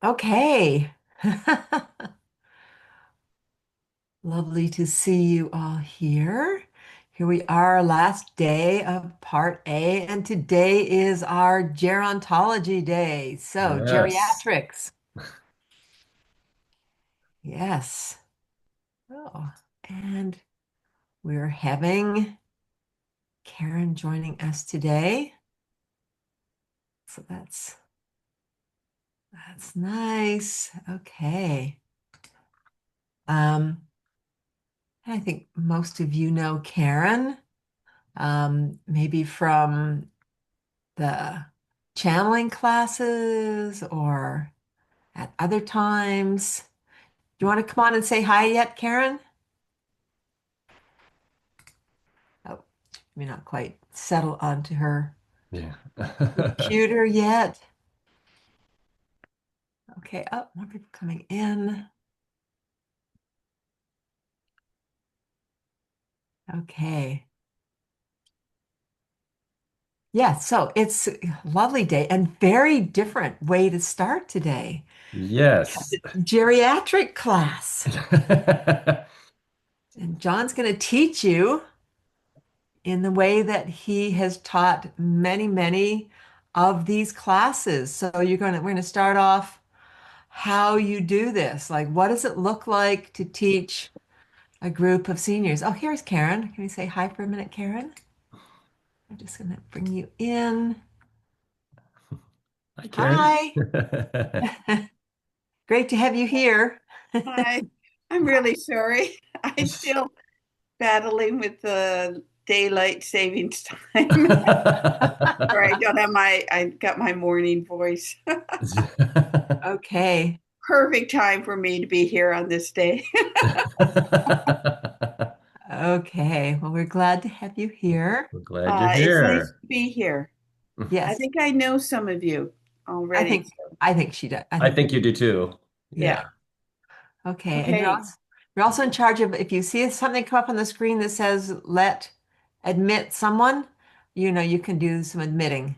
Okay. Lovely to see you all here. Here we are, last day of part A, and today is our gerontology day. So, Yes. geriatrics. Yes. Oh, and we're having Karen joining us today. So that's nice. Okay. Um, I think most of you know Karen, maybe from the channeling classes or at other times. Do you want to come on and say hi yet, Karen? Oh, may not quite settle onto her Yeah. computer yet. Okay, oh, more people coming in. Okay. Yeah, so it's a lovely day and very different way to start today because Yes. it's geriatric class. And John's going to teach you in the way that he has taught many, many of these classes. So we're going to start off how you do this. Like, what does it look like to teach a group of seniors? Oh, here's Karen. Can we say hi for a minute, Karen? I'm just going to bring you in. Hi, Karen. Hi. Great to have you here. Hi, I'm really sorry. I'm still battling with the daylight savings time. Or I got my morning voice. Okay. Perfect time for me to be here on this day. Okay. Well, we're glad to have you here. We're glad you're It's nice here. to be here. I Yes, think I know some of you I already. think I think she does. I I think think you do too. Yeah. Yeah. okay. And Okay. you're also in charge of if you see something come up on the screen that says let admit someone, you can do some admitting.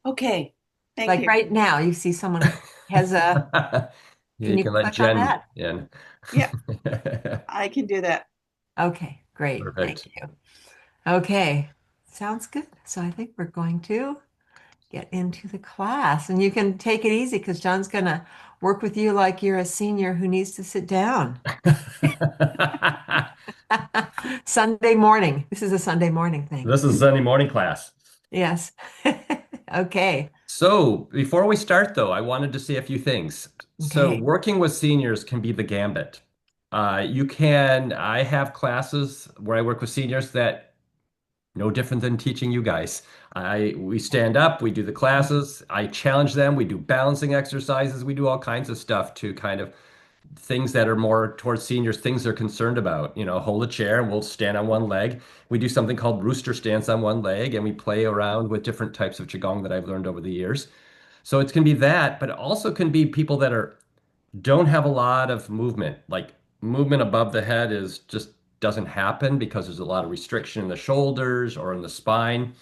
Okay. Thank Like you. right now, you see someone has a, Yeah, can you you can let click on Jen that? in. Yeah, I can do that. Okay, great. Thank Perfect. you. Okay, sounds good. So I think we're going to get into the class and you can take it easy because John's gonna work with you like you're a senior who needs to sit down. Sunday morning. This is a Sunday morning thing. This is Sunday morning class. Yes. Okay. So, before we start, though, I wanted to say a few things. So, Okay. working with seniors can be the gambit. I have classes where I work with seniors that no different than teaching you guys. We stand up, we do the classes, I challenge them, we do balancing exercises, we do all kinds of stuff to kind of things that are more towards seniors, things they're concerned about. Hold a chair and we'll stand on one leg. We do something called rooster stance on one leg, and we play around with different types of Qigong that I've learned over the years. So it can be that, but it also can be people that are don't have a lot of movement. Like movement above the head is just doesn't happen because there's a lot of restriction in the shoulders or in the spine.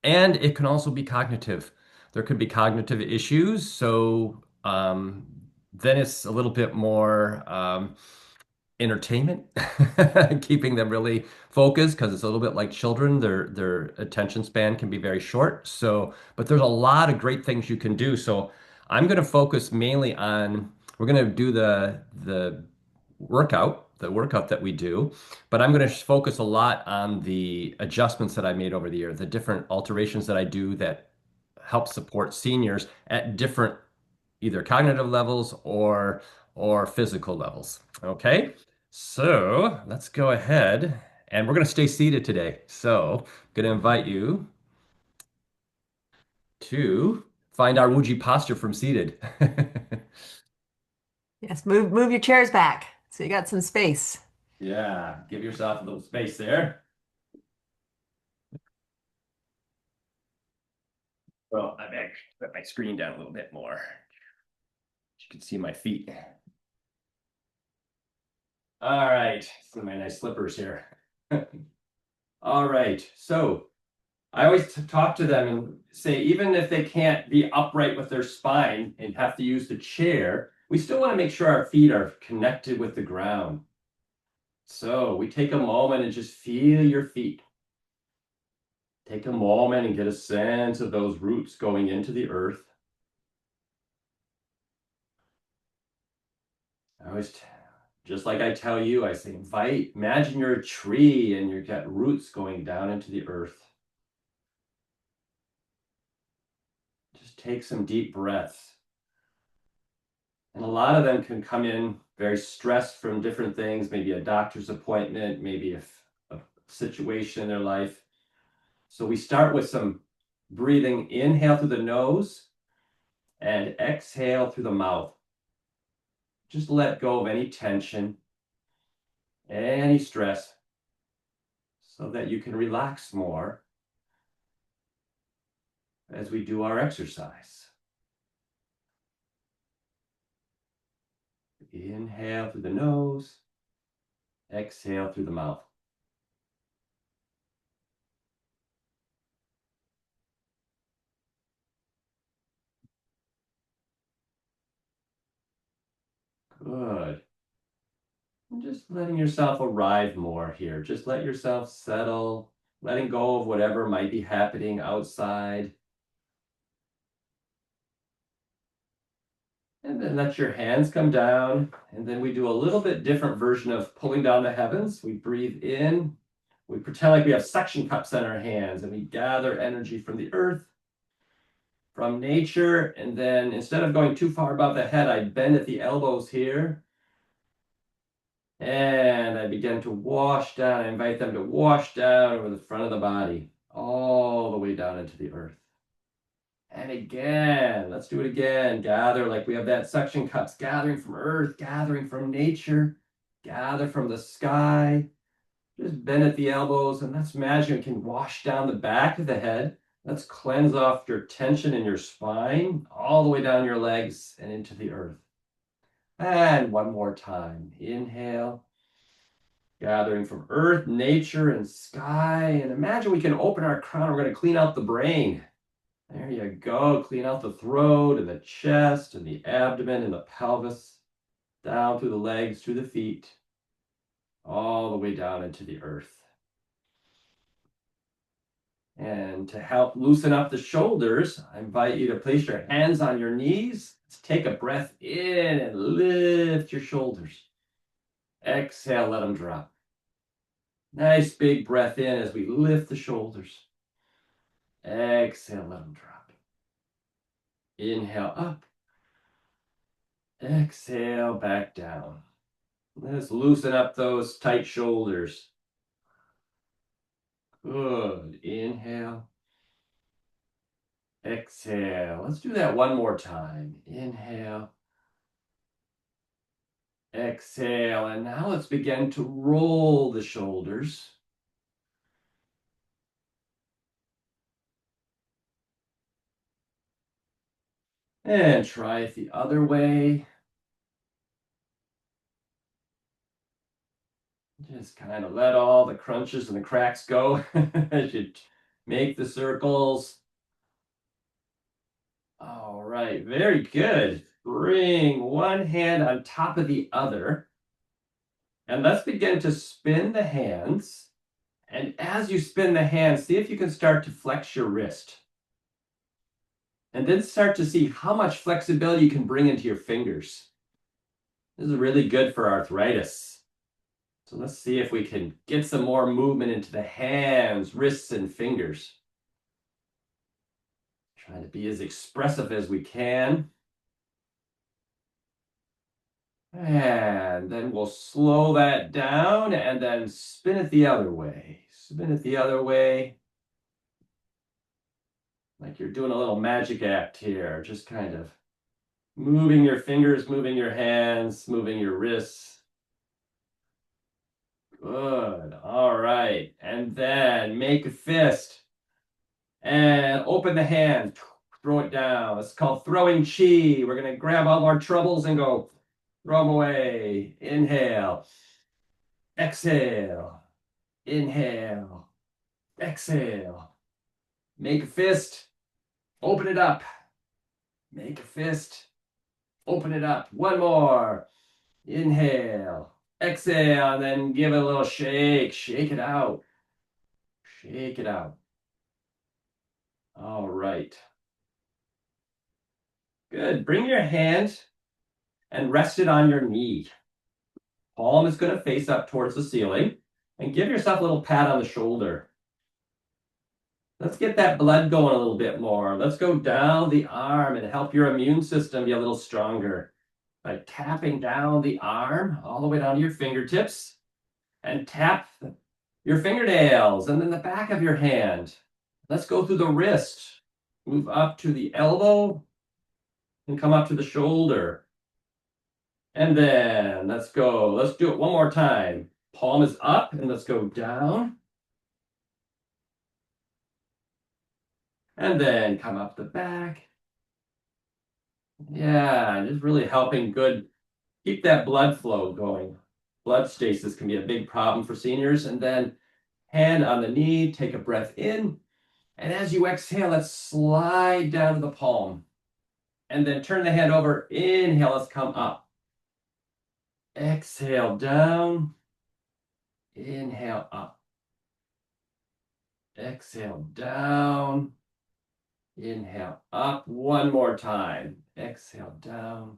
And it can also be cognitive. There could be cognitive issues. So then it's a little bit more entertainment, keeping them really focused because it's a little bit like children. Their attention span can be very short. So, but there's a lot of great things you can do. So I'm going to focus mainly on we're going to do the workout that we do, but I'm going to focus a lot on the adjustments that I made over the year, the different alterations that I do that help support seniors at different either cognitive levels or physical levels. Okay? So, let's go ahead and we're going to stay seated today. So, I'm going to invite you to find our Wuji posture from seated. Yes, move your chairs back so you got some space. Yeah, give yourself a little space there. Well, I'm actually put my screen down a little bit more. You can see my feet. All right, some of my nice slippers here. All right, so I always talk to them and say, even if they can't be upright with their spine and have to use the chair, we still want to make sure our feet are connected with the ground. So we take a moment and just feel your feet. Take a moment and get a sense of those roots going into the earth. I always, just like I tell you, I say, imagine you're a tree and you've got roots going down into the earth. Just take some deep breaths. And a lot of them can come in very stressed from different things, maybe a doctor's appointment, maybe a situation in their life. So we start with some breathing, inhale through the nose and exhale through the mouth. Just let go of any tension, any stress, so that you can relax more as we do our exercise. Inhale through the nose, exhale through the mouth. Good. And just letting yourself arrive more here. Just let yourself settle, letting go of whatever might be happening outside. And then let your hands come down. And then we do a little bit different version of pulling down the heavens. We breathe in. We pretend like we have suction cups in our hands and we gather energy from the earth, from nature. And then instead of going too far above the head, I bend at the elbows here. And I begin to wash down. I invite them to wash down over the front of the body, all the way down into the earth. And again, let's do it again. Gather like we have that suction cups, gathering from earth, gathering from nature, gather from the sky. Just bend at the elbows, and let's imagine it can wash down the back of the head. Let's cleanse off your tension in your spine, all the way down your legs and into the earth. And one more time. Inhale, gathering from earth, nature, and sky. And imagine we can open our crown. We're going to clean out the brain. There you go. Clean out the throat and the chest and the abdomen and the pelvis, down through the legs, through the feet, all the way down into the earth. And to help loosen up the shoulders, I invite you to place your hands on your knees. Let's take a breath in and lift your shoulders. Exhale, let them drop. Nice big breath in as we lift the shoulders. Exhale, let them drop. Inhale up. Exhale, back down. Let's loosen up those tight shoulders. Good. Inhale. Exhale. Let's do that one more time. Inhale. Exhale. And now let's begin to roll the shoulders. And try it the other way. Just kind of let all the crunches and the cracks go as you make the circles. All right, very good. Bring one hand on top of the other. And let's begin to spin the hands. And as you spin the hands, see if you can start to flex your wrist. And then start to see how much flexibility you can bring into your fingers. This is really good for arthritis. So let's see if we can get some more movement into the hands, wrists, and fingers. Trying to be as expressive as we can. And then we'll slow that down and then spin it the other way. Spin it the other way. Like you're doing a little magic act here. Just kind of moving your fingers, moving your hands, moving your wrists. Good. All right. And then make a fist and open the hand. Throw it down. It's called throwing chi. We're going to grab all our troubles and go throw them away. Inhale. Exhale. Inhale. Exhale. Make a fist. Open it up. Make a fist. Open it up. One more. Inhale. Exhale, and then give it a little shake. Shake it out. Shake it out. All right. Good. Bring your hand and rest it on your knee. Palm is going to face up towards the ceiling. And give yourself a little pat on the shoulder. Let's get that blood going a little bit more. Let's go down the arm and help your immune system be a little stronger by tapping down the arm all the way down to your fingertips, and tap your fingernails and then the back of your hand. Let's go through the wrist, move up to the elbow and come up to the shoulder. And then let's go. Let's do it one more time. Palm is up and let's go down. And then come up the back. Yeah, just really helping good. Keep that blood flow going. Blood stasis can be a big problem for seniors. And then hand on the knee, take a breath in. And as you exhale, let's slide down to the palm. And then turn the hand over. Inhale, let's come up. Exhale down. Inhale up. Exhale down. Inhale up. One more time. Exhale down.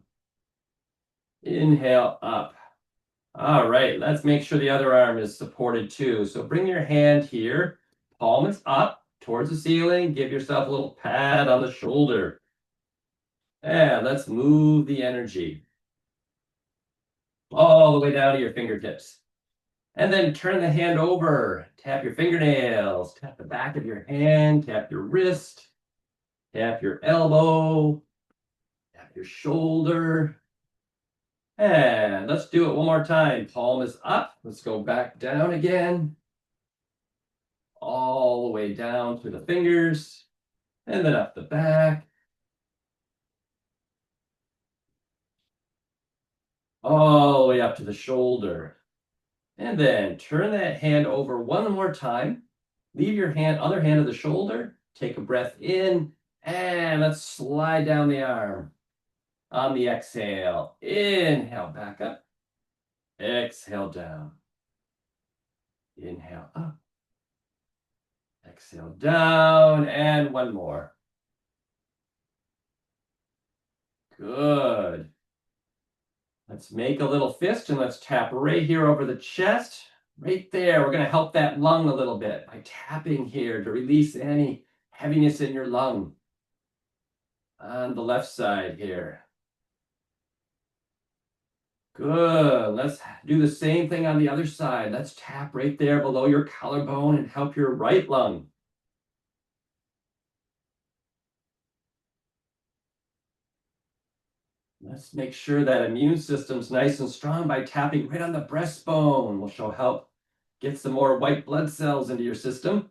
Inhale up. All right, let's make sure the other arm is supported too. So bring your hand here. Palm is up towards the ceiling. Give yourself a little pat on the shoulder. And let's move the energy all the way down to your fingertips. And then turn the hand over. Tap your fingernails. Tap the back of your hand. Tap your wrist. Tap your elbow. Tap your shoulder. And let's do it one more time. Palm is up. Let's go back down again. All the way down through the fingers. And then up the back. All the way up to the shoulder. And then turn that hand over one more time. Leave your other hand on the shoulder. Take a breath in. And let's slide down the arm. On the exhale, inhale back up. Exhale down. Inhale up. Exhale down. And one more. Good. Let's make a little fist and let's tap right here over the chest. Right there. We're going to help that lung a little bit by tapping here to release any heaviness in your lung. On the left side here. Good. Let's do the same thing on the other side. Let's tap right there below your collarbone and help your right lung. Let's make sure that immune system's nice and strong by tapping right on the breastbone, which will help get some more white blood cells into your system.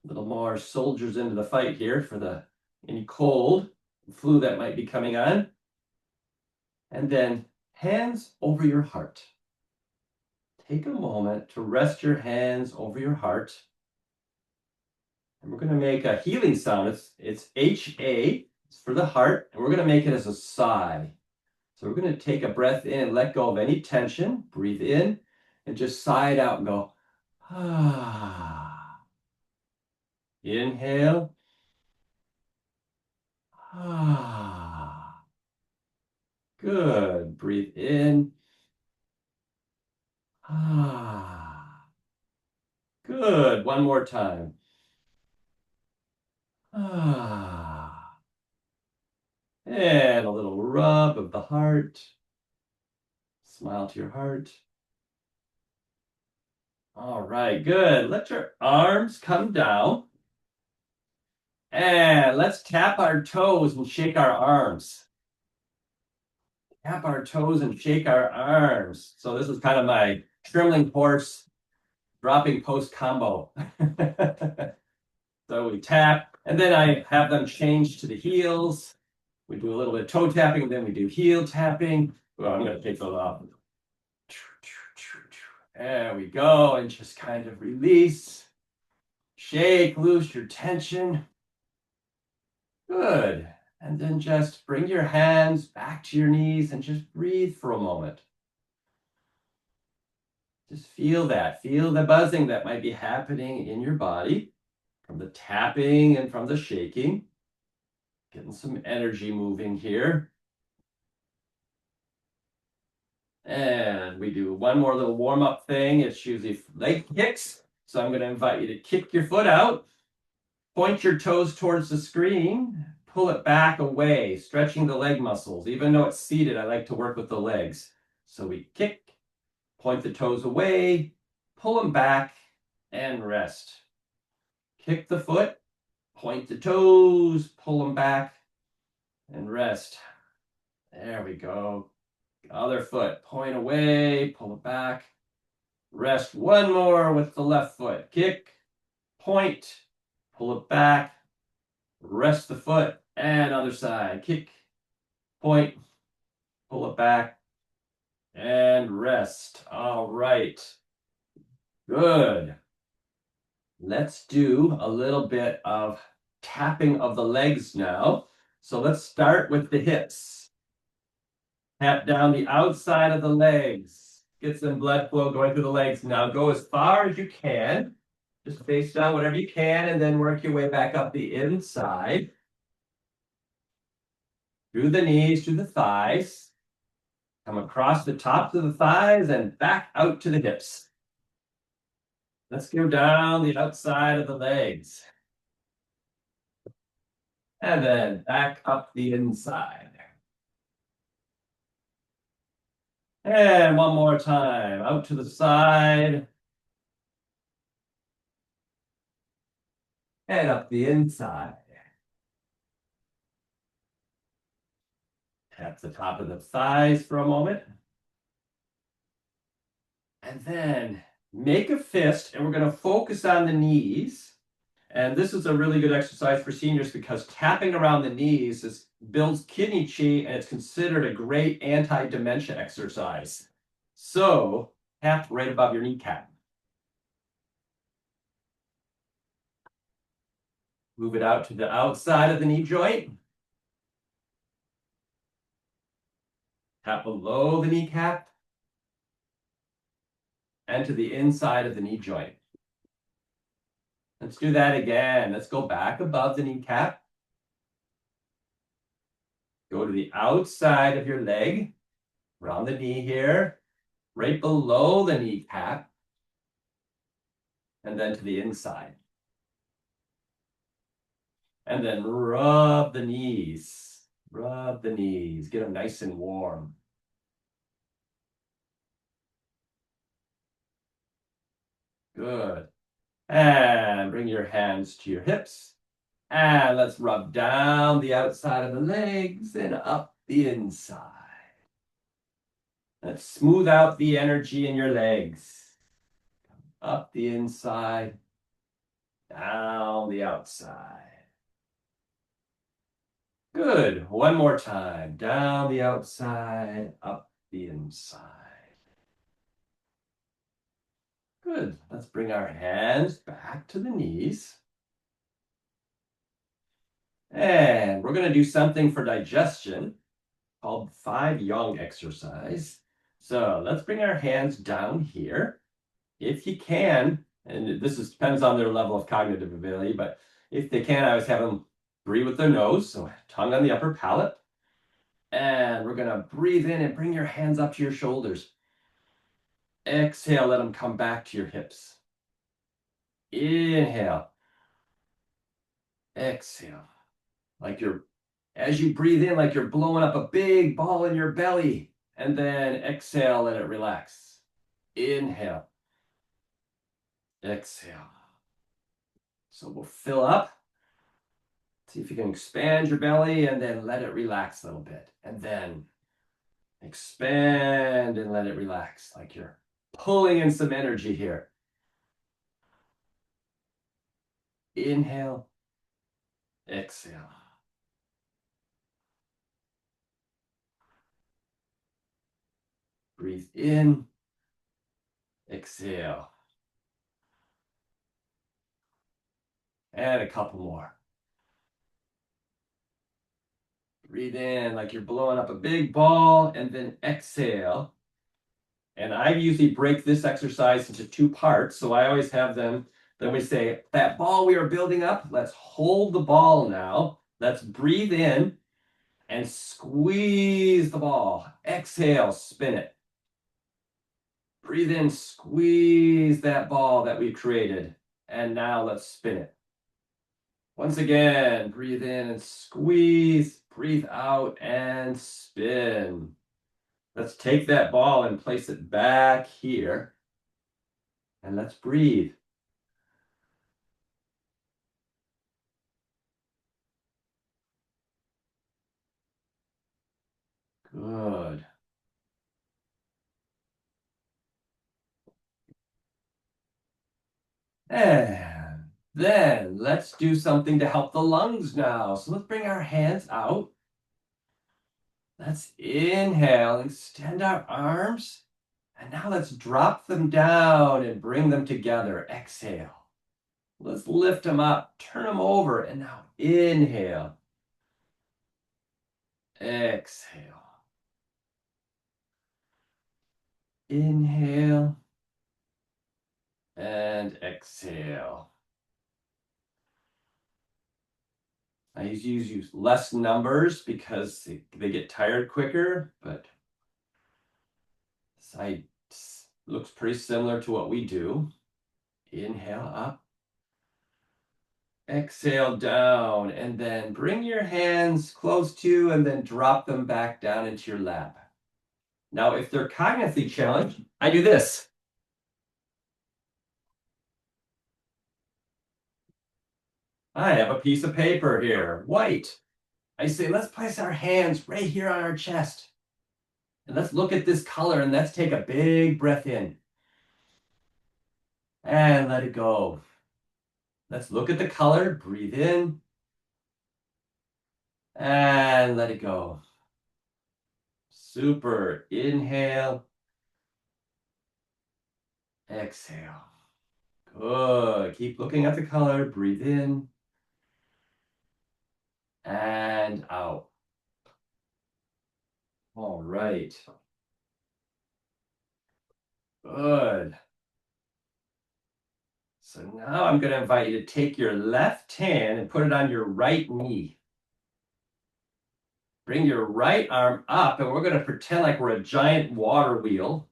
A little more soldiers into the fight here for any cold, flu that might be coming on. And then hands over your heart. Take a moment to rest your hands over your heart. And we're going to make a healing sound. It's HA. It's for the heart. And we're going to make it as a sigh. So we're going to take a breath in and let go of any tension. Breathe in and just sigh it out and go, ah. Inhale. Ah. Good. Breathe in. Ah. Good. One more time. Ah. And a little rub of the heart. Smile to your heart. All right, good. Let your arms come down. And let's tap our toes and shake our arms. Tap our toes and shake our arms. So this is kind of my trembling horse dropping post combo. So we tap, and then I have them change to the heels. We do a little bit of toe tapping, and then we do heel tapping. Well, I'm going to take those off. There we go, and just kind of release. Shake loose your tension. Good. And then just bring your hands back to your knees and just breathe for a moment. Just feel that. Feel the buzzing that might be happening in your body from the tapping and from the shaking. Getting some energy moving here. And we do one more little warm-up thing. It's usually leg kicks. So I'm going to invite you to kick your foot out. Point your toes towards the screen. Pull it back away, stretching the leg muscles. Even though it's seated, I like to work with the legs. So we kick, point the toes away, pull them back, and rest. Kick the foot, point the toes, pull them back, and rest. There we go. Other foot, point away, pull it back. Rest one more with the left foot. Kick, point, pull it back, rest the foot, and other side. Kick, point, pull it back, and rest. All right. Good. Let's do a little bit of tapping of the legs now. So let's start with the hips. Tap down the outside of the legs. Get some blood flow going through the legs. Now go as far as you can. Just face down whatever you can and then work your way back up the inside. Through the knees, through the thighs. Come across the tops of the thighs and back out to the hips. Let's go down the outside of the legs. And then back up the inside. And one more time, out to the side. And up the inside. Tap the top of the thighs for a moment. And then make a fist, and we're going to focus on the knees. And this is a really good exercise for seniors because tapping around the knees builds kidney chi, and it's considered a great anti-dementia exercise. So tap right above your kneecap. Move it out to the outside of the knee joint. Tap below the kneecap. And to the inside of the knee joint. Let's do that again. Let's go back above the kneecap. Go to the outside of your leg, around the knee here, right below the kneecap, and then to the inside. And then rub the knees. Rub the knees. Get them nice and warm. Good. And bring your hands to your hips. And let's rub down the outside of the legs and up the inside. Let's smooth out the energy in your legs. Up the inside, down the outside. Good. One more time. Down the outside, up the inside. Good. Let's bring our hands back to the knees. And we're going to do something for digestion called 5 Yang exercise. So let's bring our hands down here. If you can, and depends on their level of cognitive ability, but if they can, I always have them breathe with their nose, so tongue on the upper palate. And we're going to breathe in and bring your hands up to your shoulders. Exhale, let them come back to your hips. Inhale. Exhale. As you breathe in, like you're blowing up a big ball in your belly. And then exhale, let it relax. Inhale. Exhale. So we'll fill up. See if you can expand your belly and then let it relax a little bit. And then expand and let it relax, like you're pulling in some energy here. Inhale. Exhale. Breathe in. Exhale. And a couple more. Breathe in like you're blowing up a big ball, and then exhale. And I usually break this exercise into two parts. So I always have them, then we say, that ball we are building up, let's hold the ball now. Let's breathe in and squeeze the ball. Exhale, spin it. Breathe in, squeeze that ball that we created. And now let's spin it. Once again, breathe in and squeeze. Breathe out and spin. Let's take that ball and place it back here. And let's breathe. Good. And then let's do something to help the lungs now. So let's bring our hands out. Let's inhale, extend our arms. And now let's drop them down and bring them together. Exhale. Let's lift them up, turn them over, and now inhale. Exhale. Inhale. And exhale. I usually use less numbers because they get tired quicker, but side looks pretty similar to what we do. Inhale up. Exhale down, and then bring your hands close to and then drop them back down into your lap. Now, if they're cognitively challenged, I do this. I have a piece of paper here, white. I say, let's place our hands right here on our chest. And let's look at this color and let's take a big breath in. And let it go. Let's look at the color, breathe in. And let it go. Super. Inhale. Exhale. Good. Keep looking at the color, breathe in. And out. All right. Good. So now I'm going to invite you to take your left hand and put it on your right knee. Bring your right arm up, and we're going to pretend like we're a giant water wheel.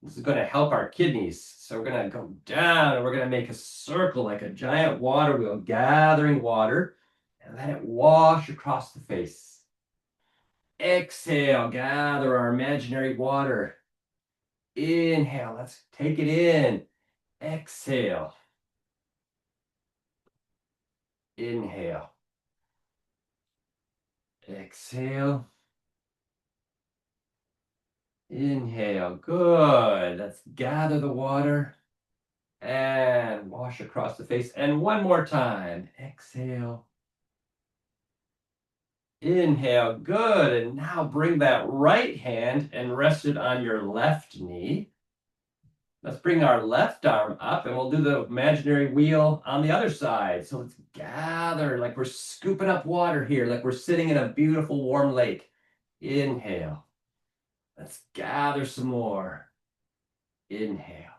This is going to help our kidneys. So we're going to go down, and we're going to make a circle like a giant water wheel, gathering water, and let it wash across the face. Exhale, gather our imaginary water. Inhale, let's take it in. Exhale. Inhale. Exhale. Inhale. Good. Let's gather the water and wash across the face. And one more time. Exhale. Inhale. Good. And now bring that right hand and rest it on your left knee. Let's bring our left arm up and we'll do the imaginary wheel on the other side. So let's gather like we're scooping up water here, like we're sitting in a beautiful warm lake. Inhale. Let's gather some more. Inhale.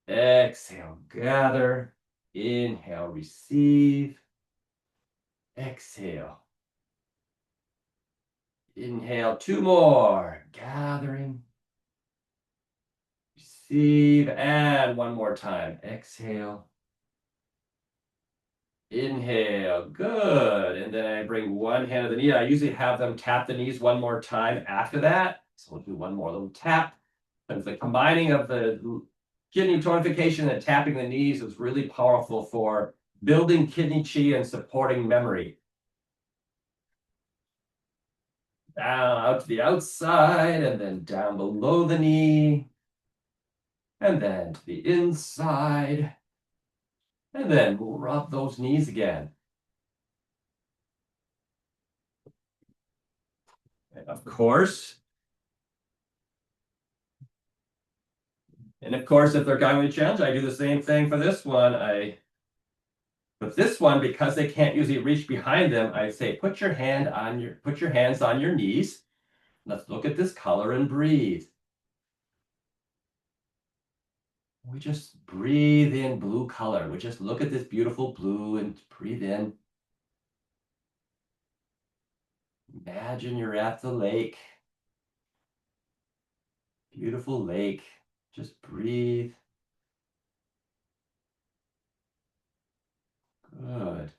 Exhale. Gather. Inhale. Receive. Exhale. Inhale. Two more. Gathering. Receive. And one more time. Exhale. Inhale. Good. And then I bring one hand to the knee. I usually have them tap the knees one more time after that. So we'll do one more little tap. And the combining of the kidney tonification and tapping the knees is really powerful for building kidney chi and supporting memory. Down out to the outside and then down below the knee. And then to the inside. And then we'll rub those knees again. And of course, if they're going to challenge, I do the same thing for this one. I But this one, because they can't usually reach behind them, I say put your hands on your knees. Let's look at this color and breathe. We just breathe in blue color. We just look at this beautiful blue and breathe in. Imagine you're at the lake. Beautiful lake. Just breathe. Good.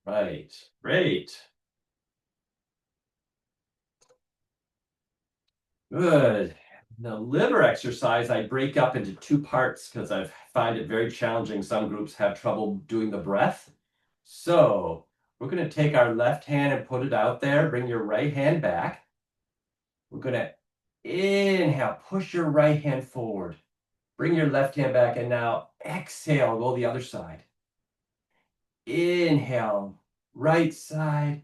Right. Great. Good. The liver exercise I break up into two parts because I find it very challenging. Some groups have trouble doing the breath. So we're going to take our left hand and put it out there. Bring your right hand back. We're going to inhale, push your right hand forward. Bring your left hand back, and now exhale, go the other side. Inhale, right side.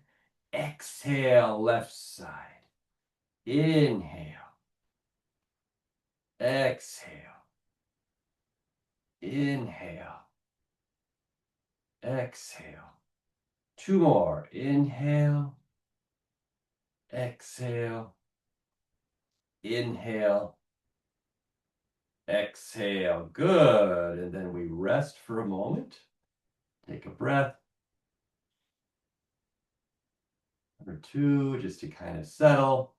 Exhale, left side. Inhale. Exhale. Inhale. Exhale. Two more. Inhale. Exhale. Inhale. Exhale. Good. And then we rest for a moment. Take a breath. Number two, just to kind of settle.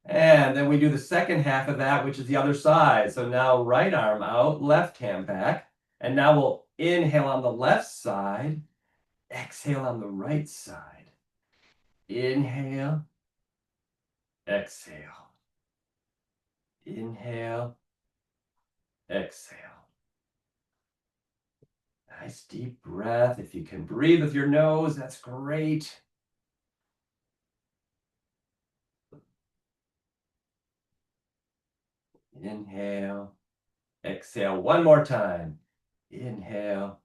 And then we do the second half of that, which is the other side. So now right arm out, left hand back. And now we'll inhale on the left side, exhale on the right side. Inhale, exhale. Inhale, exhale. Nice deep breath. If you can breathe with your nose, that's great. Inhale, exhale. One more time. Inhale,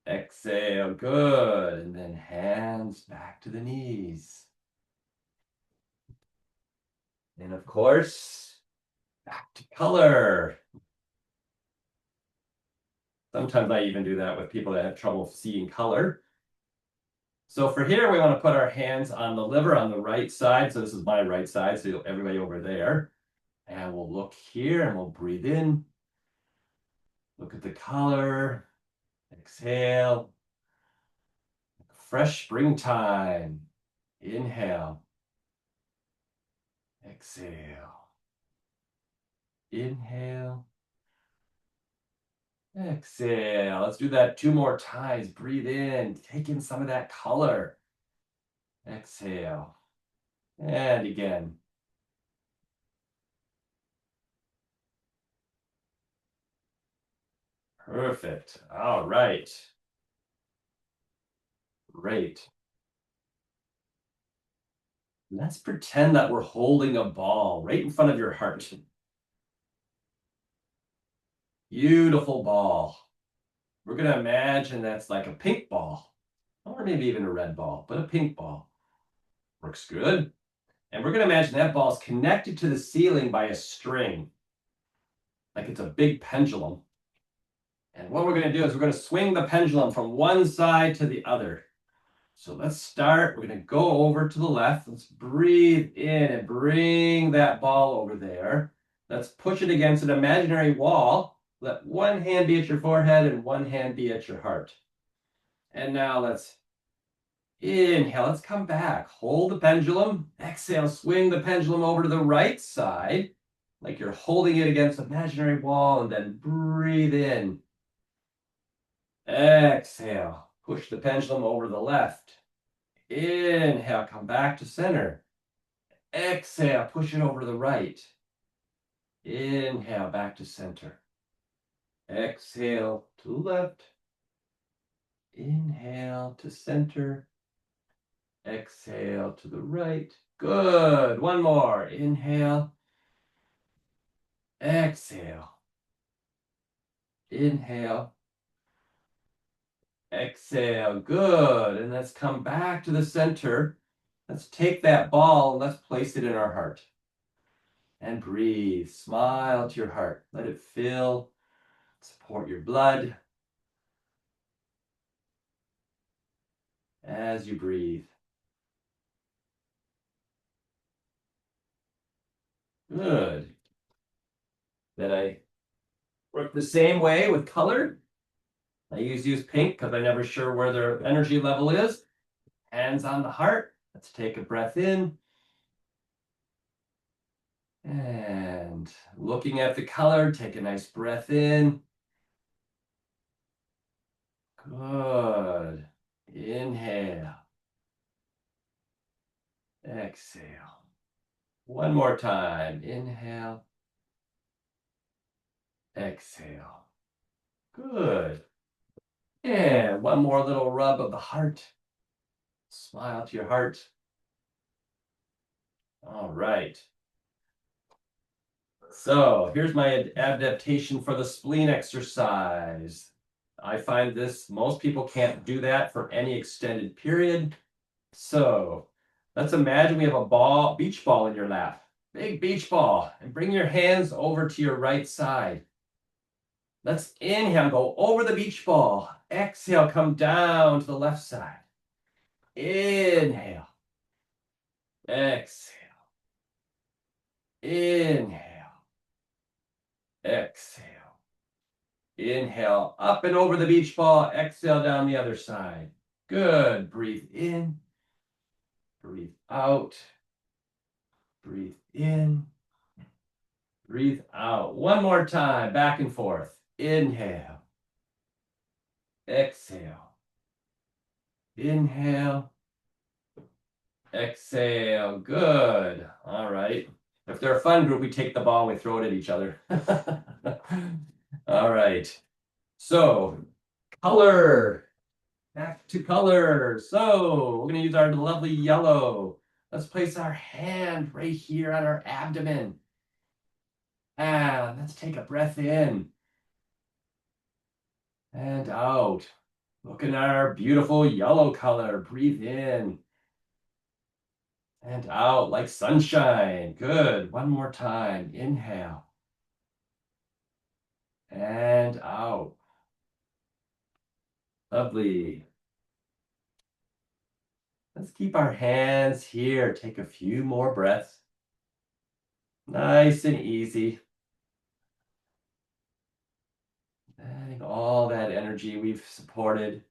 exhale. Good. And then hands back to the knees. And of course, back to color. Sometimes I even do that with people that have trouble seeing color. So for here, we want to put our hands on the liver on the right side. So this is my right side, so everybody over there. And we'll look here and we'll breathe in. Look at the color. Exhale. Fresh springtime. Inhale. Exhale. Inhale. Exhale. Let's do that two more times. Breathe in. Take in some of that color. Exhale. And again. Perfect. All right. Great. Let's pretend that we're holding a ball right in front of your heart. Beautiful ball. We're going to imagine that's like a pink ball, or maybe even a red ball, but a pink ball. Works good. And we're going to imagine that ball is connected to the ceiling by a string, like it's a big pendulum. And what we're going to do is we're going to swing the pendulum from one side to the other. So let's start. We're going to go over to the left. Let's breathe in and bring that ball over there. Let's push it against an imaginary wall. Let one hand be at your forehead and one hand be at your heart. And now let's inhale. Let's come back. Hold the pendulum. Exhale. Swing the pendulum over to the right side, like you're holding it against an imaginary wall, and then breathe in. Exhale. Push the pendulum over to the left. Inhale, come back to center. Exhale, push it over to the right. Inhale, back to center. Exhale to the left. Inhale to center. Exhale to the right. Good. One more. Inhale. Exhale. Inhale. Exhale. Good. And let's come back to the center. Let's take that ball and let's place it in our heart. And breathe. Smile to your heart. Let it fill. Support your blood as you breathe. Good. Then I work the same way with color. I use pink because I'm never sure where their energy level is. Hands on the heart. Let's take a breath in. And looking at the color, take a nice breath in. Good. Inhale. Exhale. One more time. Inhale. Exhale. Good. And one more little rub of the heart. Smile to your heart. All right. So here's my adaptation for the spleen exercise. I find this, most people can't do that for any extended period. So let's imagine we have a beach ball in your lap, big beach ball, and bring your hands over to your right side. Let's inhale, go over the beach ball. Exhale, come down to the left side. Inhale. Exhale. Inhale. Exhale. Inhale, up and over the beach ball. Exhale down the other side. Good. Breathe in. Breathe out. Breathe in. Breathe out. One more time. Back and forth. Inhale. Exhale. Inhale. Exhale. Good. All right. If they're a fun group, we take the ball and we throw it at each other. All right. So, color. Back to color. So, we're going to use our lovely yellow. Let's place our hand right here on our abdomen. And let's take a breath in and out. Look at our beautiful yellow color. Breathe in and out like sunshine. Good. One more time. Inhale and out. Lovely. Let's keep our hands here. Take a few more breaths. Nice and easy. Adding all that energy we've supported.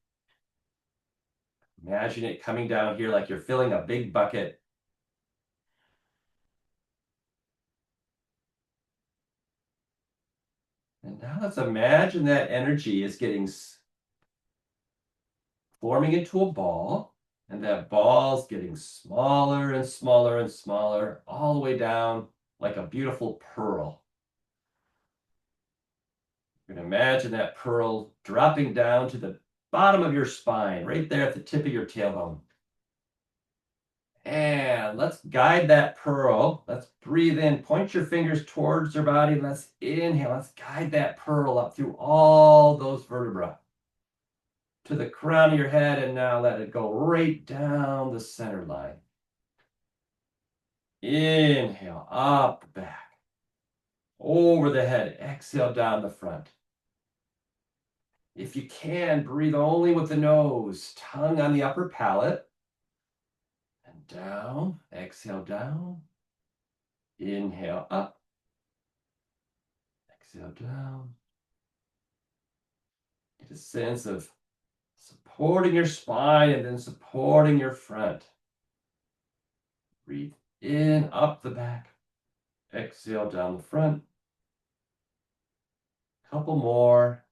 Imagine it coming down here like you're filling a big bucket. And now let's imagine that energy is forming into a ball, and that ball's getting smaller and smaller and smaller, all the way down like a beautiful pearl. You can imagine that pearl dropping down to the bottom of your spine, right there at the tip of your tailbone. And let's guide that pearl. Let's breathe in, point your fingers towards your body. Let's inhale. Let's guide that pearl up through all those vertebrae to the crown of your head. And now let it go right down the center line. Inhale, up the back, over the head. Exhale down the front. If you can, breathe only with the nose, tongue on the upper palate. And down, exhale down. Inhale up. Exhale down. Get a sense of supporting your spine and then supporting your front. Breathe in, up the back. Exhale down the front. Couple more.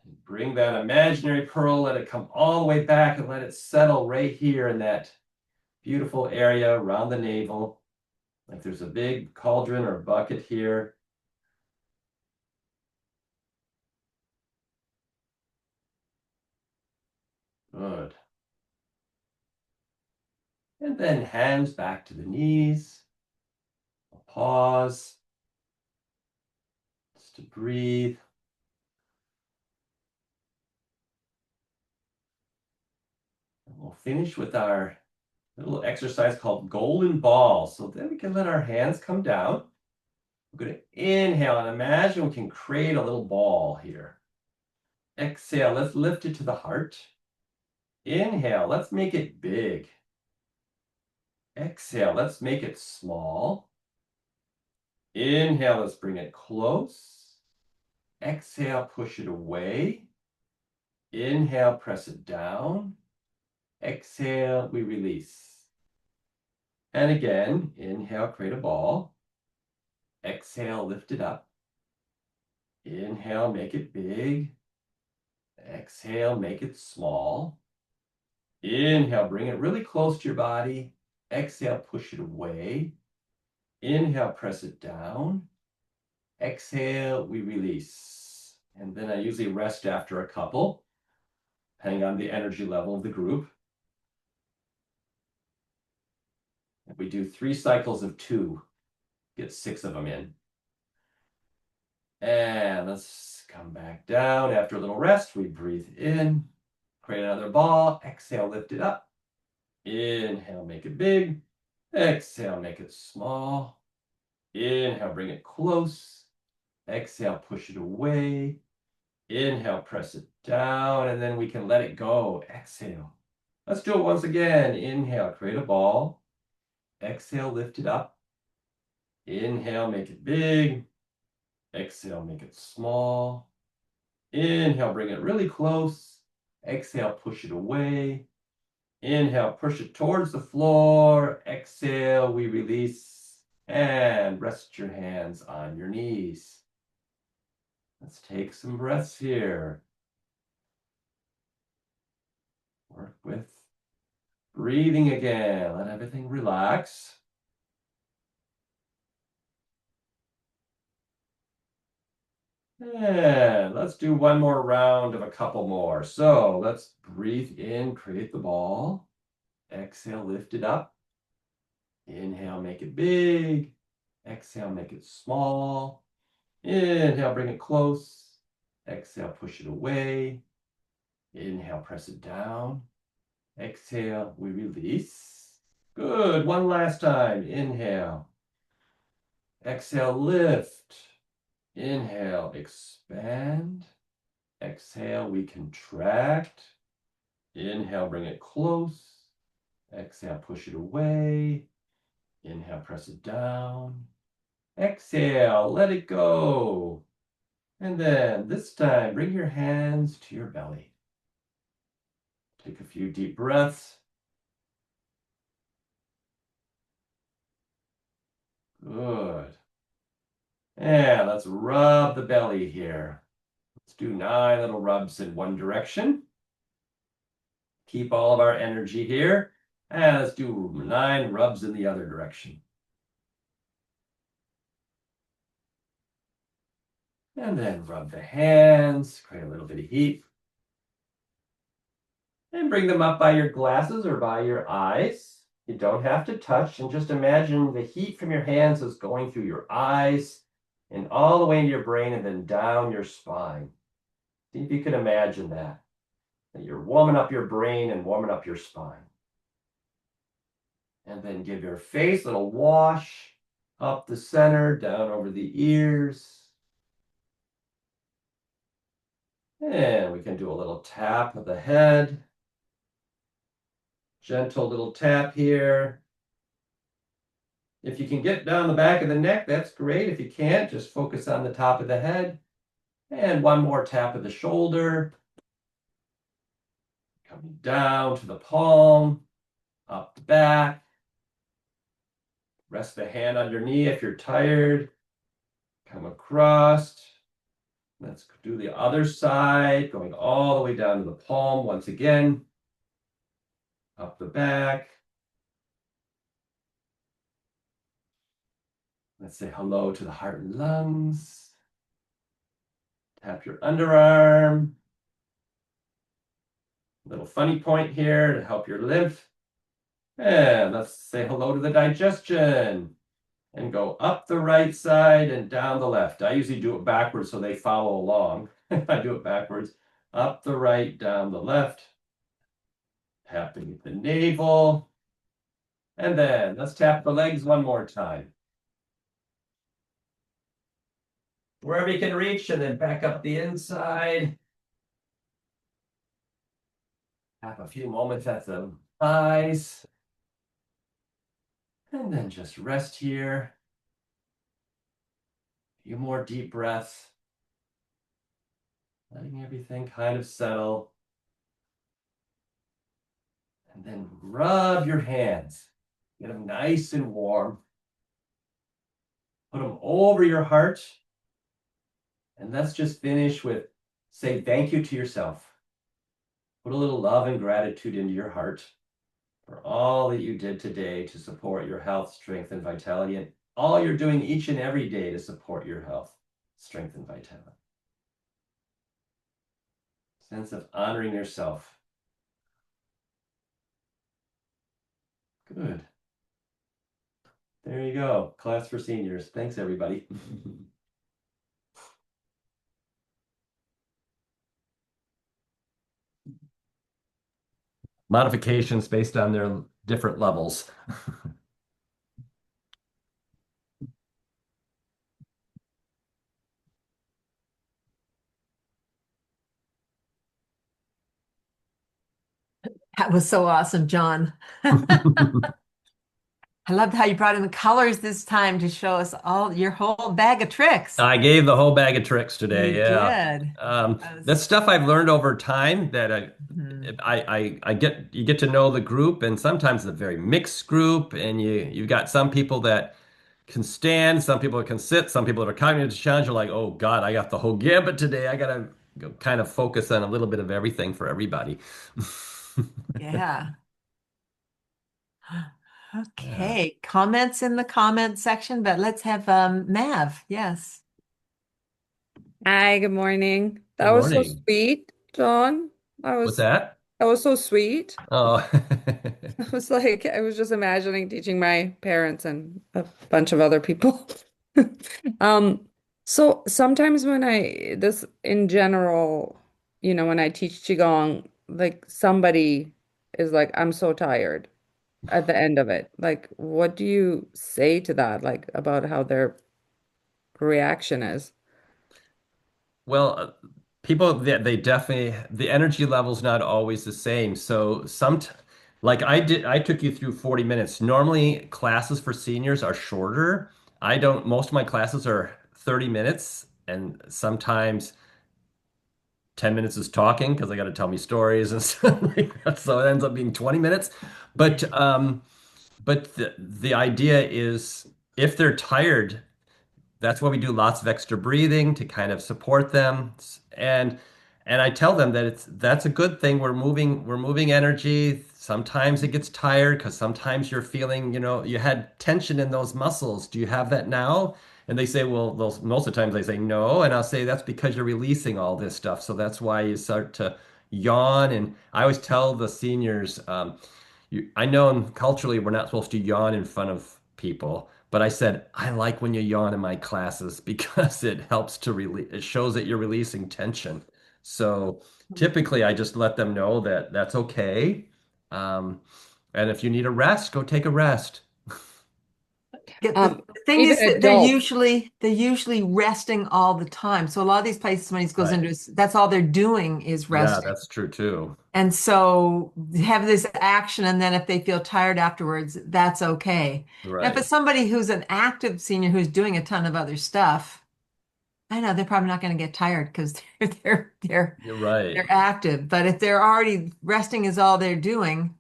And bring that imaginary pearl, let it come all the way back and let it settle right here in that beautiful area around the navel. Like there's a big cauldron or bucket here. Good. And then hands back to the knees. Pause. Just to breathe. And we'll finish with our little exercise called golden ball. So then we can let our hands come down. We're going to inhale and imagine we can create a little ball here. Exhale, let's lift it to the heart. Inhale, let's make it big. Exhale, let's make it small. Inhale, let's bring it close. Exhale, push it away. Inhale, press it down. Exhale, we release. And again, inhale, create a ball. Exhale, lift it up. Inhale, make it big. Exhale, make it small. Inhale, bring it really close to your body. Exhale, push it away. Inhale, press it down. Exhale, we release. And then I usually rest after a couple, depending on the energy level of the group. We do 3 cycles of 2, get 6 of them in. And let's come back down. After a little rest, we breathe in, create another ball. Exhale, lift it up. Inhale, make it big. Exhale, make it small. Inhale, bring it close. Exhale, push it away. Inhale, press it down, and then we can let it go. Exhale. Let's do it once again. Inhale, create a ball. Exhale, lift it up. Inhale, make it big. Exhale, make it small. Inhale, bring it really close. Exhale, push it away. Inhale, push it towards the floor. Exhale, we release. And rest your hands on your knees. Let's take some breaths here. Work with breathing again. Let everything relax. And let's do one more round of a couple more. So let's breathe in, create the ball. Exhale, lift it up. Inhale, make it big. Exhale, make it small. Inhale, bring it close. Exhale, push it away. Inhale, press it down. Exhale, we release. Good. One last time. Inhale. Exhale, lift. Inhale, expand. Exhale, we contract. Inhale, bring it close. Exhale, push it away. Inhale, press it down. Exhale, let it go. And then this time, bring your hands to your belly. Take a few deep breaths. Good. And let's rub the belly here. Let's do 9 little rubs in one direction. Keep all of our energy here. And let's do 9 rubs in the other direction. And then rub the hands, create a little bit of heat. And bring them up by your glasses or by your eyes. You don't have to touch, and just imagine the heat from your hands is going through your eyes and all the way into your brain and then down your spine. See if you can imagine that you're warming up your brain and warming up your spine. And then give your face a little wash up the center, down over the ears. And we can do a little tap of the head. Gentle little tap here. If you can get down the back of the neck, that's great. If you can't, just focus on the top of the head. And one more tap of the shoulder. Coming down to the palm, up the back. Rest the hand on your knee if you're tired. Come across. Let's do the other side, going all the way down to the palm once again. Up the back. Let's say hello to the heart and lungs. Tap your underarm. Little funny point here to help your lymph. And let's say hello to the digestion. And go up the right side and down the left. I usually do it backwards so they follow along. If I do it backwards, up the right, down the left. Tapping the navel. And then let's tap the legs one more time. Wherever you can reach, and then back up the inside. Have a few moments at the thighs. And then just rest here. A few more deep breaths. Letting everything kind of settle. And then rub your hands. Get them nice and warm. Put them over your heart. And let's just finish with say thank you to yourself. Put a little love and gratitude into your heart for all that you did today to support your health, strength, and vitality, and all you're doing each and every day to support your health, strength, and vitality. Sense of honoring yourself. Good. There you go. Class for seniors. Thanks, everybody. Modifications based on their different levels. That was so awesome, John. I loved how you brought in the colors this time to show us all your whole bag of tricks. I gave the whole bag of tricks today. You Yeah. did. That's stuff I've learned over time that Mhm. I get you get to know the group, and sometimes it's a very mixed group, and you've got some people that can stand, some people that can sit, some people that are cognitive challenged. You're like, oh God, I got the whole gambit today. I gotta go kind of focus on a little bit of everything for everybody. Yeah. Yeah. Okay. Comments in the comment section, but let's have Mav. Yes. Hi, good morning. Good That was so morning. sweet, John. What's that? That was so sweet. Oh, I was like, I was just imagining teaching my parents and a bunch of other people. Um, so sometimes when this in general, when I teach Qigong, like somebody is like, I'm so tired at the end of it. Like, what do you say to that? Like about how their reaction is? well, people they definitely the energy level's not always the same. So like I took you through 40 minutes. Normally classes for seniors are shorter. I don't most of my classes are 30 minutes and sometimes 10 minutes is talking because I got to tell me stories and stuff like that. So it ends up being 20 minutes. But the idea is if they're tired, that's why we do lots of extra breathing to kind of support them. And I tell them that that's a good thing. We're moving energy. Sometimes it gets tired because sometimes you're feeling, you had tension in those muscles. Do you have that now? And they say, well, most of the times they say no. And I'll say that's because you're releasing all this stuff. So that's why you start to yawn. And I always tell the seniors, I know culturally we're not supposed to yawn in front of people, but I said I like when you yawn in my classes because it helps to release. It shows that you're releasing tension. So typically, I just let them know that that's okay. Um, and if you need a rest, go take a rest. The thing Even is that adults. they're usually resting all the time. So a lot of these places when he goes Right. into that's all they're doing is Yeah, resting. that's true too. And so have this action, and then if they feel tired afterwards, that's okay. Now, if Right. it's somebody who's an active senior who's doing a ton of other stuff, I know they're probably not going to get tired because You're right. they're active. But if they're already resting is all they're doing,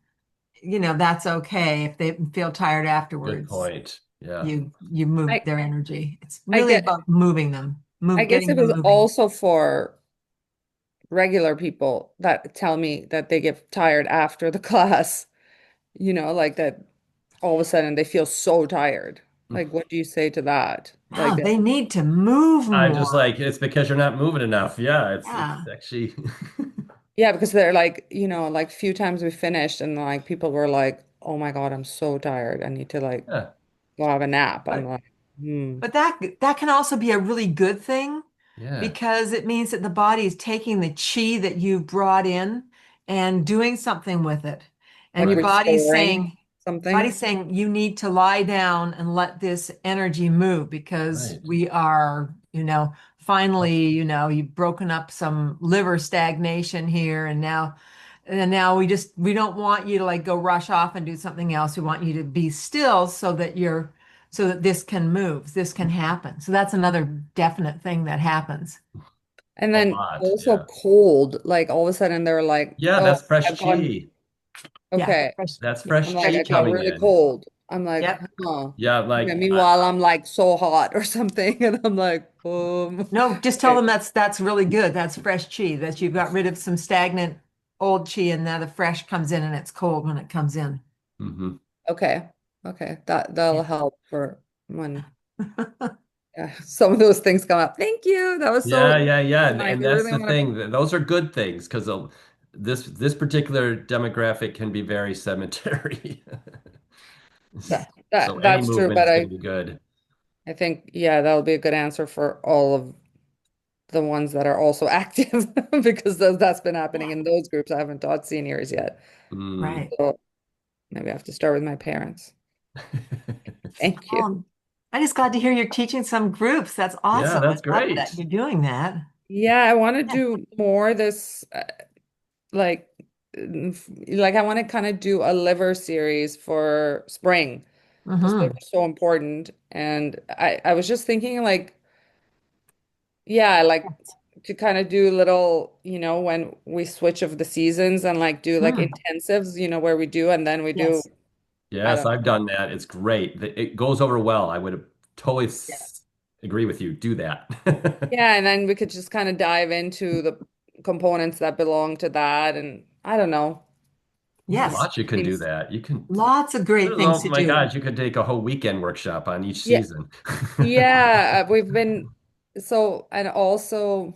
that's okay. If they feel tired Good afterwards, point. Yeah. you move I their energy. It's I really get about moving them, I guess getting it them was moving. also for regular people that tell me that they get tired after the class, like that all of a sudden they feel so tired. Like, what do you say to that? Like Oh, that, they need to move I'm just more. like, it's because you're not moving enough. Yeah, it's Yeah. actually yeah, because they're like, like few times we finished and like people were like, oh my God, I'm so tired. I need to like yeah, go have a nap. I'm But like, hmm. But that can also be a really good thing yeah. because it means that the body is taking the chi that you brought in and doing something with it. And Like your Right. body's restoring. saying, something. body's saying you need to lie down and let this energy move because Right. we are, finally, you've broken up some liver stagnation here and now we don't want you to like go rush off and do something else. We want you to be still so that this can move, this can happen. So that's another definite thing that happens. And A then lot. also Yeah. cold, like all of a sudden they're like, Yeah, oh, that's fresh I've gone, chi. Yeah. okay. That's Yeah. fresh I'm like, chi I got coming really in. cold. I'm like, Yep. huh. Yeah, Yeah, like meanwhile, I'm like so hot or something. And I'm like, No, just tell okay. them that's really good. That's fresh chi, that you've got rid of some stagnant old chi and now the fresh comes in and it's cold when it comes in. mhm. Okay. Okay. That'll Yeah. help for when some of those things come up. Thank you. That was so Yeah, yeah, yeah. And, nice. and I that's really the want to. thing. Those are good things because this particular demographic can be very cemetery. So any That's true, movement but is going to be good. I think yeah, that'll be a good answer for all of the ones that are also active because that's been happening Yeah. in those groups. I haven't taught seniors yet. Mm. Right. So maybe I have to start with my parents. Thank you. I just glad to hear you're teaching some groups. That's Yeah, awesome. I that's love that great. you're doing that. Yeah, I want to Yeah. do more this like like I want to kind of do a liver series for spring because liver Hmm. is so important. And I was just thinking like yeah, like to kind of do little, when we switch of the seasons and like do like Hmm. intensives, where we do and then we do, Yes. I Yes, don't I've know. done that. It's great. It goes over well. I would have totally Yeah. agree with you. Do that. Yeah, and then we could just kind of dive into the components that belong to that and I don't know. There's Yes. lots you can do Seems that. You can, Lots of great oh things to my do. God, you could take a whole weekend workshop on each yeah, season. yeah, we've been so and also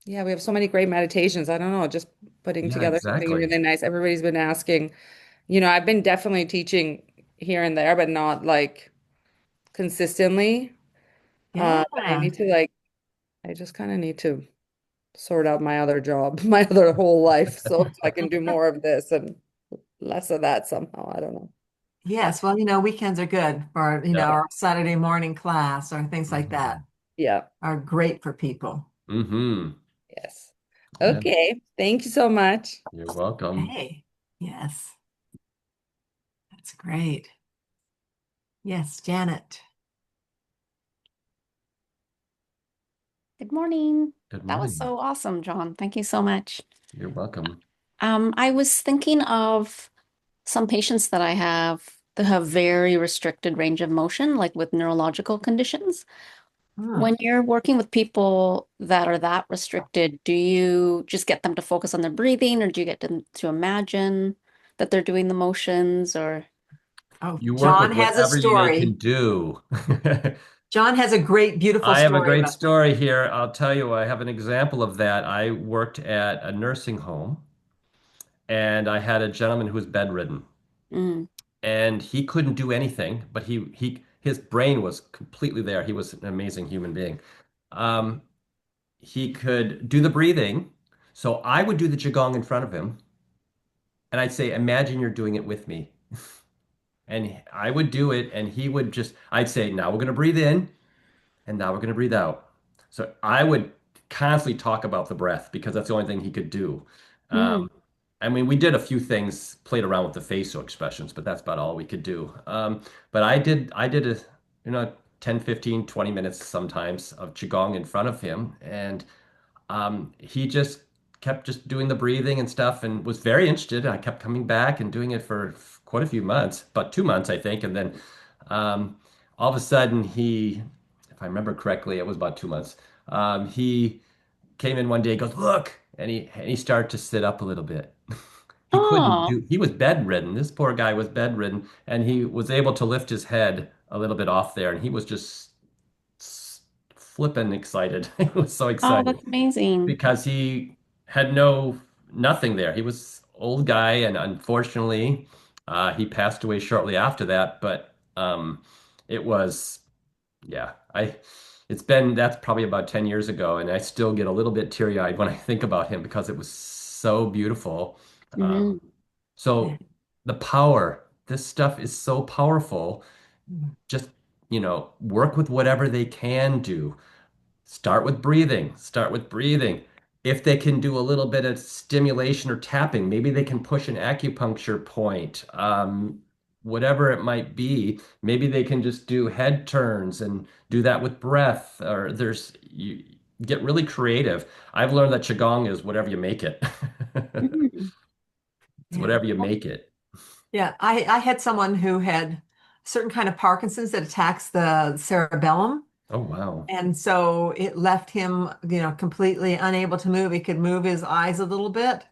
yeah, we have so many great meditations. I don't know, just putting Yeah, together something exactly. really nice. Everybody's been asking, I've been definitely teaching here and there, but not like consistently. But I Yeah. need to like, I just kind of need to sort out my other job, my other whole life, so I can do more of this and less of that somehow. I don't know. Yes. Well, weekends are good for, Yeah. our Saturday morning class or things like that Mhm. Yeah. are great for people. Hmm. Yes. Yeah, Okay. Thank you so much. you're welcome. Hey. Yes. That's great. Yes, Janet. Good morning. Good That was morning. so awesome, John. Thank you so much. You're welcome. I was thinking of some patients that I have that have very restricted range of motion, like with neurological conditions. Hmm. When you're working with people that are that restricted, do you just get them to focus on their breathing, or do you get them to imagine that they're doing the motions, or Oh, You work with John has a whatever they can story. do. John has a great, beautiful I have a story great about. story here. I'll tell you, I have an example of that. I worked at a nursing home and I had a gentleman who was bedridden mm, and he couldn't do anything, but his brain was completely there. He was an amazing human being. Um, he could do the breathing. So I would do the Qigong in front of him and I'd say, imagine you're doing it with me. And I would do it and I'd say, now we're going to breathe in. And now we're going to breathe out. So I would constantly talk about the breath because that's the only thing he could do. mm, I mean, we did a few things, played around with the facial expressions, but that's about all we could do. But I did a, 10, 15, 20 minutes sometimes of Qigong in front of him. And he just kept just doing the breathing and stuff and was very interested. I kept coming back and doing it for quite a few months, about 2 months, I think. And then um, all of a sudden, if I remember correctly, it was about 2 months. He came in one day, goes, look, and he started to sit up a little bit. oh, He was bedridden. This poor guy was bedridden, and he was able to lift his head a little bit off there, and he was just flipping excited. He was so oh, excited that's amazing. because he had nothing there. He was old guy, and unfortunately, he passed away shortly after that. But it was, yeah, that's probably about 10 years ago, and I still get a little bit teary-eyed when I think about him because it was so beautiful. Um, Yeah. so the power. this stuff is so powerful. Just, work with whatever they can do. Start with breathing. Start with breathing. If they can do a little bit of stimulation or tapping, maybe they can push an acupuncture point, whatever it might be. Maybe they can just do head turns and do that with breath. Or you get really creative. I've learned that Qigong is whatever you make it. Mhm. It's Yeah. whatever you make it. Yeah. I had someone who had a certain kind of Parkinson's that attacks the cerebellum. Oh, wow. And so it left him, completely unable to move. He could move his eyes a little bit.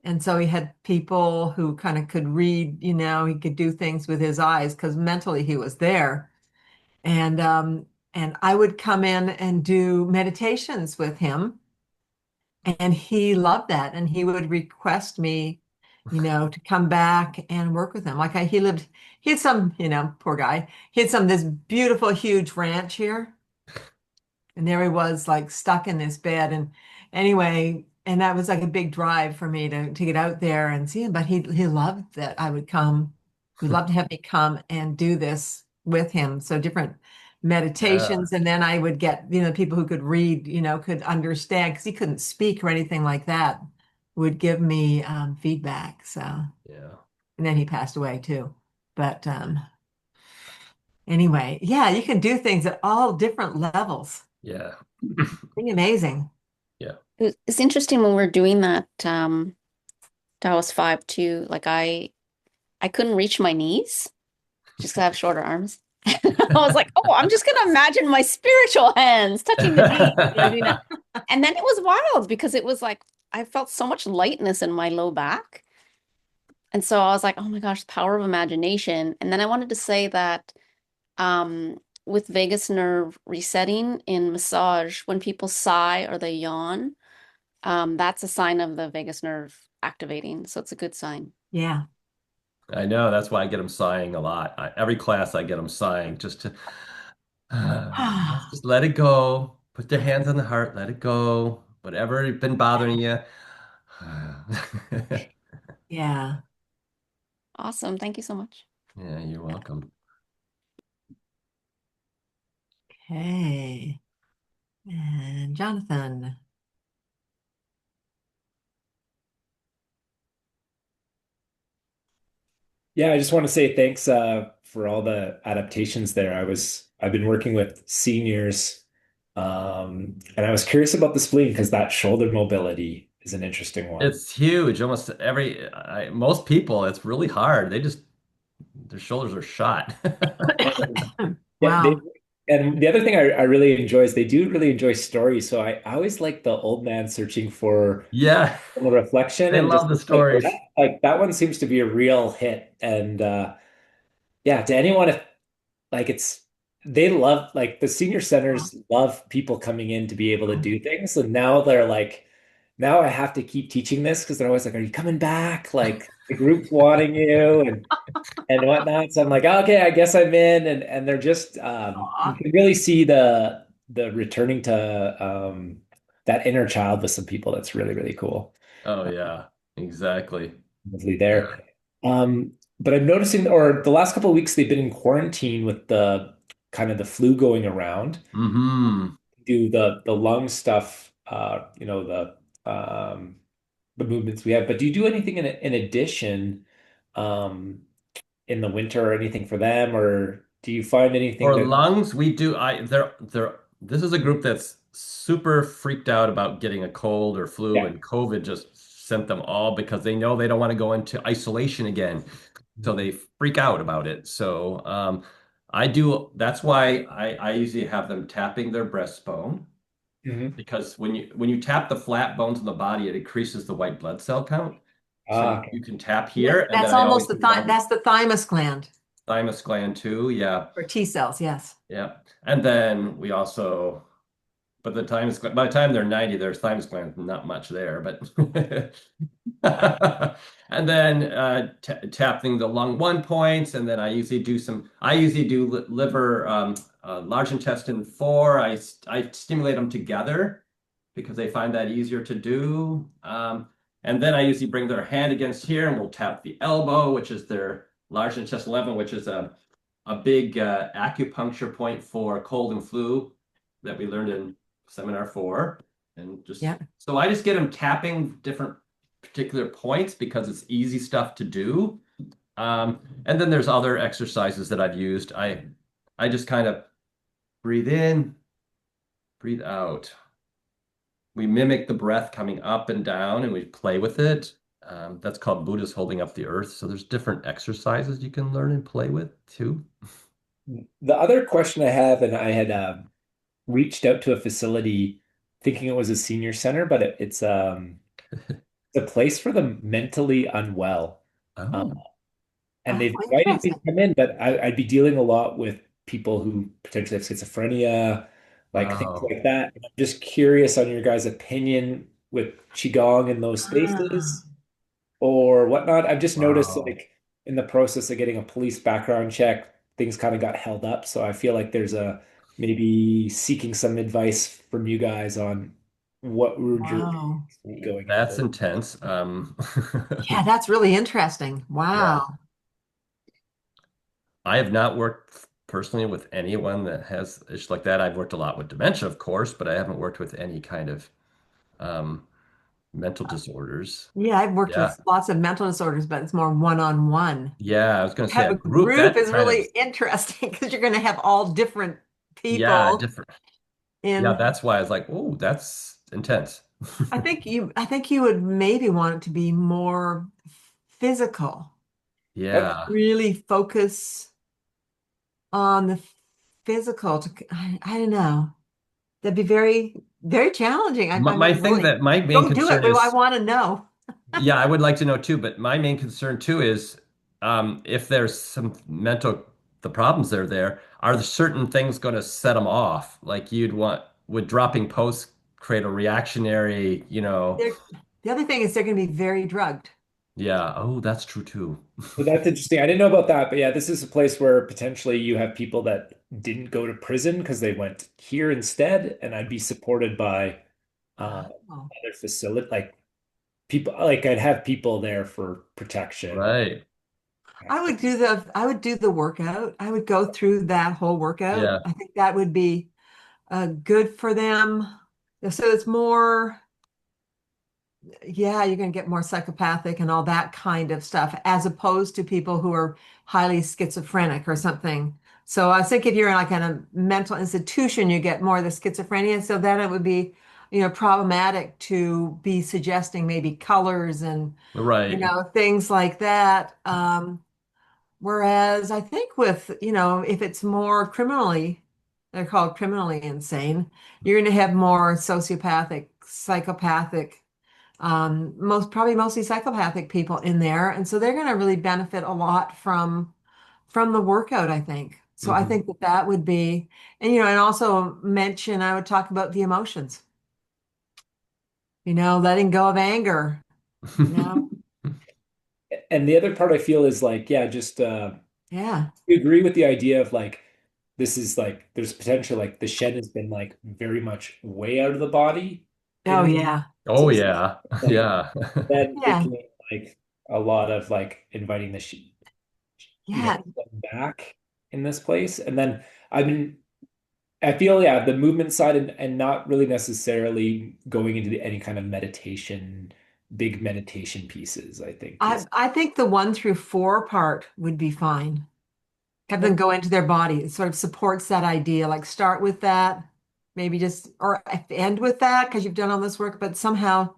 And so he had people who kind of could read, he could do things with his eyes because mentally he was there. And I would come in and do meditations with him, and he loved that. And he would request me, to come back and work with him. He had some, poor guy, he had this beautiful, huge ranch here. And there he was, like stuck in this bed. And anyway, and that was like a big drive for me to get out there and see him. But he loved that I would come. He loved to have me come and do this with him. So different Yeah. meditations. And then I would get, people who could read, could understand because he couldn't speak or anything like that, would give me feedback. So, and Yeah. then he passed away too. But anyway, yeah, you can do things at all different levels. Yeah. Pretty amazing. Yeah. It's interesting when we're doing that, that was five too. Like I couldn't reach my knees just 'cause I have shorter arms. I was like, oh, I'm just gonna imagine my spiritual hands touching the knees when I'm doing that. And then it was wild because it was like I felt so much lightness in my low back. And so I was like, oh my gosh, the power of imagination. And then I wanted to say that with vagus nerve resetting in massage, when people sigh or they yawn, that's a sign of the vagus nerve activating. So it's a good sign. Yeah. I know. That's why I get them sighing a lot. Every class I get them sighing just to just let it go. Put their hands on the heart. Let it go. Whatever has been bothering you. Yeah. Awesome. Thank you so much. Yeah, you're welcome. Okay. And Jonathan. Yeah, I just want to say thanks for all the adaptations there. I've been working with seniors, and I was curious about the spleen because that shoulder mobility is an interesting one. It's huge. Almost most people, it's really hard. Their shoulders are shot. Yeah, Wow. and the other thing I really enjoy is they do really enjoy stories. So I always like the old man searching for Yeah, a reflection they and just love the like stories. that one seems to be a real hit. And yeah, to anyone if like it's they love like the senior centers love people coming in to be able to do things. So now they're like, now I have to keep teaching this because they're always like, are you coming back? Like the group's wanting you and whatnot. So I'm like, okay, I guess I'm in. And they're just you Aw. can really see the returning to that inner child with some people. That's really, really cool. Oh yeah, exactly. Lovely Yeah. there. But I'm noticing, or the last couple of weeks, they've been in quarantine with the kind of the flu going around. Hmm. Do the lung stuff, the movements we have. But do you do anything in addition, um, in the winter or anything for them, or do you find anything For that? lungs, we do. This is a group that's super freaked out about getting a cold or flu, Yeah. and COVID just sent them all because they know they don't want to go into isolation again. So they freak out about it. So I do. That's why I usually have them tapping their breastbone Mhm. because when you tap the flat bones in the body, it increases the white blood cell count. So Ah, you okay. can tap Yeah, here, and then that's I almost always the do one that's the thymus gland thymus gland too. Yeah. for T cells. Yes. Yeah. And then we also, but by the time they're 90, their thymus gland, not much there, but and then t tapping the lung one points, and then I usually do liver, large intestine four. I stimulate them together because they find that easier to do. And then I usually bring their hand against here, and we'll tap the elbow, which is their large intestine 11, which is a big acupuncture point for cold and flu that we learned in seminar 4. And just Yeah. so I just get them tapping different particular points because it's easy stuff to do. And then there's other exercises that I've used. I just kind of breathe in, breathe out. We mimic the breath coming up and down and we play with it. That's called Buddha's holding up the earth. So there's different exercises you can learn and play with too. The other question I have, and I had reached out to a facility thinking it was a senior center, but it's a place for the mentally unwell. Um, Oh, and Oh, they've invited me to interesting. come in, but I'd be dealing a lot with people who potentially have schizophrenia, like things oh, like that. And I'm just curious on your guys' opinion with Qigong in those Ah, spaces or whatnot. I've just noticed wow. like in the process of getting a police background check, things kind of got held up. So I feel like there's a maybe seeking some advice from you guys on what would your wow. opinions be going into That's those. intense. Yeah, that's really interesting. Yeah. Wow. I have not worked personally with anyone that has issues like that. I've worked a lot with dementia, of course, but I haven't worked with any kind of um, mental disorders. Yeah, I've worked Yeah. with lots of mental disorders, but it's more one-on-one. Yeah, I was going to say Have a a group group that is kind of, really interesting because you're going to have all different yeah, people different. Yeah, in. that's why I was like, oh, that's intense. I think you would maybe want it to be more physical. Okay. Yeah. Really focus on the physical I don't know. That'd be very, very challenging. I My mean, thing really, that my main don't do it, concern but I is, want to know. yeah, I would like to know too, but my main concern too is if there's some mental, the problems that are there, are there certain things going to set them off? Like you'd want, would dropping posts create a reactionary, They're, the other thing is they're going to be very drugged. yeah, oh, that's true too. So that's interesting. I didn't know about that, but yeah, this is a place where potentially you have people that didn't go to prison because they went here instead, and I'd be supported by Oh. other facility, like people, like I'd have people there for protection. Right. I would do the workout. I would go through that whole workout. Yeah. I think that would be good for them. So it's more, yeah, you're going to get more psychopathic and all that kind of stuff, as opposed to people who are highly schizophrenic or something. So I think if you're in like in a mental institution, you get more of the schizophrenia. So then it would be, problematic to be suggesting maybe colors and, Right. things like that. Whereas I think with, if it's more criminally, they're called criminally insane, you're going to have more sociopathic, psychopathic, probably mostly psychopathic people in there. And so they're going to really benefit a lot from the workout, I think. So I Hmm. think that would be, and also mention, I would talk about the emotions, letting go of anger, you know. And the other part I feel is like, yeah, just Yeah. we agree with the idea of like this is like there's potential like the shed has been like very much way out of the body Oh, in yeah. Oh this yeah. like Yeah. then Yeah. thinking like a lot of like inviting the Yeah. back in this place. And then I mean I feel yeah, the movement side and not really necessarily going into any kind of meditation, big meditation pieces, I think I is I think the 1 through 4 part would be fine. Have them go into their body. It sort of supports that idea. Like start with that, maybe just or end with that because you've done all this work, but somehow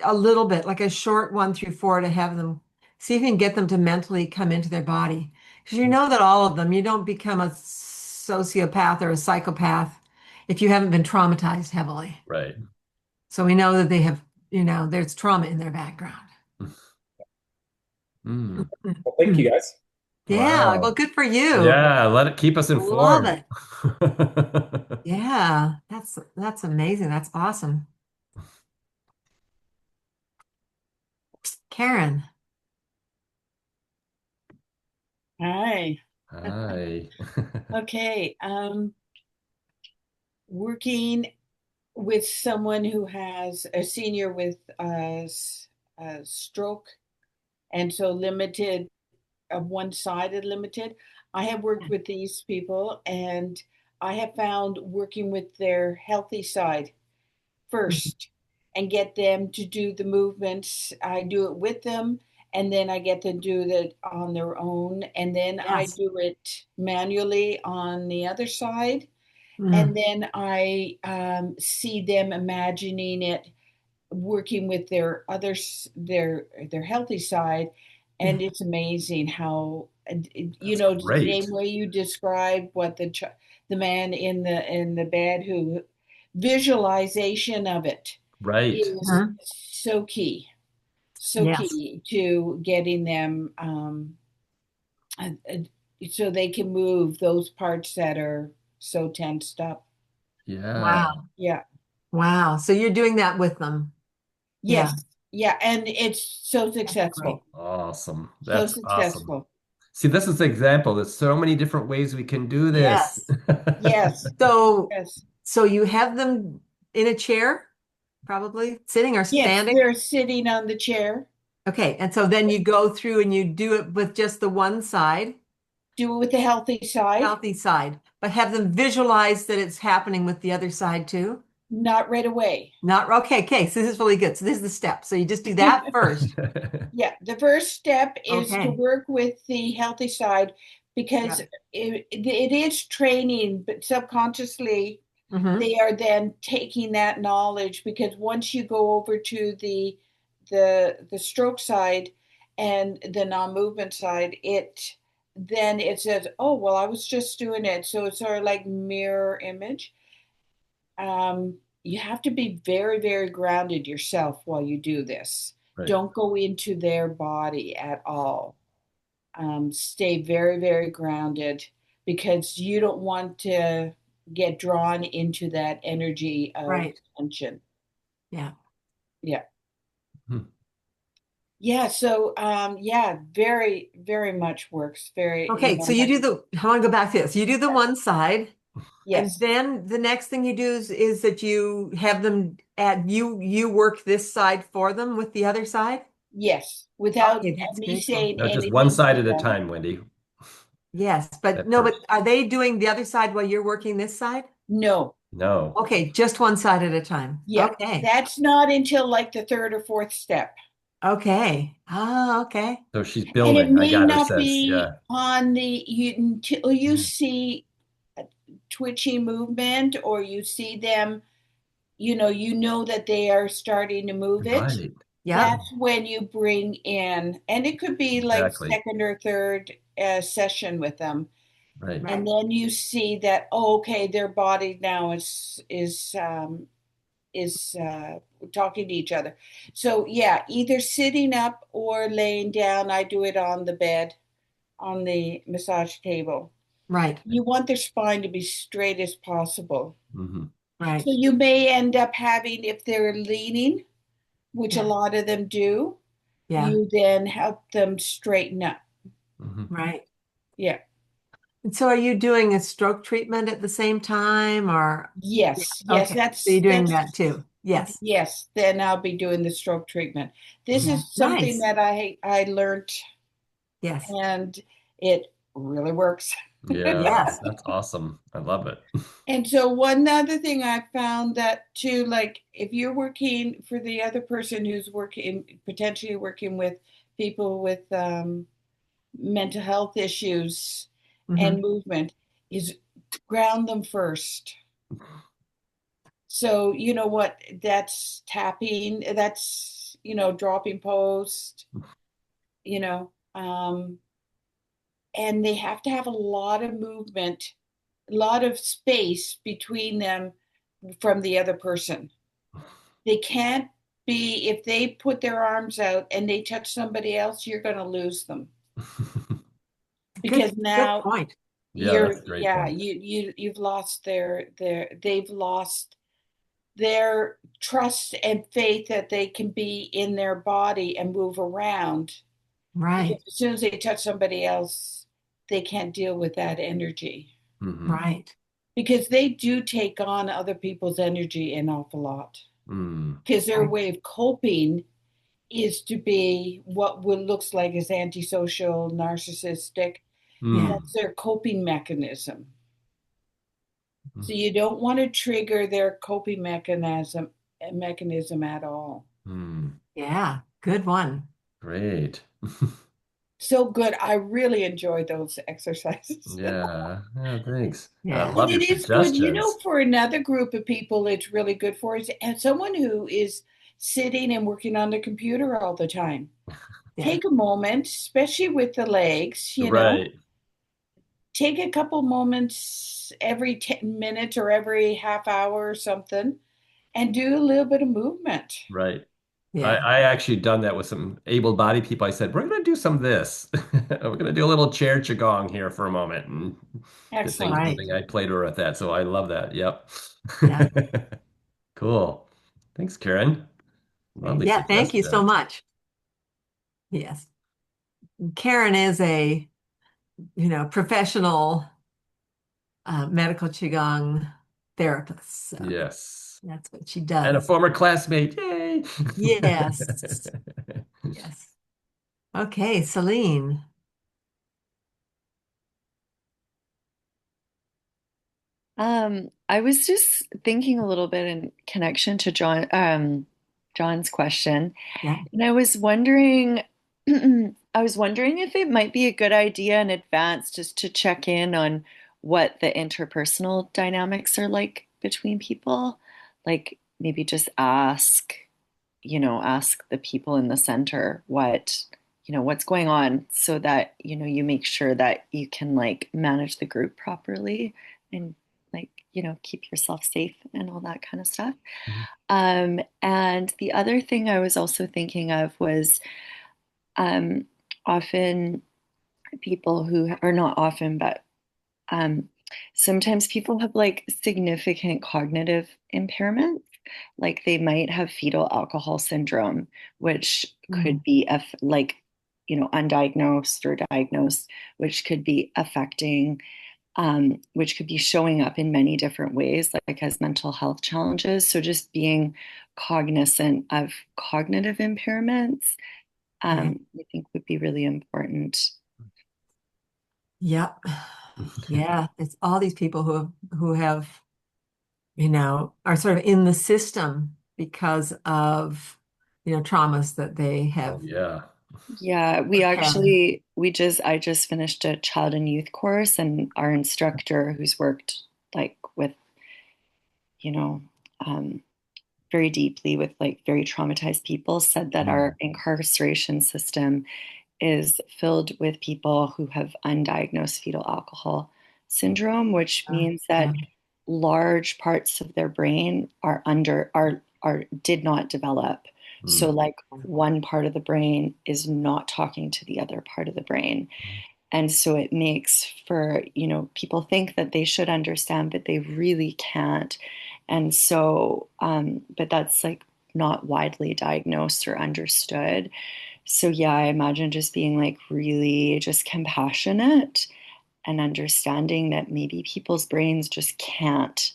a little bit, like a short 1 through 4 to have them see if you can get them to mentally come into their body. Because you know that all of them, you don't become a sociopath or a psychopath if you haven't been traumatized heavily. Right. So we know that they have, there's trauma in their background. Mm. well, thank you guys. Yeah, well, Wow. good for you. Yeah, let it keep us Love informed. it. Yeah, that's amazing. That's awesome. Karen. Hi. Hi. Okay. Working with someone who has a senior with a stroke and so limited of one side and limited. I have worked with these people, and I have found working with their healthy side first and get them to do the movements. I do it with them, and then I get them to do it on their own, and then I Yes. do it manually on the other side, and Mm. then I see them imagining it working with their others, their healthy side, and it's amazing how That's the same great. way you described what the man in the bed who visualization of it Right. is Mhm. so Yes. key to getting them uh, uh, so they can move those parts that are so tensed up. Yeah. Wow. Yeah. Wow. So you're doing that with them. Yeah. Yes. Yeah. And it's so That's great. successful. Awesome. So That's awesome. successful. See, this is the example. There's so many different ways we can do this. Yes. Yes. So, Yes. so you have them in a chair, probably sitting or Yes. standing. They're sitting on the chair. Okay. And so then you go through and you do it with just the one side, Do it with the healthy side. healthy side, but have them visualize that it's happening with the other side too. Not right away. Not okay. Okay. So this is really good. So this is the step. So you just do that first. Yeah. The first step is to Okay. work with the healthy side because Yeah. it is training, but subconsciously Hmm. they are then taking that knowledge because once you go over to the stroke side and the non-movement side, it says, oh well, I was just doing it. So it's sort of like mirror image. You have to be very, very grounded yourself while you do this. Right. Don't go into their body at all. Stay very, very grounded because you don't want to get drawn into that energy of Right. tension. Yeah. Yeah. Hmm. Yeah. So, yeah, very, very much works. Very, Okay. So you do I want to go back to this. You do the one side. And yes, then the next thing you do is that you have them you work this side for them with the other side. yes, without Okay, that's me very cool. saying No, just one anything side to at a them. time, Wendy, Yes, but at no, but first. are they doing the other side while you're working this side? No. No. Okay, just one side at a time. Yeah. Okay. That's not until like the third or fourth step. Okay. Ah, okay. So she's And it building. I may got her not sense. be Yeah. on the you until you see a twitching movement or you see them, you know that they are starting to move it. Right. Yeah, That's when you bring in, and it could be like Exactly. second or third session with them, Right. and right. then you see that, oh, okay, their body now is talking to each other. So yeah, either sitting up or laying down. I do it on the bed, on the massage table. Right. You want their spine to be straight as possible. Hmm. Right. So you may end up having, if they're leaning, which a Yeah. lot of them do, Yeah. you then help them straighten up. Hmm. Right. Yeah. And so are you doing a stroke treatment at the same time or yeah, Yes. Yes. okay. So you're doing That's that too. Yes. yes. Then I'll be doing the stroke treatment. This Yeah. is something Nice. that I learned, Yes. and it really works. Yeah, Yes. that's awesome. I love it. And so one other thing I found that too, like if you're working for the other person who's working, potentially working with people with mental health issues Hmm. and movement, is ground them first. So you know what? That's tapping. That's dropping post. You know, and they have to have a lot of movement, a lot of space between them from the other person. They can't be, if they put their arms out and they touch somebody else, you're going to lose them Good, because good now point. Yeah, that's a great yeah, point. you've lost they've lost their trust and faith that they can be in their body and move around, because Right. as soon as they touch somebody else, they can't deal with that energy Hmm. Right. because they do take on other people's energy an awful lot Mm. because their Right. way of coping is to be what would looks like as antisocial, narcissistic. Yeah. Mm. That's their coping mechanism. So Mm. you don't want to trigger their coping mechanism at all. Mm. Yeah. Good one. Great. So good. I really enjoyed those exercises. Yeah. Yeah, thanks. I Yeah. And love your it is good, suggestions. for another group of people, it's really good for is and someone who is sitting and working on the computer all the time. Yeah. Take a moment, especially with the legs, Right. take a couple moments every 10 minutes or every half hour or something and do a little bit of movement. Right. Yeah. I actually done that with some able-bodied people. I said, we're going to do some of this. We're going to do a little chair Qigong here for a moment. And Excellent. Right. I played her with that. So I love that. Yep. Yeah. Cool. Thanks, Karen. Lovely Yeah. Thank you so suggestions. much. Yes. Karen is a, professional medical Qigong therapist. So Yes. that's what she And a does. former classmate. Yay. Yes. Yes. Okay, Celine. I was just thinking a little bit in connection to John's question, Yeah. and I was wondering, I was wondering if it might be a good idea in advance just to check in on what the interpersonal dynamics are like between people. Like maybe just ask the people in the center what's going on so that, you make sure that you can like manage the group properly and like, keep yourself safe and all that kind of stuff. Mhm. And the other thing I was also thinking of was um, often people who are not often, but um, sometimes people have like significant cognitive impairments. Like they might have fetal alcohol syndrome, which Mm, could be like, undiagnosed or diagnosed, which could be affecting, which could be showing up in many different ways, like as mental health challenges. So just being cognizant of cognitive impairments, yeah. I think would be really important. Yep. Yeah. It's all these people who have, are sort of in the system because of, traumas that they Oh, have yeah. Yeah, had. I just finished a child and youth course, and our instructor who's worked like with, you know, um, very deeply with like very traumatized people said that Mm. our incarceration system is filled with people who have undiagnosed fetal alcohol syndrome, which means Yeah. that large parts of their brain are did not develop. So Mm. like one part of the brain is not talking to the other part of the brain. And so it makes for, people think that they should understand, but they really can't. And so, but that's like not widely diagnosed or understood. So yeah, I imagine just being like really just compassionate and understanding that maybe people's brains just can't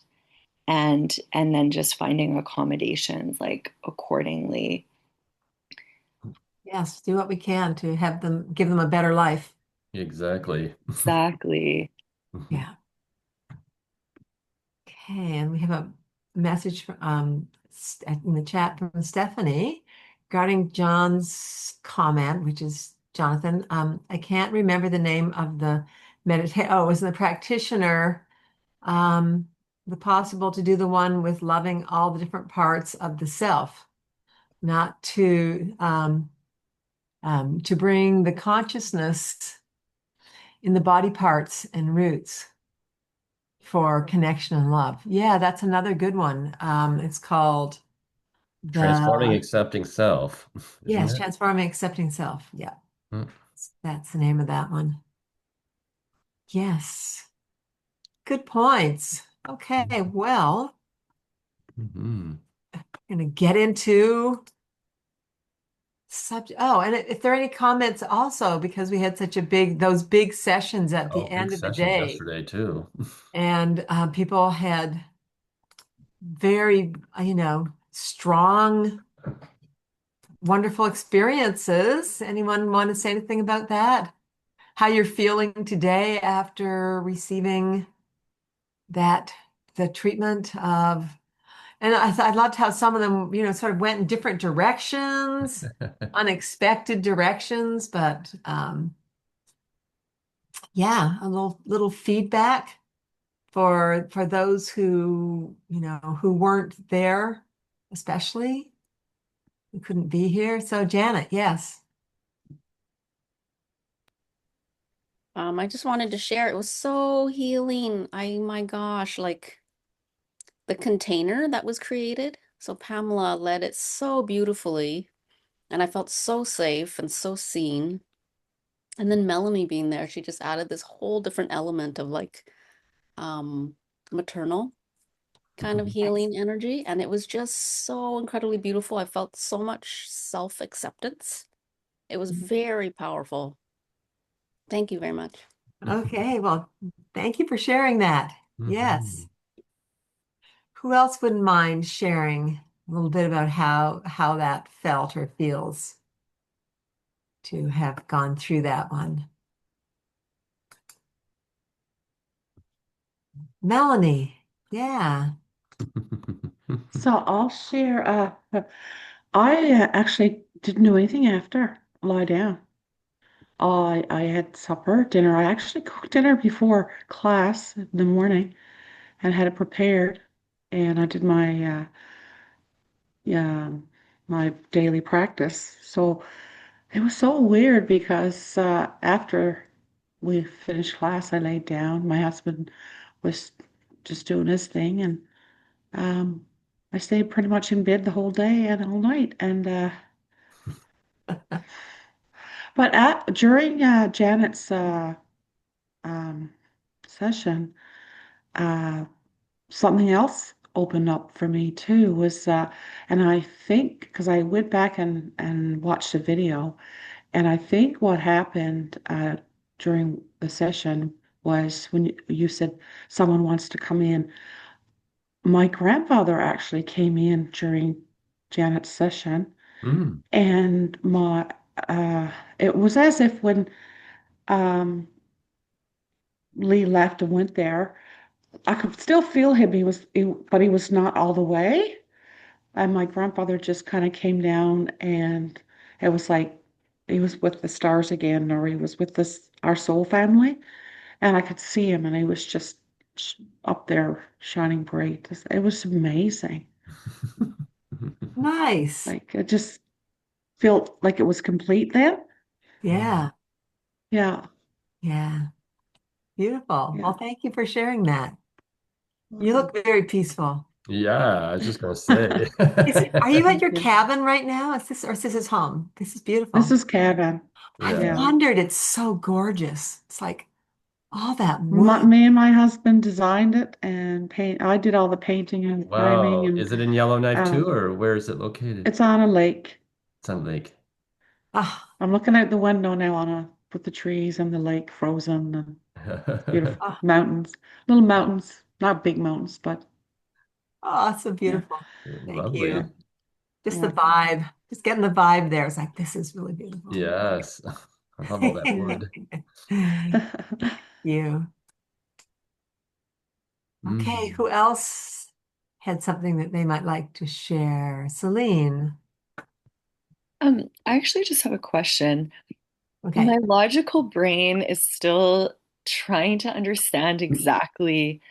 and then just finding accommodations like accordingly. Yes. Do what we can to give them a better life. Exactly. Exactly. Yeah. Okay, and we have a message in the chat from Stephanie regarding John's comment, which is Jonathan. I can't remember the name of the meditation. Oh, it was the practitioner. Um, the possible to do the one with loving all the different parts of the self, not to bring the consciousness in the body parts and roots for connection and love. Yeah, that's another good one. It's called Transforming the accepting self, isn't yes, it? Transforming Accepting Self. Yeah, Mm. that's the name of that one. Yes, good points. Okay, well, Mhm. I'm gonna get into subject. Oh, and if there are any comments also, because we had such those big sessions at the Oh, big end of the sessions day, yesterday too. and people had very, strong wonderful experiences. Anyone want to say anything about that? How you're feeling today after receiving that, the treatment of, and I loved how some of them, sort of went in different directions, unexpected directions, but yeah, a little feedback for those who, who weren't there, especially who couldn't be here. So Janet, yes. I just wanted to share. It was so healing. My gosh, like the container that was created. So Pamela led it so beautifully, and I felt so safe and so seen. And then Melanie being there, she just added this whole different element of like um maternal kind of healing energy. And it was just so incredibly beautiful. I felt so much self-acceptance. It was very powerful. Thank you very much. Okay, well, thank you for sharing that. Yes. Mhm. Who else wouldn't mind sharing a little bit about how that felt or feels to have gone through that one? Melanie, yeah. So I'll share. I actually didn't do anything after lie down. I had supper, dinner. I actually cooked dinner before class in the morning and had it prepared. And I did yeah, my daily practice. So it was so weird because after we finished class, I laid down. My husband was just doing his thing, and um, I stayed pretty much in bed the whole day and all night. And but during Janet's um, session, uh, something else opened up for me too. And I think because I went back and watched the video, and I think what happened during the session was when you said someone wants to come in. My grandfather actually came in during Janet's session, Mm. and my it was as if when um, Lee left and went there, I could still feel him. But he was not all the way. And my grandfather just kind of came down, and it was like he was with the stars again, or he was with our soul family. And I could see him, and he was just up there shining bright. It was amazing. Nice. Like it just felt like it was complete then. Yeah. Yeah, Yeah. Beautiful. yeah. Well, thank you for sharing that. You Welcome. look very peaceful. Yeah, I was just gonna say. Are you at Thank your you. cabin right now? Is this his home? This is This beautiful. is Kevin. I've Yeah. Yeah. wondered, it's so gorgeous. It's like all that My, wood. me and my husband designed it and paint. I did all the painting and framing, Wow. and Is it in Yellowknife uh, too, or where is it located? it's on a lake. It's on Lake. Ah, I'm looking out the window now with the trees and the lake frozen, and it's beautiful ah, mountains, little mountains, not big mountains, but oh, so yeah, beautiful. Thank Lovely. yeah, you. Just the yeah. vibe, just getting the vibe there. It's like, this is really beautiful. Yes. I love all that wood. You. Okay, Mm. who else had something that they might like to share? Celine. I actually just have a question. Okay. My logical brain is still trying to understand exactly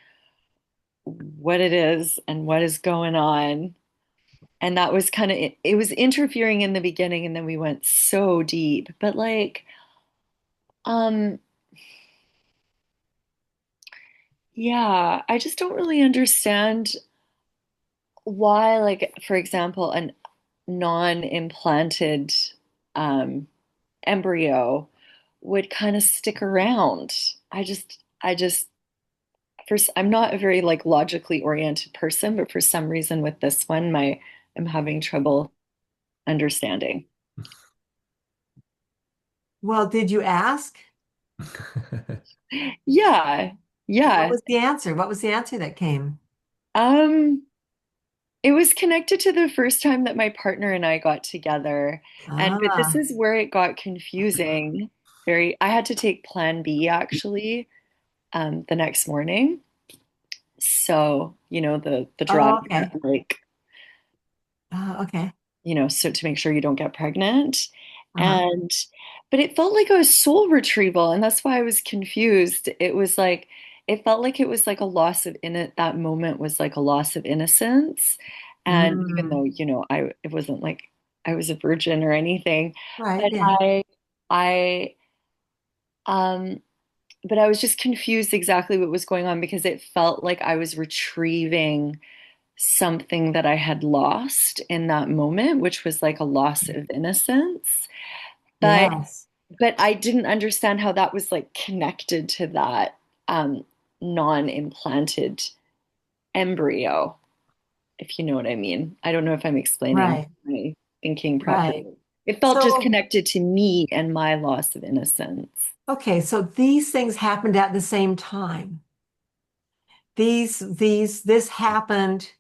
what it is and what is going on. And that was kind of it was interfering in the beginning, and then we went so deep. But like, um, yeah, I just don't really understand why, like, for example, a non-implanted um embryo would kind of stick around. I just I'm not a very like logically oriented person, but for some reason with this one, I'm having trouble understanding. Well, did you ask? Yeah, And what yeah. was the answer? What was the answer that came? Um, It was connected to the first time that my partner and I got together. But this Ah, is where it got confusing. I had to take Plan B actually, the next morning. So, the drug oh, okay. that like, Okay. so to make sure you don't get pregnant. Uh-huh. And but it felt like a soul retrieval, and that's why I was confused. It felt like it was like a loss of that moment was like a loss of innocence. And even Mm. though, it wasn't like I was a virgin or anything, Right. but Yeah. I um but I was just confused exactly what was going on because it felt like I was retrieving something that I had lost in that moment, which was like a loss of innocence. But Yes. I didn't understand how that was like connected to that um, non-implanted embryo, if you know what I mean. I don't know if I'm explaining Right. my thinking Right. properly. It felt just So, connected to me and my loss of innocence. okay. So these things happened at the same time. This happened,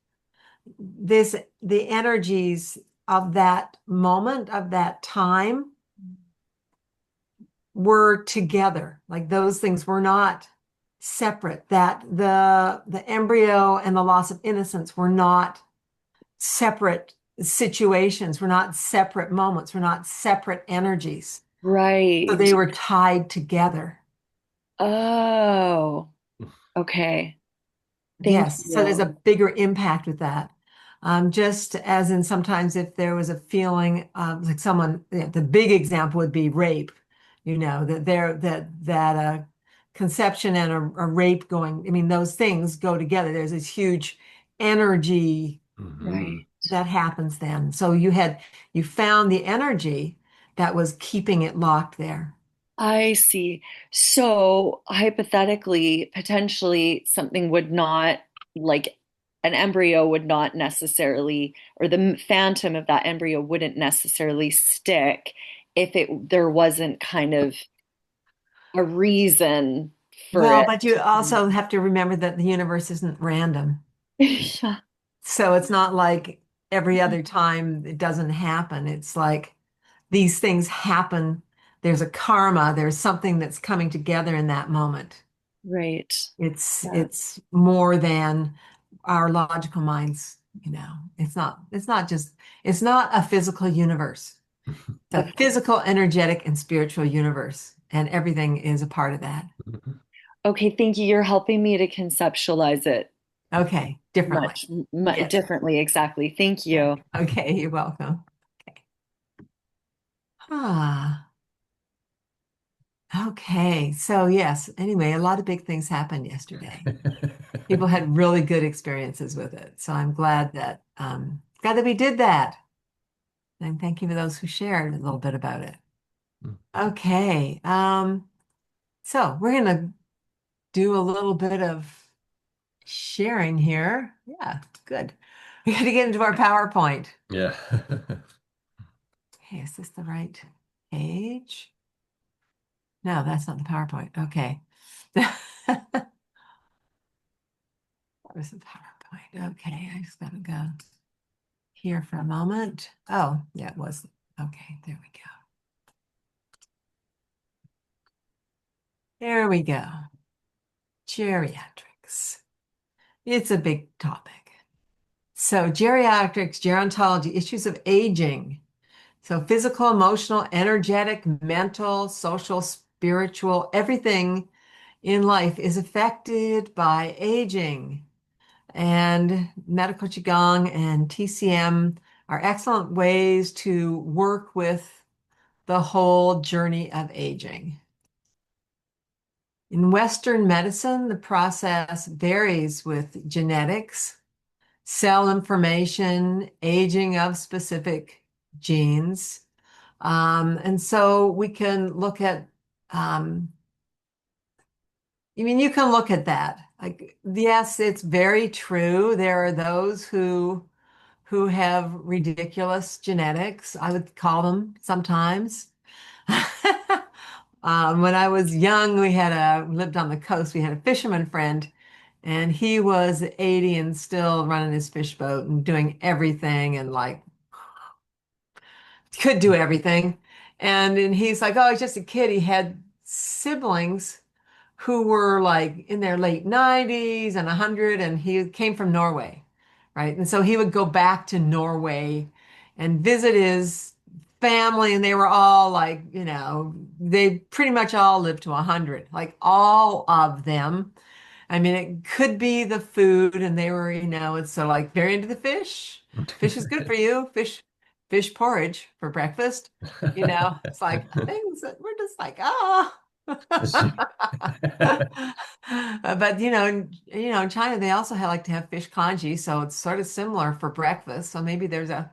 the energies of that moment, of that time were together. Like those things were not separate, that the embryo and the loss of innocence were not separate situations, were not separate moments, were not separate energies. So Right. they were tied together. Oh, okay. Thank Yes, so there's a you. bigger impact with that. Just as in sometimes if there was a feeling of like someone, the big example would be rape, that conception and a rape going, I mean, those things go together. There's this huge energy Mhm. Right. that happens then. So you found the energy that was keeping it locked there. I see. So hypothetically, potentially something would not like an embryo would not necessarily, or the phantom of that embryo wouldn't necessarily stick if there wasn't kind of a reason for Well, it. but you also have to remember that the universe isn't random. Yeah. So it's not like every other time it doesn't happen. It's like these things happen. There's a karma, there's something that's coming together in that moment. Right. Yeah. It's more than our logical minds. It's not a physical universe. It's a Okay. physical, energetic, and spiritual universe, and everything is a part of that. Okay, thank you. You're helping me to conceptualize it Okay, differently. much Yes. differently. Exactly. Thank Yeah. you. Okay, you're welcome. Okay. Ah. Okay, so yes, anyway, a lot of big things happened yesterday. People had really good experiences with it. So I'm glad that we did that. And thank you for those who shared a little bit about it. Okay, so we're gonna do a little bit of sharing here. Yeah, good. We got to get into our PowerPoint. Yeah. Okay, is this the right page? No, that's not the PowerPoint. Okay. That was the PowerPoint. Okay, I just gotta go here for a moment. Oh, yeah, it was. Okay, there we go. There we go. Geriatrics. It's a big topic. So, geriatrics, gerontology, issues of aging. So, physical, emotional, energetic, mental, social, spiritual, everything in life is affected by aging. And medical Qigong and TCM are excellent ways to work with the whole journey of aging. In Western medicine, the process varies with genetics, cell information, aging of specific genes. And so we can look at, I mean, you can look at that. Like, yes, it's very true. There are those who have ridiculous genetics, I would call them sometimes. When I was young, lived on the coast. We had a fisherman friend, And he was 80 and still running his fish boat and doing everything and like could do everything. And he's like, oh, he's just a kid. He had siblings who were like in their late 90s and 100, and he came from Norway, right? And so he would go back to Norway and visit his family, and they were all like, they pretty much all lived to 100, like all of them. I mean, it could be the food, and they were, it's so like very into the fish. Fish is good for you. Fish porridge for breakfast. It's like things that we're just like, oh. But in China they also like to have fish congee, so it's sort of similar for breakfast. So maybe there's a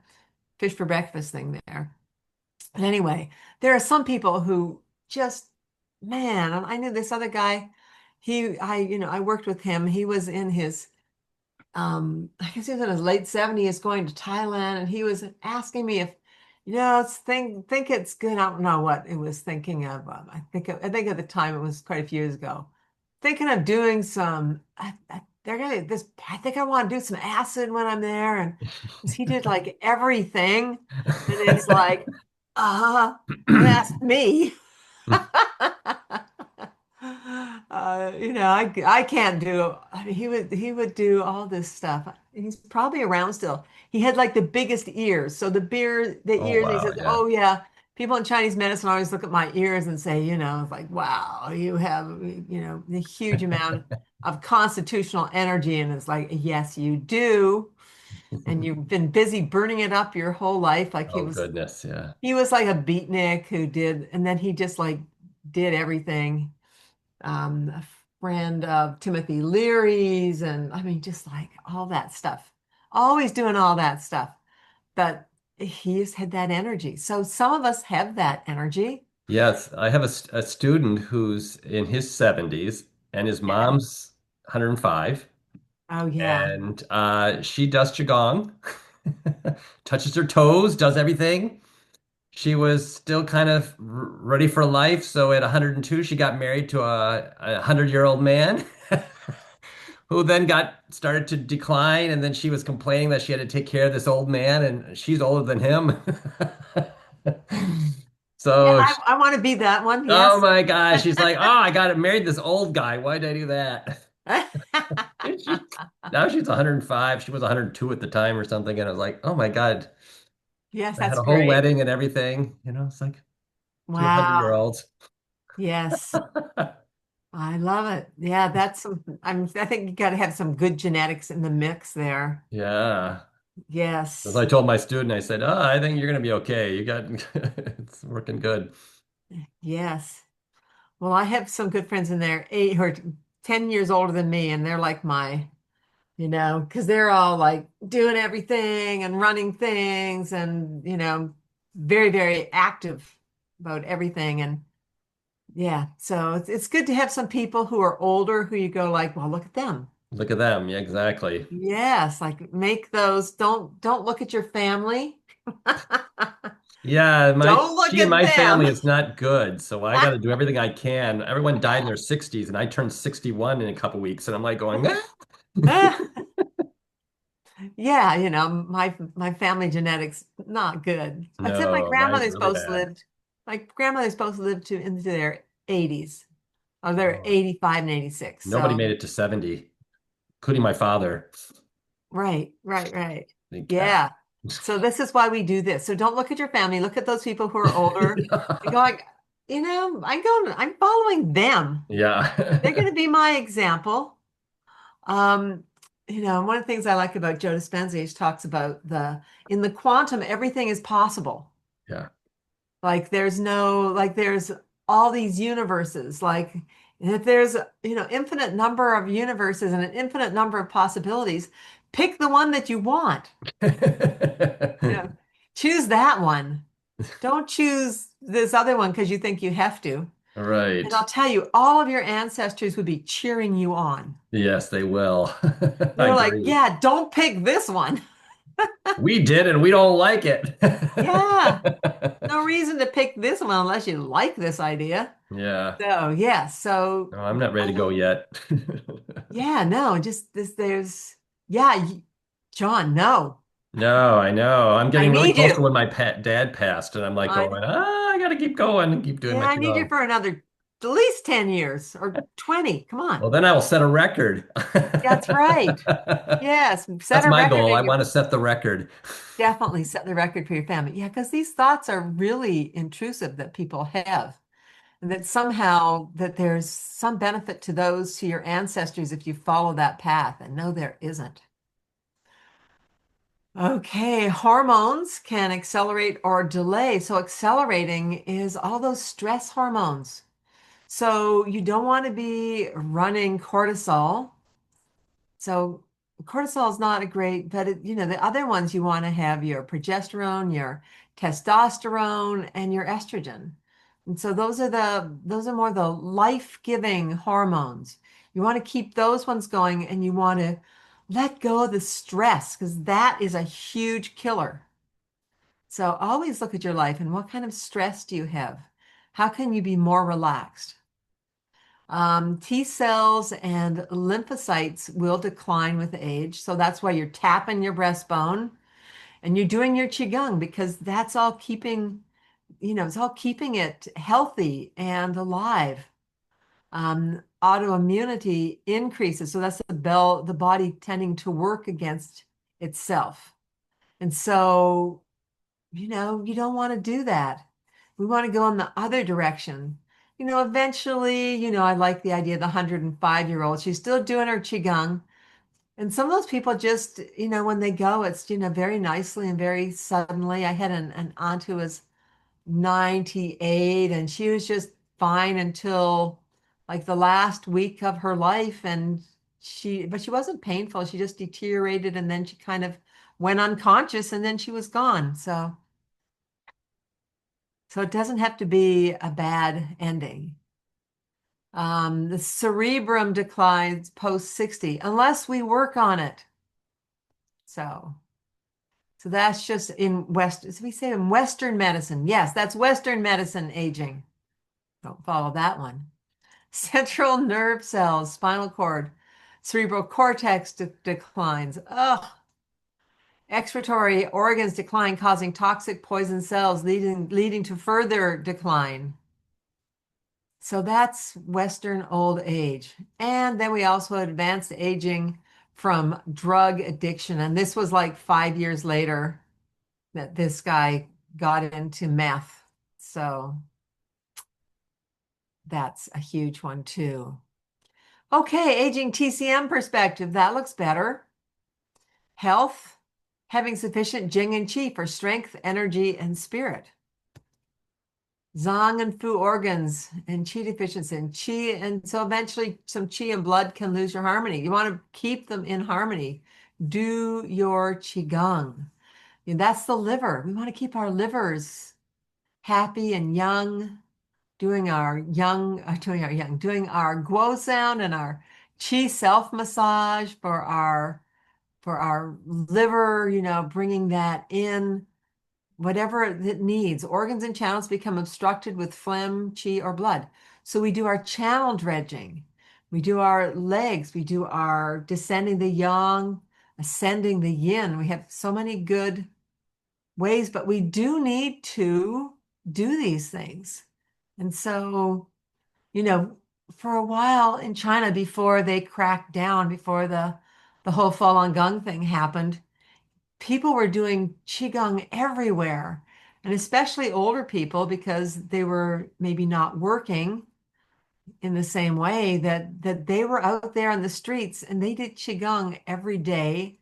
fish for breakfast thing there. But anyway, there are some people who just, man, I knew this other guy. I worked with him. He was in his, I guess he was in his late 70s going to Thailand, and he was asking me if, think it's good. I don't know what it was thinking of. I think at the time it was quite a few years ago. Thinking of doing some. They're gonna this. I think I want to do some acid when I'm there, and 'cause he did like everything, and it's like, don't ask me. I can't do. I mean, he would do all this stuff. He's probably around still. He had like the biggest ears. So the Oh, ears. He wow. says, Yeah. "Oh yeah." People in Chinese medicine always look at my ears and say, it's like, "Wow, you have, a huge amount of constitutional energy." And it's like, "Yes, you do." And you've been busy burning it up your whole life. Like he Oh, was, goodness. Yeah. he was like a beatnik who did, and then he just like did everything. A friend of Timothy Leary's, and I mean, just like all that stuff, always doing all that stuff. But he just had that energy. So some of us have that energy. Yes, I have a student who's in his 70s and his Yeah. mom's 105, Oh, yeah. and she does Qigong, touches her toes, does everything. She was still kind of ready for life, so at 102, she got married to a 100-year-old man who then got started to decline, and then she was complaining that she had to take care of this old man, and she's older than him. Yeah, So I want to be that one. oh Yes. my gosh. She's like, oh, I got married this old guy. Why did I do that? And now she's 105. She was 102 at the time or something. And I was like, oh my God. Yes, I had that's a whole great. wedding and everything. It's like two Wow. 100-year-olds. Yes. I love it. Yeah, I think you got to have some good genetics in the mix there. Yeah. As I Yes. told my student, I said, oh, I think you're going to be okay. It's working good. Yes. Well, I have some good friends in there, 10 years older than me, and they're like because they're all like doing everything and running things and, very, very active about everything. And yeah, so it's good to have some people who are older who you go like, well, look at them. Look at them. Yeah, exactly. Yes, like make those, don't look at your family. Yeah, Don't look she and at my family them. is not good, so I got to do everything I can. Everyone died in their 60s, and I turned 61 in a couple weeks, and I'm like going, Yeah, my family genetics not good. Except no, mine's really bad. my grandmother's both lived to into their 80s. Oh, they're Oh, 85 and 86. nobody So made it to 70, including my father. right, right, right. Big cat. Yeah. So this is why we do this. So don't look at your family, look at those people who are older and go like, I'm following them. They're Yeah. going to be my example. Um, one of the things I like about Joe Dispenza, he talks about in the quantum, everything is possible. Yeah. Like there's all these universes. Like if there's, infinite number of universes and an infinite number of possibilities, pick the one that you want. Yeah. Choose that one. Don't choose this other one because you think you have to. And Right. I'll tell you, all of your ancestors would be cheering you on. Yes, they will. I They're like, agree. yeah, don't pick this one. We did, and we don't like it. Yeah, no reason to pick this one unless you like this idea. Yeah. So, yeah, so No, I'm not ready to go yet. Yeah, no, just this, yeah, John, no, No, I know. I'm I getting really need close to you. when my pet dad passed, and I'm like I, going, I gotta keep going and keep doing yeah, my I need you Qigong. for another at least 10 years or 20. Come on. Well, then I will set a record. That's right. Yes, set That's a my record goal. I in your want to set the record. definitely set the record for your family. Yeah, because these thoughts are really intrusive that people have. And that somehow that there's some benefit to those, to your ancestors, if you follow that path. And no, there isn't. Okay, hormones can accelerate or delay. So accelerating is all those stress hormones. So you don't want to be running cortisol. So cortisol is not a great, but the other ones you want to have your progesterone, your testosterone, and your estrogen. And so those are more the life-giving hormones. You want to keep those ones going and you want to let go of the stress because that is a huge killer. So always look at your life and what kind of stress do you have? How can you be more relaxed? T cells and lymphocytes will decline with age. So that's why you're tapping your breastbone and you're doing your Qigong because that's all keeping, it's all keeping it healthy and alive. Autoimmunity increases. So that's the body tending to work against itself. And so, you don't want to do that. We want to go in the other direction. Eventually, I like the idea of the 105-year-old. She's still doing her Qigong. And some of those people just, when they go, it's, very nicely and very suddenly. I had an aunt who was 98 and she was just fine until like the last week of her life. And but she wasn't painful. She just deteriorated and then she kind of went unconscious and then she was gone. So it doesn't have to be a bad ending. The cerebrum declines post 60 unless we work on it. So that's just in so we say in Western medicine. Yes, that's Western medicine aging. Don't follow that one. Central nerve cells, spinal cord, cerebral cortex declines. Ugh. Excretory organs decline, causing toxic poison cells, leading to further decline. So that's Western old age. And then we also had advanced aging from drug addiction. And this was like 5 years later that this guy got into meth. So that's a huge one too. Okay, aging TCM perspective. That looks better. Health, having sufficient Jing and Qi for strength, energy, and spirit. Zong and Fu organs and Qi deficiency and Qi. And so eventually some Qi and blood can lose your harmony. You want to keep them in harmony. Do your Qigong. And that's the liver. We want to keep our livers happy and young, doing our guo sound and our Qi self massage for our liver, bringing that in whatever it needs. Organs and channels become obstructed with phlegm, qi, or blood. So we do our channel dredging. We do our legs. We do our descending the yang, ascending the yin. We have so many good ways, but we do need to do these things. And so, for a while in China, before they cracked down, before the whole Falun Gong thing happened, people were doing Qigong everywhere, and especially older people because they were maybe not working in the same way that they were out there on the streets and they did Qigong every day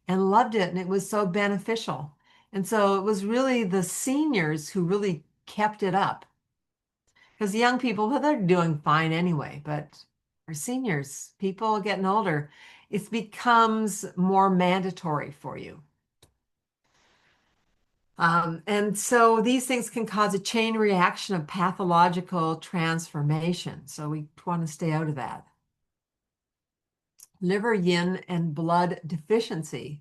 and loved it. And it was so beneficial. And so it was really the seniors who really kept it up because the young people, well, they're doing fine anyway, but our seniors, people getting older, it becomes more mandatory for you. And so these things can cause a chain reaction of pathological transformation. So we want to stay out of that. Liver yin and blood deficiency.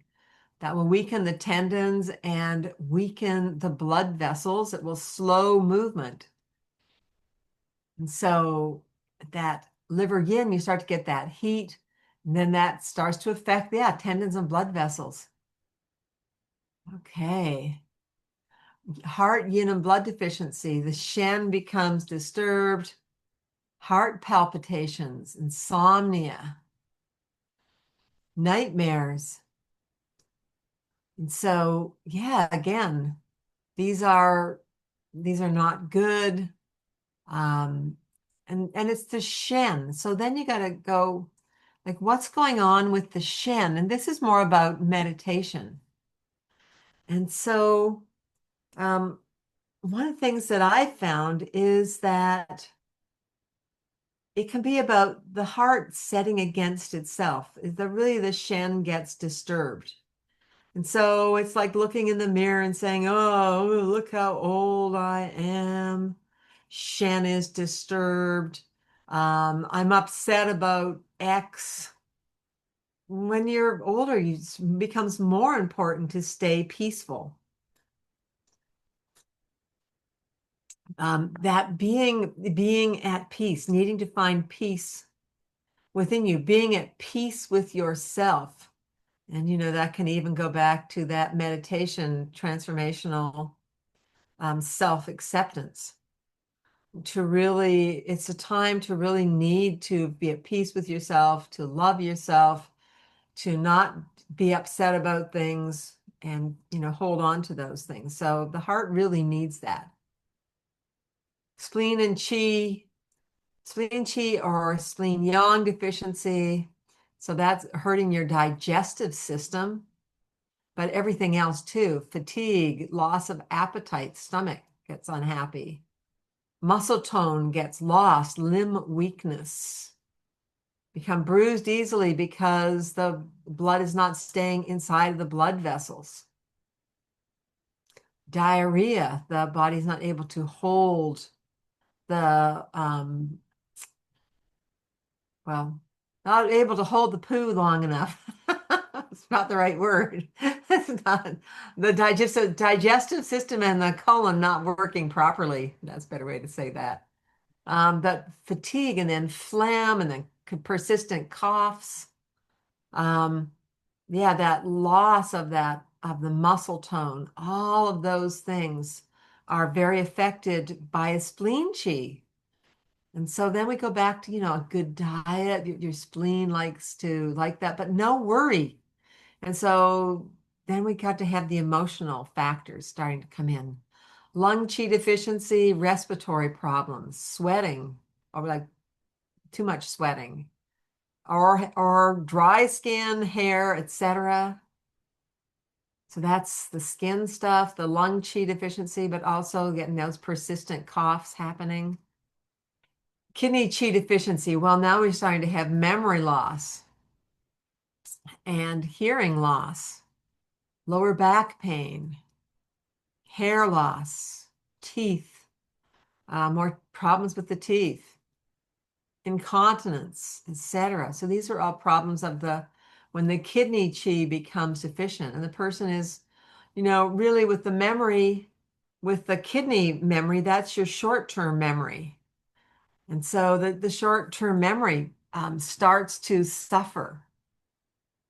That will weaken the tendons and weaken the blood vessels. It will slow movement. And so that liver yin, you start to get that heat, And then that starts to affect, tendons and blood vessels. Okay. Heart, yin, and blood deficiency. The Shen becomes disturbed. Heart palpitations, insomnia, nightmares. And so, again, these are not good. And it's the Shen. So then you got to go, like, what's going on with the Shen? And this is more about meditation. And so, one of the things that I found is that it can be about the heart setting against itself. The Shen gets disturbed. And so it's like looking in the mirror and saying, oh, look how old I am. Shen is disturbed. I'm upset about X. When you're older, it becomes more important to stay peaceful. That being at peace, needing to find peace within you, being at peace with yourself. And, that can even go back to that meditation, transformational self-acceptance. It's a time to really need to be at peace with yourself, to love yourself, to not be upset about things and, hold on to those things. So the heart really needs that. Spleen Qi or spleen yang deficiency. So that's hurting your digestive system, but everything else too. Fatigue, loss of appetite, stomach gets unhappy. Muscle tone gets lost, limb weakness. Become bruised easily because the blood is not staying inside of the blood vessels. Diarrhea, the body's not able to hold the not able to hold the poo long enough. It's not the right word. It's not the digestive system and the colon not working properly. That's a better way to say that. But fatigue and then phlegm and then persistent coughs. That loss of the muscle tone. All of those things are very affected by a spleen Qi. And so then we go back to, a good diet. Your spleen likes to like that, but no worry. And so then we got to have the emotional factors starting to come in. Lung Qi deficiency, respiratory problems, sweating, or like too much sweating, or dry skin, hair, etc. So that's the skin stuff, the lung Qi deficiency, but also getting those persistent coughs happening. Kidney Qi deficiency. Well, now we're starting to have memory loss and hearing loss, lower back pain, hair loss, teeth, more problems with the teeth, incontinence, etc. So these are all problems of when the kidney Qi becomes deficient and the person is, really with the memory, with the kidney memory, that's your short-term memory. And so the short-term memory starts to suffer.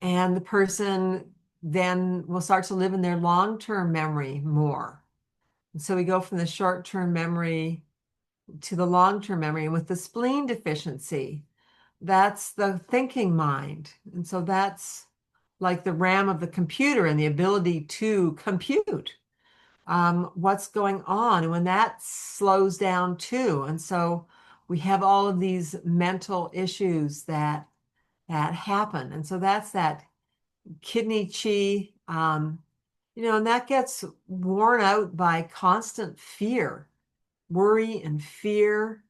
And the person then will start to live in their long-term memory more. And so we go from the short-term memory to the long-term memory. And with the spleen deficiency, that's the thinking mind. And so that's like the RAM of the computer and the ability to compute what's going on. And when that slows down too. And so we have all of these mental issues that happen. And so that's that kidney Qi, and that gets worn out by constant fear, worry and fear,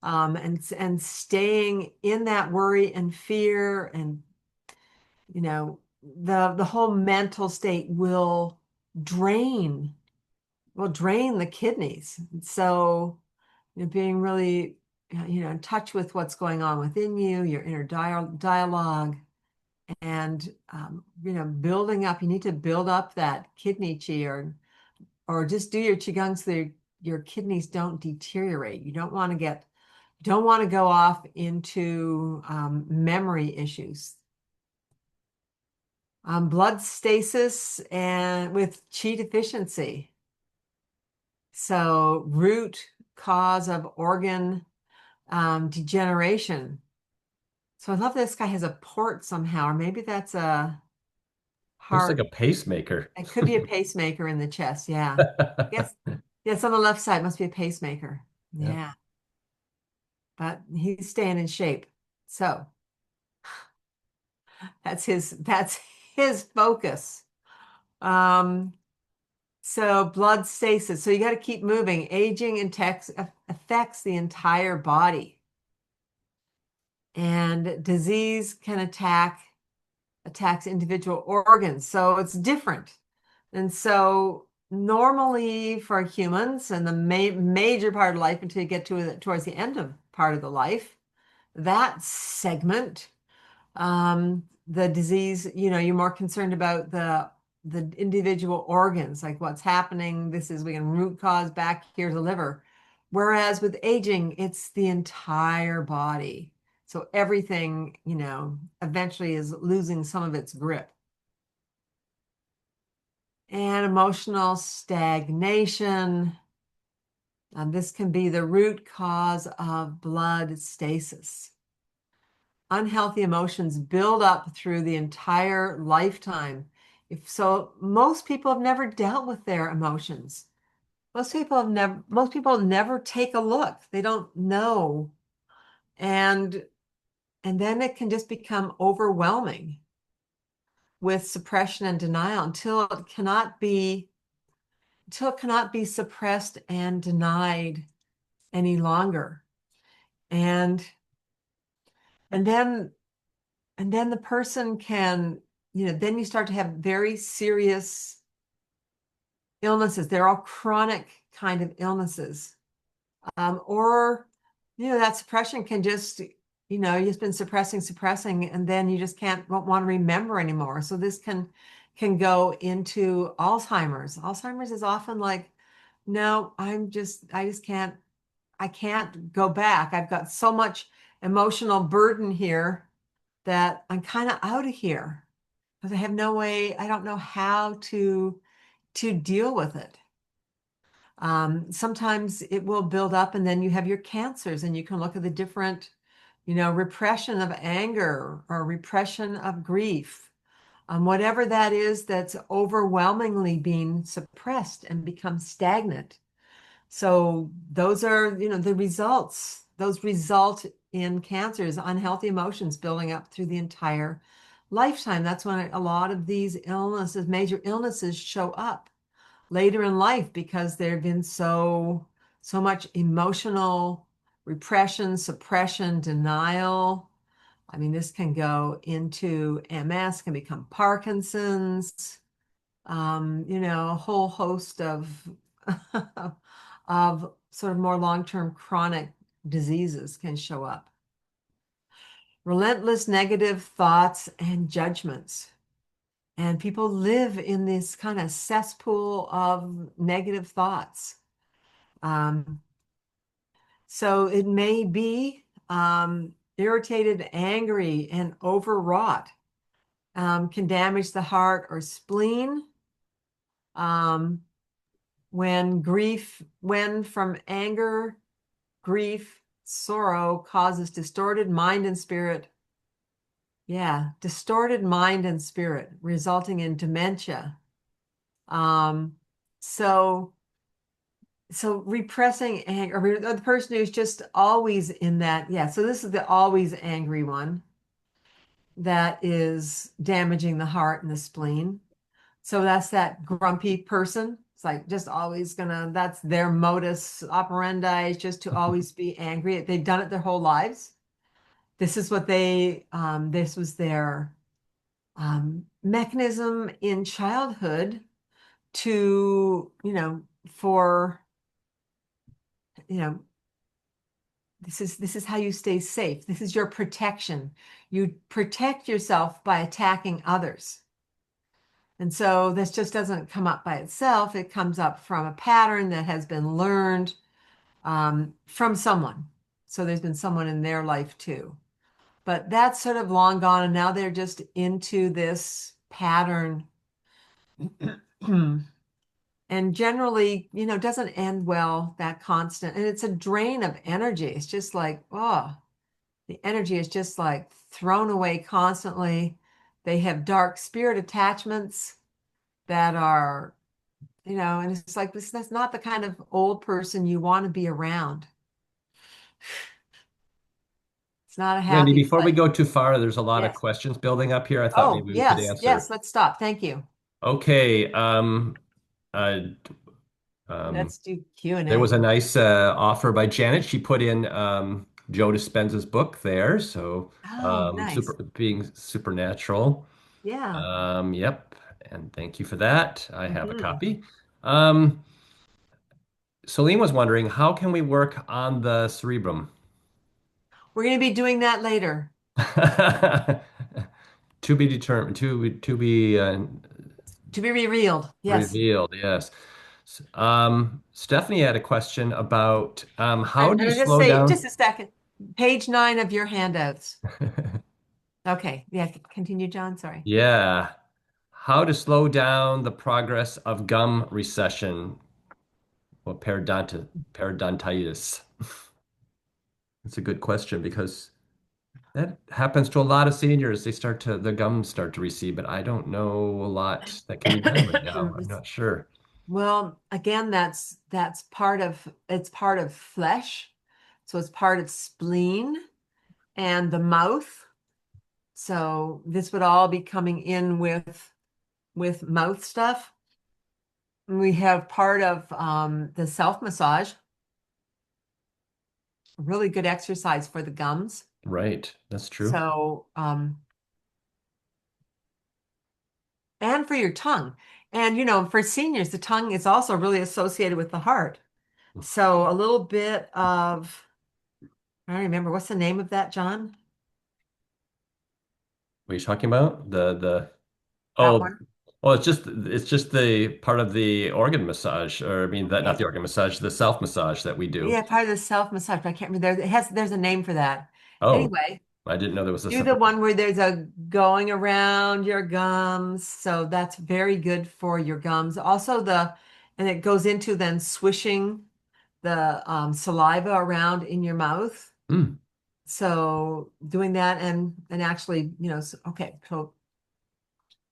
and staying in that worry and fear, and the whole mental state will drain the kidneys. So being really in touch with what's going on within you, your inner dialogue, and building up. You need to build up that kidney Qi, or just do your Qigong so your kidneys don't deteriorate. You don't want to get don't want to go off into memory issues. Blood stasis and with chi deficiency. So root cause of organ degeneration. So I love this guy has a port somehow, or maybe that's a Looks like heart. a pacemaker. It could be a pacemaker in the chest. Yeah. Yes. Yes, on the left side must be a pacemaker. Yeah. Yeah. But he's staying in shape. So that's his focus. Um, so blood stasis. So you got to keep moving. Aging affects the entire body. And disease can attacks individual organs. So it's different. And so normally for humans and the major part of life until you get towards the end of part of the life, that segment, the disease, you're more concerned about the individual organs, like what's happening. We can root cause back here to the liver. Whereas with aging, it's the entire body. So everything, eventually is losing some of its grip. And emotional stagnation. This can be the root cause of blood stasis. Unhealthy emotions build up through the entire lifetime. Most people have never dealt with their emotions. Most people never take a look. They don't know. And then it can just become overwhelming with suppression and denial until it cannot be suppressed and denied any longer. And and then the person can, then you start to have very serious illnesses. They're all chronic kind of illnesses. Or, that suppression can just, you've just been suppressing, and then you just won't want to remember anymore. So this can go into Alzheimer's. Alzheimer's is often like, no, I can't go back. I've got so much emotional burden here that I'm kind of out of here because I have no way, I don't know how to deal with it. Sometimes it will build up and then you have your cancers and you can look at the different, repression of anger or repression of grief. Whatever that is that's overwhelmingly being suppressed and become stagnant. So those are, the results. Those result in cancers, unhealthy emotions building up through the entire lifetime. That's when a lot of these illnesses, major illnesses, show up later in life because there have been so much emotional repression, suppression, denial. I mean, this can go into MS, can become Parkinson's, a whole host of of sort of more long-term chronic diseases can show up. Relentless negative thoughts and judgments. And people live in this kind of cesspool of negative thoughts. So it may be irritated, angry, and overwrought. Can damage the heart or spleen. When from anger, grief, sorrow causes distorted mind and spirit. Yeah, distorted mind and spirit, resulting in dementia. Um, so repressing anger, or the person who's just always in that, yeah, so this is the always angry one that is damaging the heart and the spleen. So that's that grumpy person. It's like just always that's their modus operandi, is just to always be angry. They've done it their whole lives. This is what this was their mechanism in childhood to, for, you know, this is how you stay safe. This is your protection. You protect yourself by attacking others. And so this just doesn't come up by itself. It comes up from a pattern that has been learned from someone. So there's been someone in their life too. But that's sort of long gone, and now they're just into this pattern. And generally, doesn't end well, that constant. And it's a drain of energy. It's just like, oh, the energy is just like thrown away constantly. They have dark spirit attachments that are, and it's like that's not the kind of old person you want to be around. It's not a Wendy, happy before we place. go too far, there's a lot of Yes. questions building up here. I thought Oh, maybe we could yes. answer. Yes. Let's stop. Thank you. Okay. Uh, um, Let's do there was Q&A. a nice offer by Janet. She put in Joe Dispenza's book there. So Oh, nice. super being supernatural. Yeah. Yep. And thank you for that. I have a Hmm. copy. Um, Celine was wondering, how can we work on the cerebrum? We're going to be doing that later. To be determined, to be To be revealed. Yes. revealed. Yes. Stephanie had a question about how I'm do you going to just slow say, down? just a second. Page 9 of your handouts. Okay. Yeah. Continue, John. Sorry. Yeah. How to slow down the progress of gum recession or periodontitis? It's a good question because that happens to a lot of seniors. Their gums start to recede, but I don't know a lot that can be done right now. I'm not sure. Well, again, that's part of flesh. So it's part of spleen and the mouth. So this would all be coming in with mouth stuff. We have part of the self massage, really good exercise for the gums. Right. That's true. So and for your tongue. And for seniors, the tongue is also really associated with the heart. So a little bit of, I don't remember, what's the name of that, John? What are you talking about? The That Oh, one. well, it's just the part of the organ massage, or I mean that not Okay. the organ massage, the self massage that we do. Yeah, part of the self massage, but I can't remember. There's a name for that. Oh, Anyway, I didn't know there was a do the separate. one where there's a going around your gums. So that's very good for your gums. Also and it goes into then swishing the saliva around in your mouth. Hmm. So doing that and actually, okay, so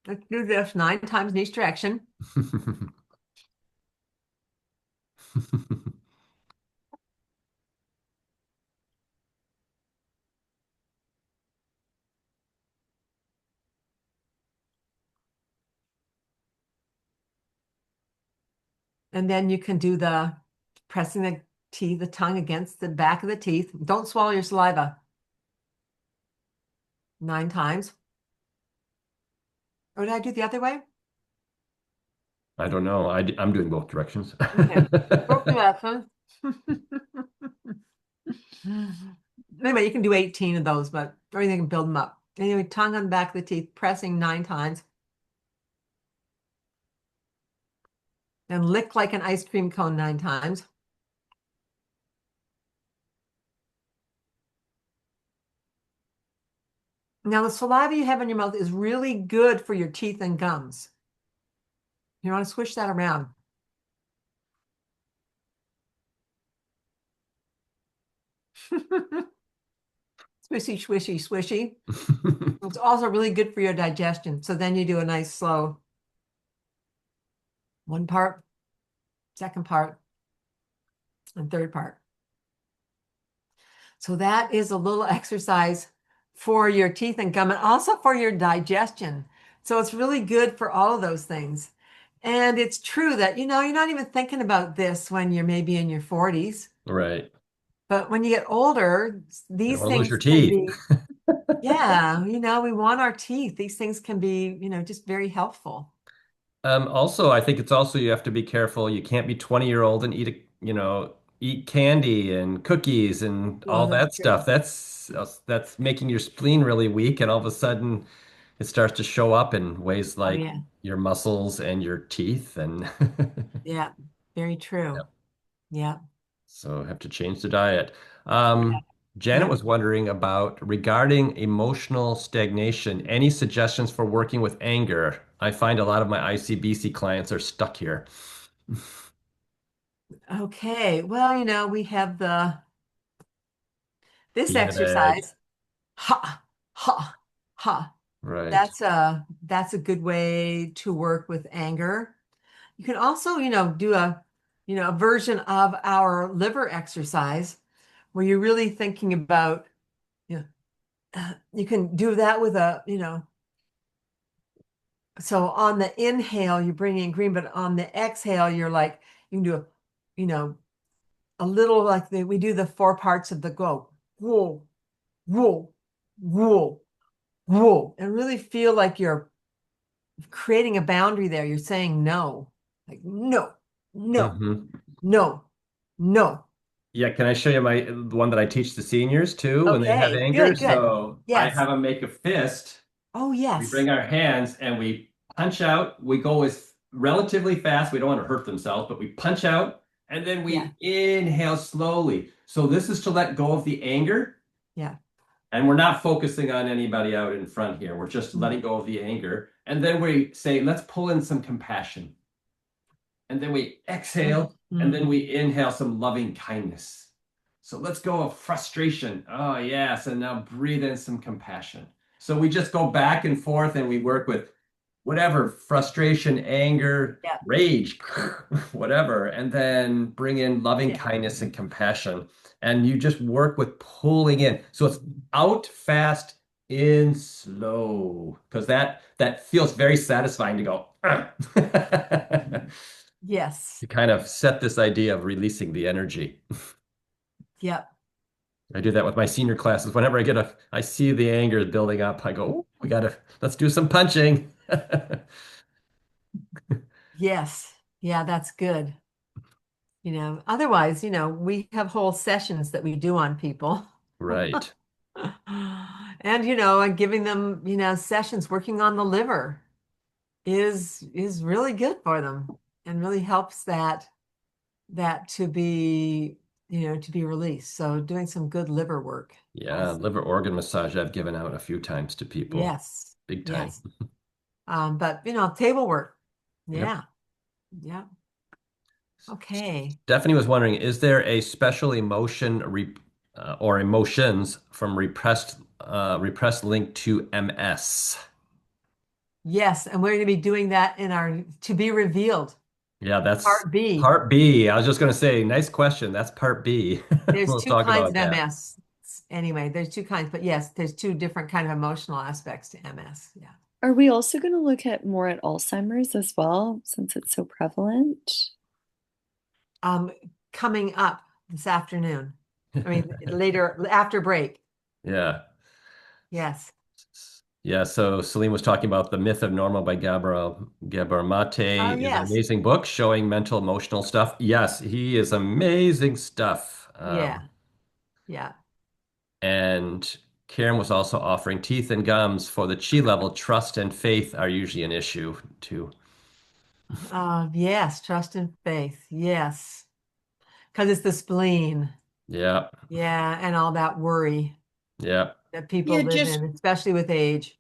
let's do this 9 times in each direction. And then you can do the pressing the tongue against the back of the teeth. Don't swallow your saliva 9 times. Or did I do the other way? I don't know. I'm doing both directions. Okay. Both directions. Anyway, you can do 18 of those, but or you can build them up. Anyway, tongue on the back of the teeth, pressing 9 times. Then lick like an ice cream cone 9 times. Now, the saliva you have in your mouth is really good for your teeth and gums. You want to swish that around. Swishy, swishy, swishy. It's also really good for your digestion. So then you do a nice slow one part, second part, and third part. So that is a little exercise for your teeth and gum and also for your digestion. So it's really good for all of those things. And it's true that, you're not even thinking about this when you're maybe in your 40s. Right. But when you get older, You don't these want to lose your things can teeth. be, yeah, we want our teeth. These things can be, just very helpful. Also, I think it's also you have to be careful. You can't be 20-year-old and eat candy and cookies and Well, all that's that true. stuff. That's making your spleen really weak, and all of a sudden it starts to show up in ways Oh, like yeah. your muscles and your teeth and Yeah. Very true. Yep. Yeah. So have to change the diet. Um, Janet Yeah. was wondering about regarding emotional stagnation. Any suggestions for working with anger? I find a lot of my ICBC clients are stuck here. Okay. Well, we have this Beanbag. exercise. Ha, ha, ha. Right. That's a good way to work with anger. You can also, do a version of our liver exercise where you're really thinking about, you know, you can do that with so on the inhale, you bring in green, but on the exhale, you're like, you can do you know, a little like we do the four parts of the go. Whoa, whoa, whoa, whoa, and really feel like you're creating a boundary there. You're saying no, like no, no, Hmm. no, no. Yeah, can I show you the one that I teach the seniors too when they have Okay, anger? good, good. So I Yes. have them make a fist. Oh, We yes. bring our hands and we punch out. We go as relatively fast. We don't want to hurt themselves, but we punch out and then Yeah, we inhale slowly. So this is to let go of the anger. yeah. And we're not focusing on anybody out in front here. We're just letting go of the anger. And then we say, let's pull in some compassion. And then we exhale, and then Mhm. we inhale some loving kindness. So let's go of frustration. Oh, yes. And now breathe in some compassion. So we just go back and forth and we work with whatever frustration, anger, Yeah, rage, whatever, and then bring in loving yeah. kindness and compassion. And you just work with pulling in. So it's out fast, in slow, because that feels very satisfying to go. Yes. To kind of set this idea of releasing the energy. Yep. I do that with my senior classes. Whenever I see the anger building up, I go, "Ooh, let's do some punching." Yes. Yeah, that's good. Otherwise, we have whole sessions that we do on people. Right. And giving them, sessions working on the liver is really good for them and really helps that to be released. So doing some good liver work Yeah, also. liver organ massage I've given out a few times to people. Yes. Big time. Yes. But table work. Yep. Yeah. Yeah. Okay. Stephanie was wondering, is there a special or emotions from repressed link to MS? Yes, and we're going to be doing that in our to be revealed Yeah, that's part B. part B. I was just going to say, nice question. That's part B. There's We'll two talk kinds about of that. MS. Anyway, there's two kinds, but yes, there's two different kind of emotional aspects to MS. Yeah. Are we also going to look at more at Alzheimer's as well, since it's so prevalent? Um, Coming up this afternoon. I mean, later after break. Yeah. Yes. Yeah, so Celine was talking about The Myth of Normal by Gabor Mate Oh, is an yes. amazing book showing mental emotional stuff. Yes, he is amazing stuff. Yeah. Yeah. And Karen was also offering teeth and gums for the chi level. Trust and faith are usually an issue too. Yes, trust and faith. Yes. Because it's the spleen. Yeah, Yeah, and all that worry yeah, that people Yeah, live just in, especially with age.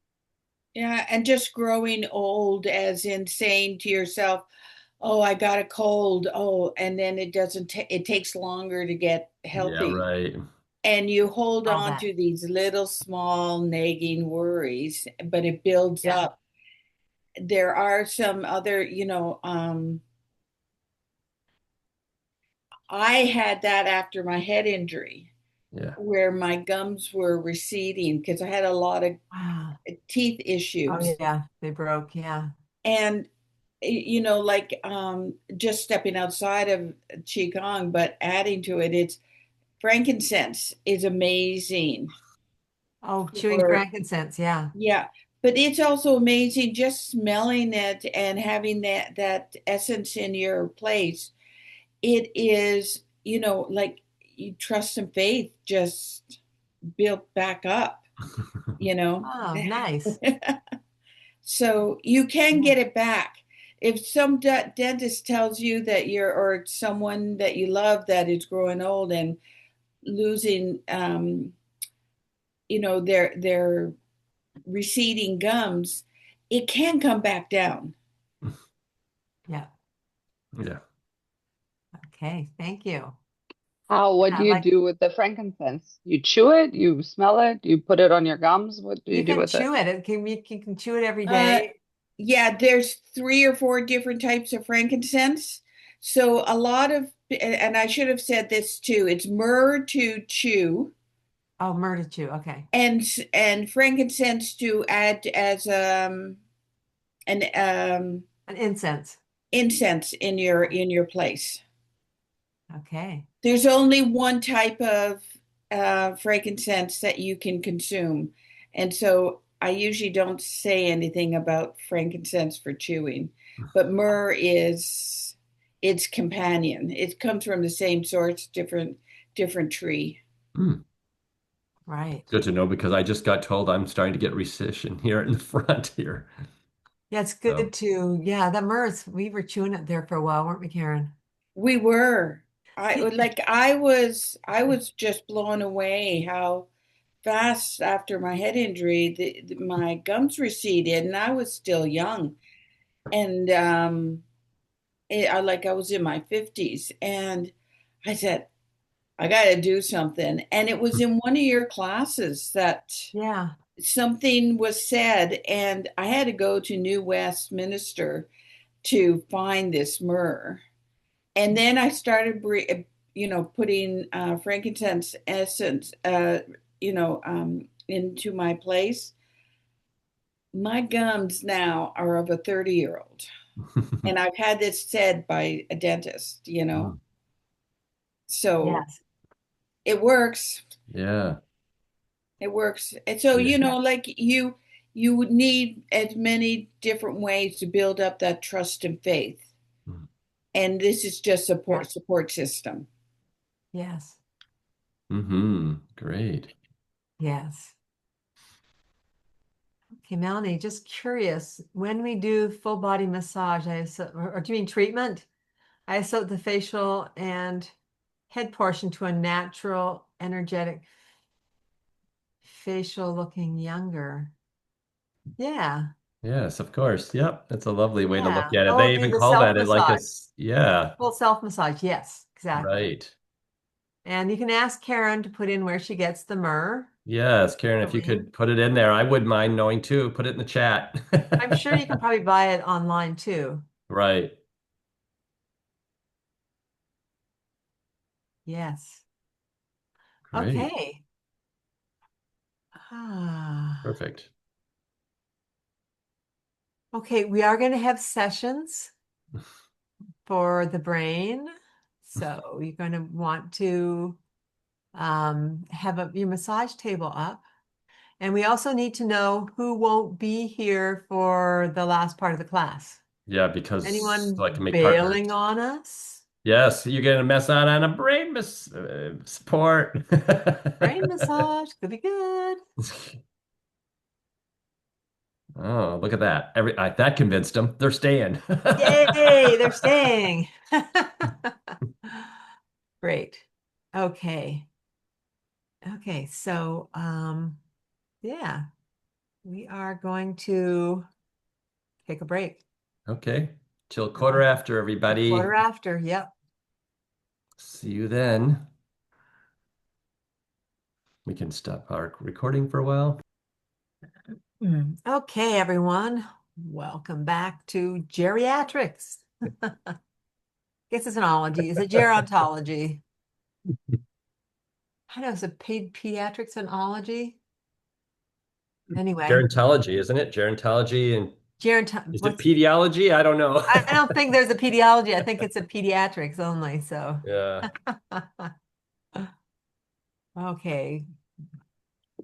yeah, and just growing old, as in saying to yourself, "Oh, I got a cold." Oh, and then it doesn't. It takes longer to get yeah, healthy, right. and you hold All on that. to these little small nagging worries, but it builds Yeah. up. There are some other, I had that after my head injury, Yeah. where my gums were receding because I had a lot of Wow. teeth Oh, issues. yeah. They broke. Yeah. And like just stepping outside of Qigong, but adding to it, it's frankincense is amazing Oh, chewing for, frankincense. Yeah. yeah, but it's also amazing just smelling it and having that essence in your place. It is, like you trust and faith just built back up, you know. Oh, nice. So you can Yeah. get it back. if some dentist tells you that you're, or someone that you love that is growing old and losing, their receding gums, it can come back down. Yeah. Yeah. Okay. Thank you. What do Yeah, you like do with the frankincense? You chew it, you smell it, you put it on your gums. What do you you do can with it? chew it. You can chew it every Uh, day. yeah, there's 3 or 4 different types of frankincense. So a lot of, and I should have said this too, it's myrrh to chew Oh, myrrh to chew. Okay. and frankincense to add as an An incense. incense in your place. Okay. There's only one type of frankincense that you can consume, and so I usually don't say anything about frankincense for chewing. But myrrh is its companion. It comes from the same source, different tree. Mm. Right. Good to know because I just got told I'm starting to get recession here in the front here. Yeah, it's So, good to, yeah, that myrrh, we were chewing it there for a while, weren't we, Karen? We were. I See, like I was just blown away how fast after my head injury my gums receded and I was still young. And I was in my 50s and I said, I got to do something. And it was in one of your classes that yeah. something was said, and I had to go to New Westminster to find this myrrh. And then I started, putting frankincense essence, into my place. My gums now are of a 30-year-old. And I've had this said by a dentist. Mm. So Yes. it works. Yeah. It works. And so, Yeah. Yeah. like you would need as many different ways to build up that trust and faith. Mm. And this is just Yeah. support system. Yes. Mm-hmm. Great. Yes. Okay, Melanie, just curious, when we do full body massage, or do you mean treatment? I isolate the facial and head portion to a natural, energetic facial looking younger. Yeah. Yes, of course. Yep. That's a lovely way to look Yeah. at it. Oh, They do even the call self that it like a, massage, yeah, full self massage. Yes, exactly. right. And you can ask Karen to put in where she gets the myrrh, Yes, Karen, the if you link. could put it in there, I wouldn't mind knowing too. Put it in the chat. I'm sure you can probably buy it online too. Right. Yes. Great. Okay. Ah. Perfect. Okay, we are going to have sessions for the brain. So you're going to want to have your massage table up. And we also need to know who won't be here for the last part of the class. Yeah, because so Anyone I can make partners. bailing on us? Yes, you're gonna mess out on a brain support. Brain massage could be good. Oh, look at that. That convinced them. They're staying. Yay, they're staying. Great. Okay. Okay, so yeah, we are going to take a break. Okay. Till quarter after, A quarter everybody. after. Yep. See you then. We can stop our recording for a while. Okay, everyone. Welcome back to Geriatrics. Guess it's an ology. Is it gerontology? I know, is it pediatrics and ology? Anyway, Gerontology, isn't it? Gerontology and is it what's pediology? I don't know. I don't think there's a pediology. I think it's a pediatrics only. So Yeah. okay.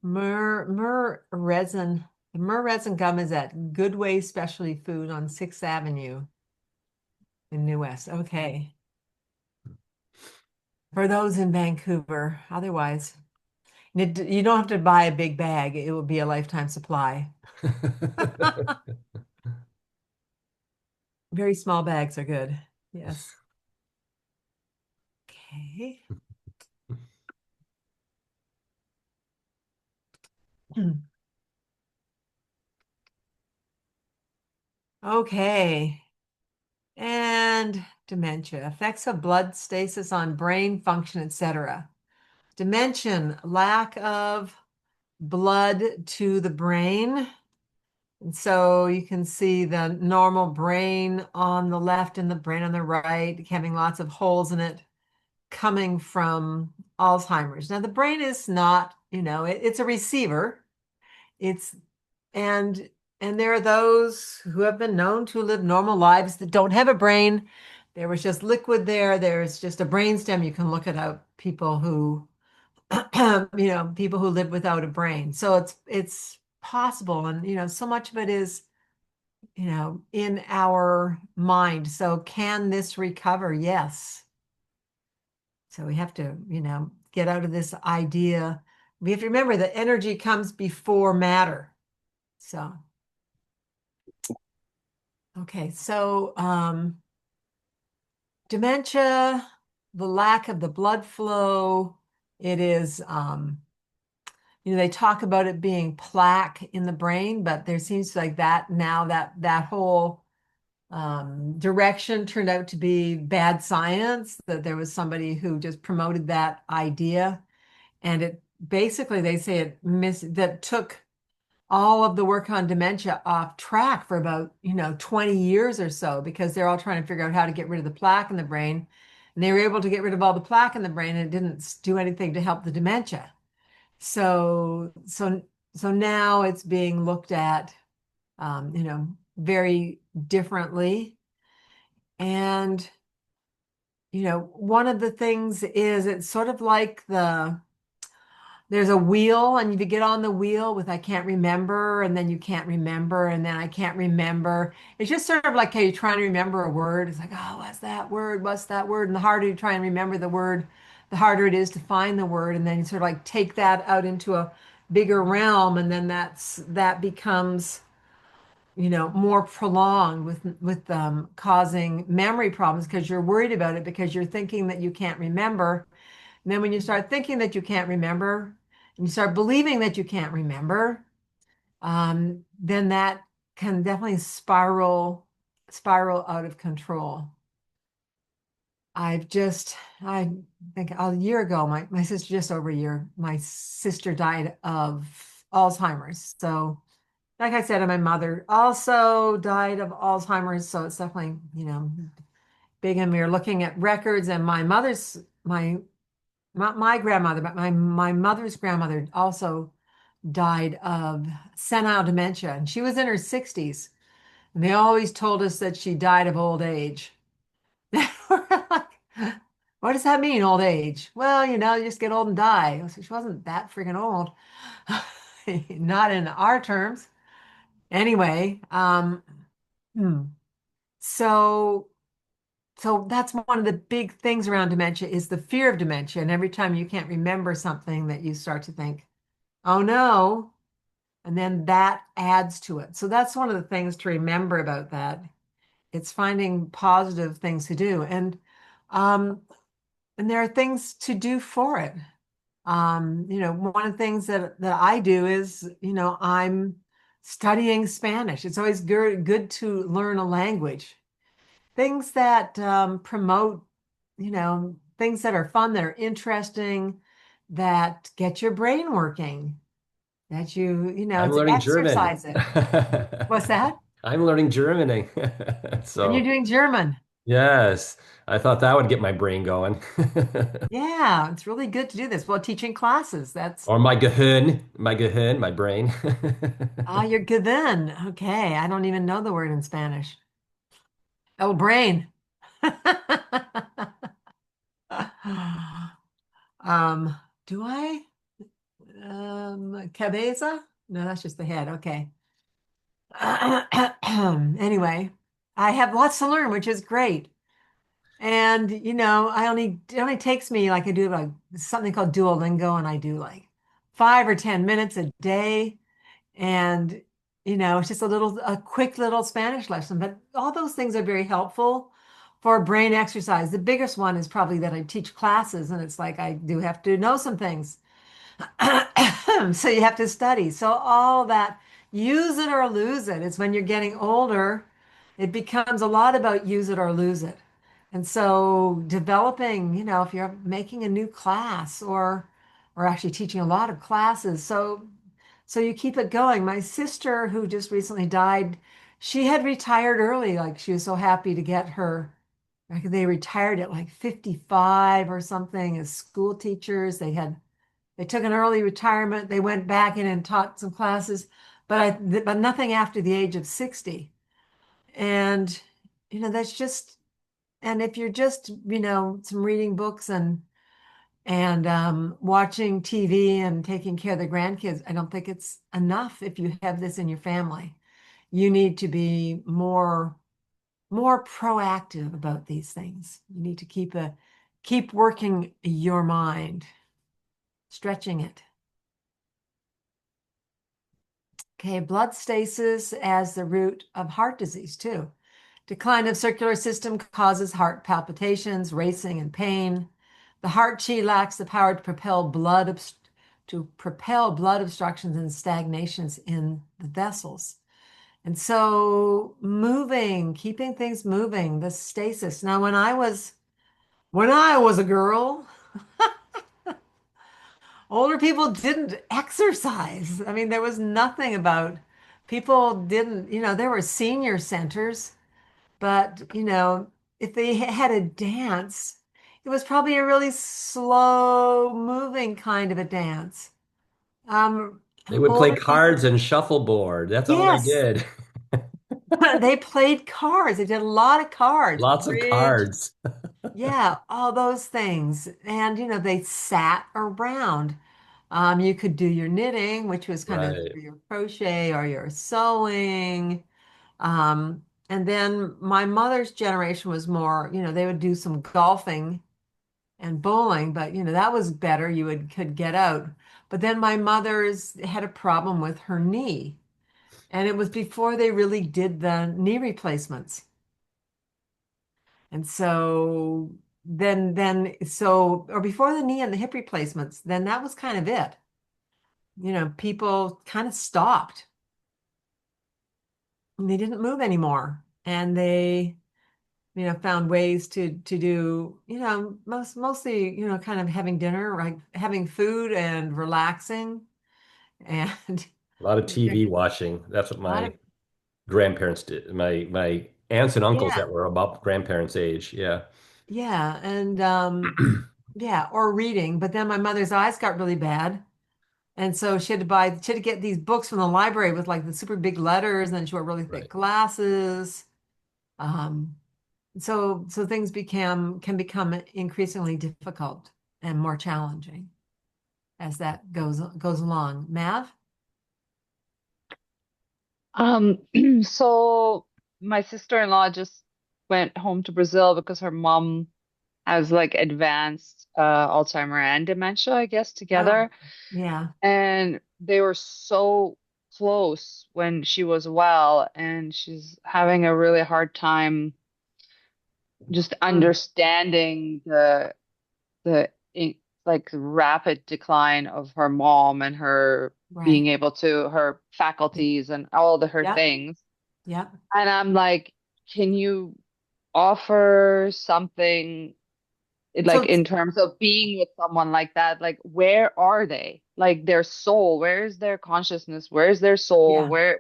Myrrh resin. The myrrh resin gum is at Goodway Specialty Food on 6th Avenue in New West. Okay. For those in Vancouver. Otherwise, you don't have to buy a big bag. It will be a lifetime supply. very small bags are good. Yes. Okay. Okay. And dementia, effects of blood stasis on brain function, etc. Dementia, lack of blood to the brain. And so you can see the normal brain on the left and the brain on the right, having lots of holes in it coming from Alzheimer's. Now, the brain is not, it's a receiver. It's and and there are those who have been known to live normal lives that don't have a brain. There was just liquid there. There's just a brainstem. You can look it up. People who, people who live without a brain. So it's possible, and so much of it is, in our mind. So can this recover? Yes. So we have to, get out of this idea. We have to remember that energy comes before matter. So, okay. So, dementia, the lack of the blood flow, it is, they talk about it being plaque in the brain, but there seems like that now that whole direction turned out to be bad science, that there was somebody who just promoted that idea. And it basically, they say that took all of the work on dementia off track for about, 20 years or so, because they're all trying to figure out how to get rid of the plaque in the brain. And they were able to get rid of all the plaque in the brain, and it didn't do anything to help the dementia. So now it's being looked at, very differently. And, one of the things is it's sort of like there's a wheel, and you get on the wheel with I can't remember, and then you can't remember, and then I can't remember. It's just sort of like how you're trying to remember a word. It's like, oh, what's that word? What's that word? And the harder you try and remember the word, the harder it is to find the word. And then you sort of like take that out into a bigger realm, and then that becomes, more prolonged with causing memory problems, because you're worried about it, because you're thinking that you can't remember. And then when you start thinking that you can't remember, and you start believing that you can't remember, then that can definitely spiral out of control. I think a year ago, my sister, just over a year, my sister died of Alzheimer's. So, like I said, and my mother also died of Alzheimer's. So it's definitely, big. And we were looking at records, and my grandmother, but my mother's grandmother also died of senile dementia, and she was in her 60s. And they always told us that she died of old age. We're like, what does that mean, old age? Well, you just get old and die. So she wasn't that freaking old. Not in our terms. Anyway, hmm. so so that's one of the big things around dementia, is the fear of dementia. And every time you can't remember something, that you start to think, oh no. And then that adds to it. So that's one of the things to remember about that. It's finding positive things to do. Um, and there are things to do for it. One of the things that I do is, I'm studying Spanish. It's always good to learn a language. Things that promote, things that are fun, that are interesting, that get your brain working, that I'm to learning German. exercise it. What's that? I'm learning German. And you're So, doing German. yes, I thought that would get my brain going. Yeah, it's really good to do this while teaching classes. That's Or my Gehirn, my brain. you're good then. Okay, I don't even know the word in Spanish. Oh, brain. Um, do I? Cabeza? No, that's just the head. Okay. Anyway, I have lots to learn, which is great. And it only takes me, like, I do like something called Duolingo, and I do like 5 or 10 minutes a day. And it's just a quick little Spanish lesson. But all those things are very helpful for brain exercise. The biggest one is probably that I teach classes, and it's like I do have to know some things. So you have to study. So all that use it or lose it is when you're getting older, it becomes a lot about use it or lose it. And so developing, if you're making a new class or actually teaching a lot of classes, so you keep it going. My sister, who just recently died, she had retired early. Like she was so happy to get her. Like they retired at like 55 or something as school teachers. They took an early retirement. They went back in and taught some classes, but nothing after the age of 60. And that's just, and if you're just, some reading books and watching TV and taking care of the grandkids, I don't think it's enough if you have this in your family. You need to be more proactive about these things. You need to keep working your mind, stretching it. Okay, blood stasis as the root of heart disease too. Decline of circular system causes heart palpitations, racing, and pain. The heart chi lacks the power to propel blood obstructions and stagnations in the vessels. And so moving, keeping things moving, the stasis. Now, when I was a girl, older people didn't exercise. I mean, there was nothing about people didn't, there were senior centers, but, if they had a dance, it was probably a really slow moving kind of a dance. Um, They would play older cards people, and shuffleboard. That's all they yes, did. they played cards. They did a lot of cards, Lots of bridge. cards. Yeah, all those things. And, they sat around. You could do your knitting, which was kind of Right. your crochet or your sewing. And then my mother's generation was more, they would do some golfing and bowling, but that was better. Could get out. But then my mother's had a problem with her knee. And it was before they really did the knee replacements. And so or before the knee and the hip replacements, then that was kind of it. People kind of stopped and they didn't move anymore. And they, found ways to do, mostly, kind of having dinner, like having food and relaxing and A lot of a TV watching. That's what lot my of, grandparents did. My aunts and uncles yeah, that were about grandparents' age. Yeah. yeah. And yeah, or reading. But then my mother's eyes got really bad. And so she had to get these books from the library with like the super big letters, and then she wore really thick Right. glasses. Um, so things can become increasingly difficult and more challenging as that goes along. Mav? Um, so my sister-in-law just went home to Brazil because her mom has like advanced Alzheimer and dementia, I guess, Oh, together. yeah. And they were so close when she was well, and she's having a really hard time just Mm, understanding the like rapid decline of her mom and her being right. able to her faculties and all the her Yep. things. Yep. And I'm like, can you offer something like So in terms of being with someone like that? Like, where are they? Like their soul, where is their consciousness? Where is their soul? yeah. Where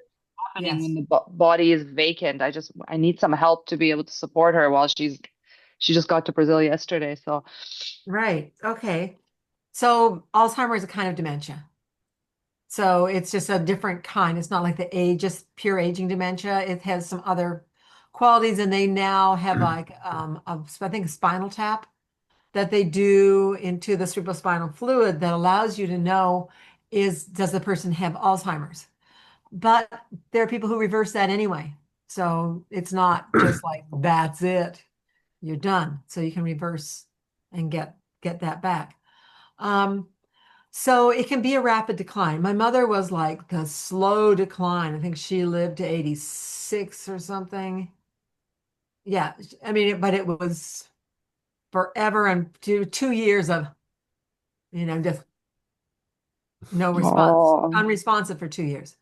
happening when Yes. the body is vacant? I need some help to be able to support her while she just got to Brazil yesterday. So, Right. Okay. So Alzheimer's is a kind of dementia. So it's just a different kind. It's not like just pure aging dementia. It has some other qualities, and they now have like I think a spinal tap that they do into the cerebrospinal fluid that allows you to know does the person have Alzheimer's? But there are people who reverse that anyway. So it's not just like that's it, you're done. So you can reverse and get that back. Um, So it can be a rapid decline. My mother was like the slow decline. I think she lived to 86 or something. Yeah, I mean, but it was forever and 2 years of, just no response, Oh, unresponsive for 2 years.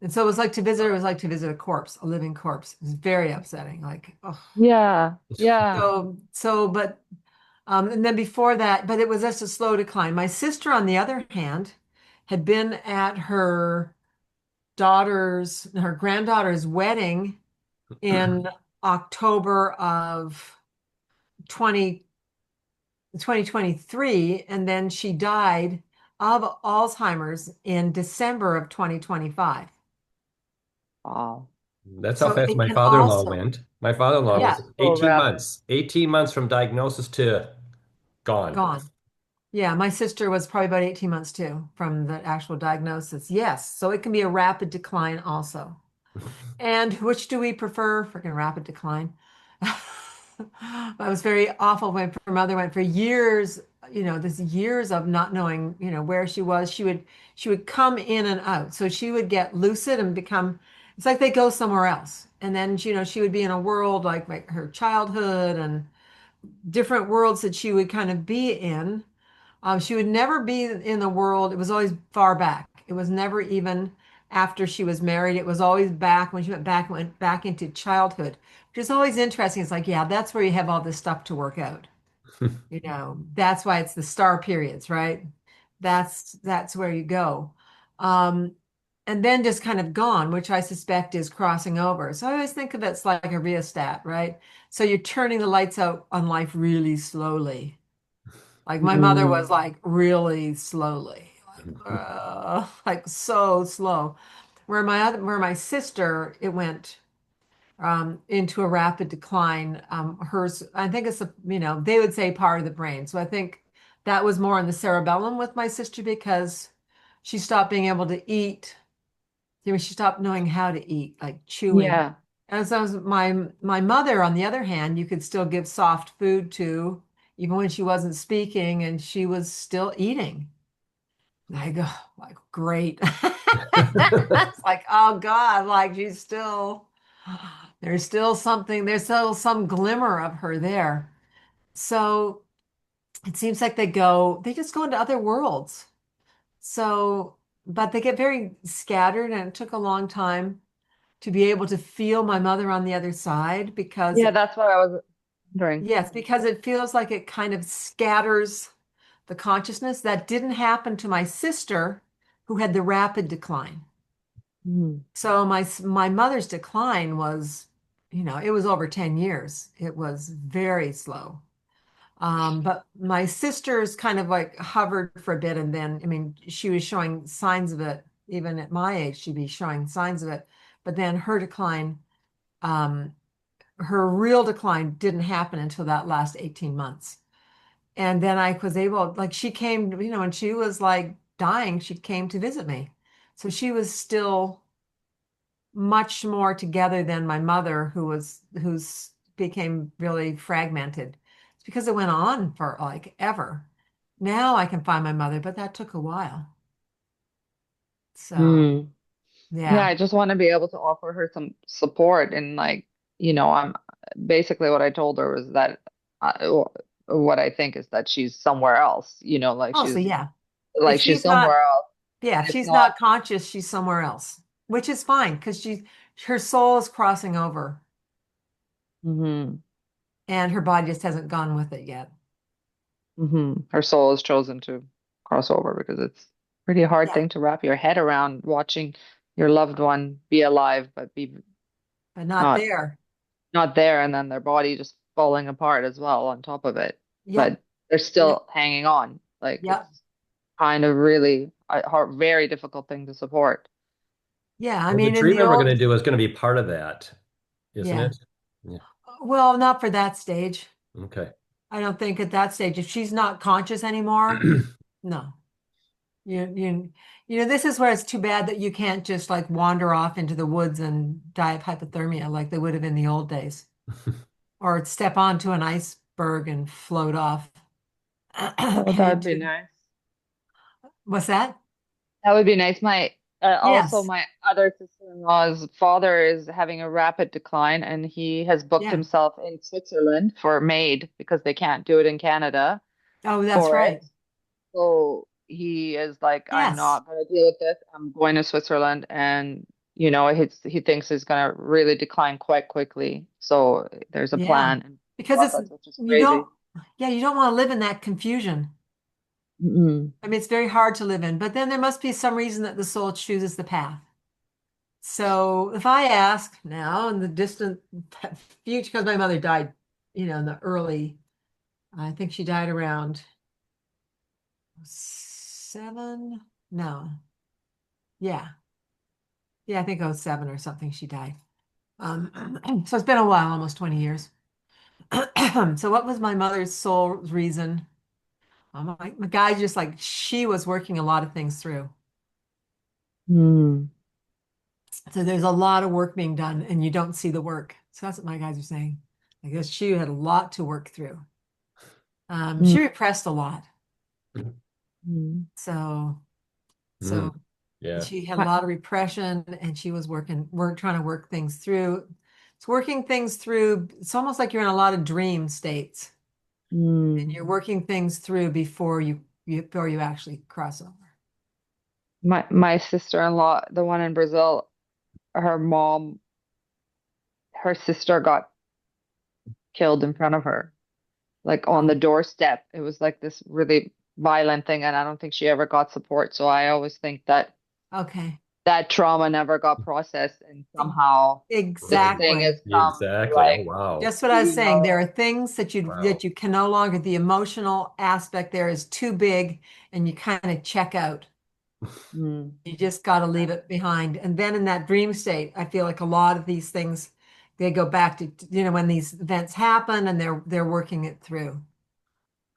And so it was like to visit her, it was like to visit a corpse, a living corpse. It was very upsetting. Like, oh. yeah, yeah. And then before that, but it was just a slow decline. My sister, on the other hand, had been at her granddaughter's wedding in October of 20 2023, and then she died of Alzheimer's in December of 2025. Wow. That's how So fast it my can father-in-law also, went. My father-in-law yeah, was So 18 rapid. months. 18 months from diagnosis to gone. gone. Yeah, my sister was probably about 18 months too from the actual diagnosis. Yes, so it can be a rapid decline also. And which do we prefer? Freaking rapid decline. I was very awful when her mother went for years, this years of not knowing, where she was. She would come in and out. So she would get lucid and become, it's like they go somewhere else. And then, she would be in a world like her childhood and different worlds that she would kind of be in. She would never be in the world. It was always far back. It was never even after she was married. It was always back when she went back into childhood, which is always interesting. It's like, yeah, that's where you have all this stuff to work out. That's why it's the star periods, right? That's where you go. Um, and then just kind of gone, which I suspect is crossing over. So I always think of it's like a rheostat, right? So you're turning the lights out on life really slowly. Like my mother was Mm. like really slowly, like so slow. Where my sister, it went into a rapid decline. Hers, I think it's they would say part of the brain. So I think that was more in the cerebellum with my sister because she stopped being able to eat. She stopped knowing how to eat, like chewing. Yeah. And so my mother, on the other hand, you could still give soft food to, even when she wasn't speaking, and she was still eating. I go, like, great. It's like, oh God, like there's still some glimmer of her there. So it seems like they just go into other worlds. So, but they get very scattered, and it took a long time to be able to feel my mother on the other side because, Yeah, that's what I was wondering. yes, because it feels like it kind of scatters the consciousness. That didn't happen to my sister, who had the rapid decline. Mm. So my mother's decline was, it was over 10 years. It was very slow. But my sister's kind of like hovered for a bit, and then, I mean, she was showing signs of it. Even at my age, she'd be showing signs of it. But then um, her real decline didn't happen until that last 18 months. And then I was able, like, she came, when she was like dying, she came to visit me. So she was still much more together than my mother, who's became really fragmented. It's because it went on for like ever. Now I can find my mother, but that took a while. So Mm. Yeah, yeah. I just want to be able to offer her some support and like, I'm basically what I told her was that what I think is that she's somewhere else, like Oh, so she's yeah. If like she's she's not, somewhere else. yeah, if And it's she's not. not conscious, she's somewhere else, which is fine because her soul is crossing over Hmm. and her body just hasn't gone with it yet. Her soul has chosen to cross over because it's a pretty hard Yeah, thing to wrap your head around watching your loved one be alive but be but not not there. not there and then their body just falling apart as well on top of it. Yep, But they're yep, still hanging on. Like yep. it's kind of really a very difficult thing to support. Yeah, I Well, the mean, in the treatment we're going old, to do is going to be part of that, isn't yeah. it? Yeah. Well, not for that stage. Okay. I don't think at that stage, if she's not conscious anymore, no. This is where it's too bad that you can't just like wander off into the woods and die of hypothermia like they would have in the old days, or step onto an iceberg and float off Oh, that'd be into, nice. What's that? That would be nice. My also Yes. my other sister-in-law's father is having a rapid decline, and he has booked Yeah. himself in Switzerland for MAID because they can't do it in Canada Oh, that's for it. right. So he is like, I'm Yes. not going to deal with this. I'm going to Switzerland, and he thinks he's going to really decline quite quickly. So there's a Yeah. plan and Because process, which is you crazy. don't, yeah, you don't want to live in that confusion. Mm-mm. I mean, it's very hard to live in, but then there must be some reason that the soul chooses the path. So if I ask now in the distant future, because my mother died, in the early, I think she died around 7, no, yeah, yeah, I think oh 07 or something she died. So it's been a while, almost 20 years. So what was my mother's sole reason? My guy just like she was working a lot of things through. Mm. So there's a lot of work being done and you don't see the work. So that's what my guys are saying. I guess she had a lot to work through. Mm. She repressed a lot. Mm. So Mm. so Yeah. she had a lot of repression and she was we're trying to work things through. It's working things through. It's almost like you're in a lot of dream states and Mm. you're working things through before you actually cross over. My sister-in-law, the one in Brazil, her mom, her sister got killed in front of her, like on the Oh, doorstep. It was like this really violent thing, and I don't think she ever got support. So I always think that okay. that trauma never got processed, and E- somehow this thing Exactly. has come Exactly. Oh, like, wow. Just what I was you saying. There know, are things Wow. that you can no longer, the emotional aspect there is too big and you kind of check out. mm, You just got to leave it behind. And then in that dream state, I feel like a lot of these things, they go back to, when these events happen and they're working it through.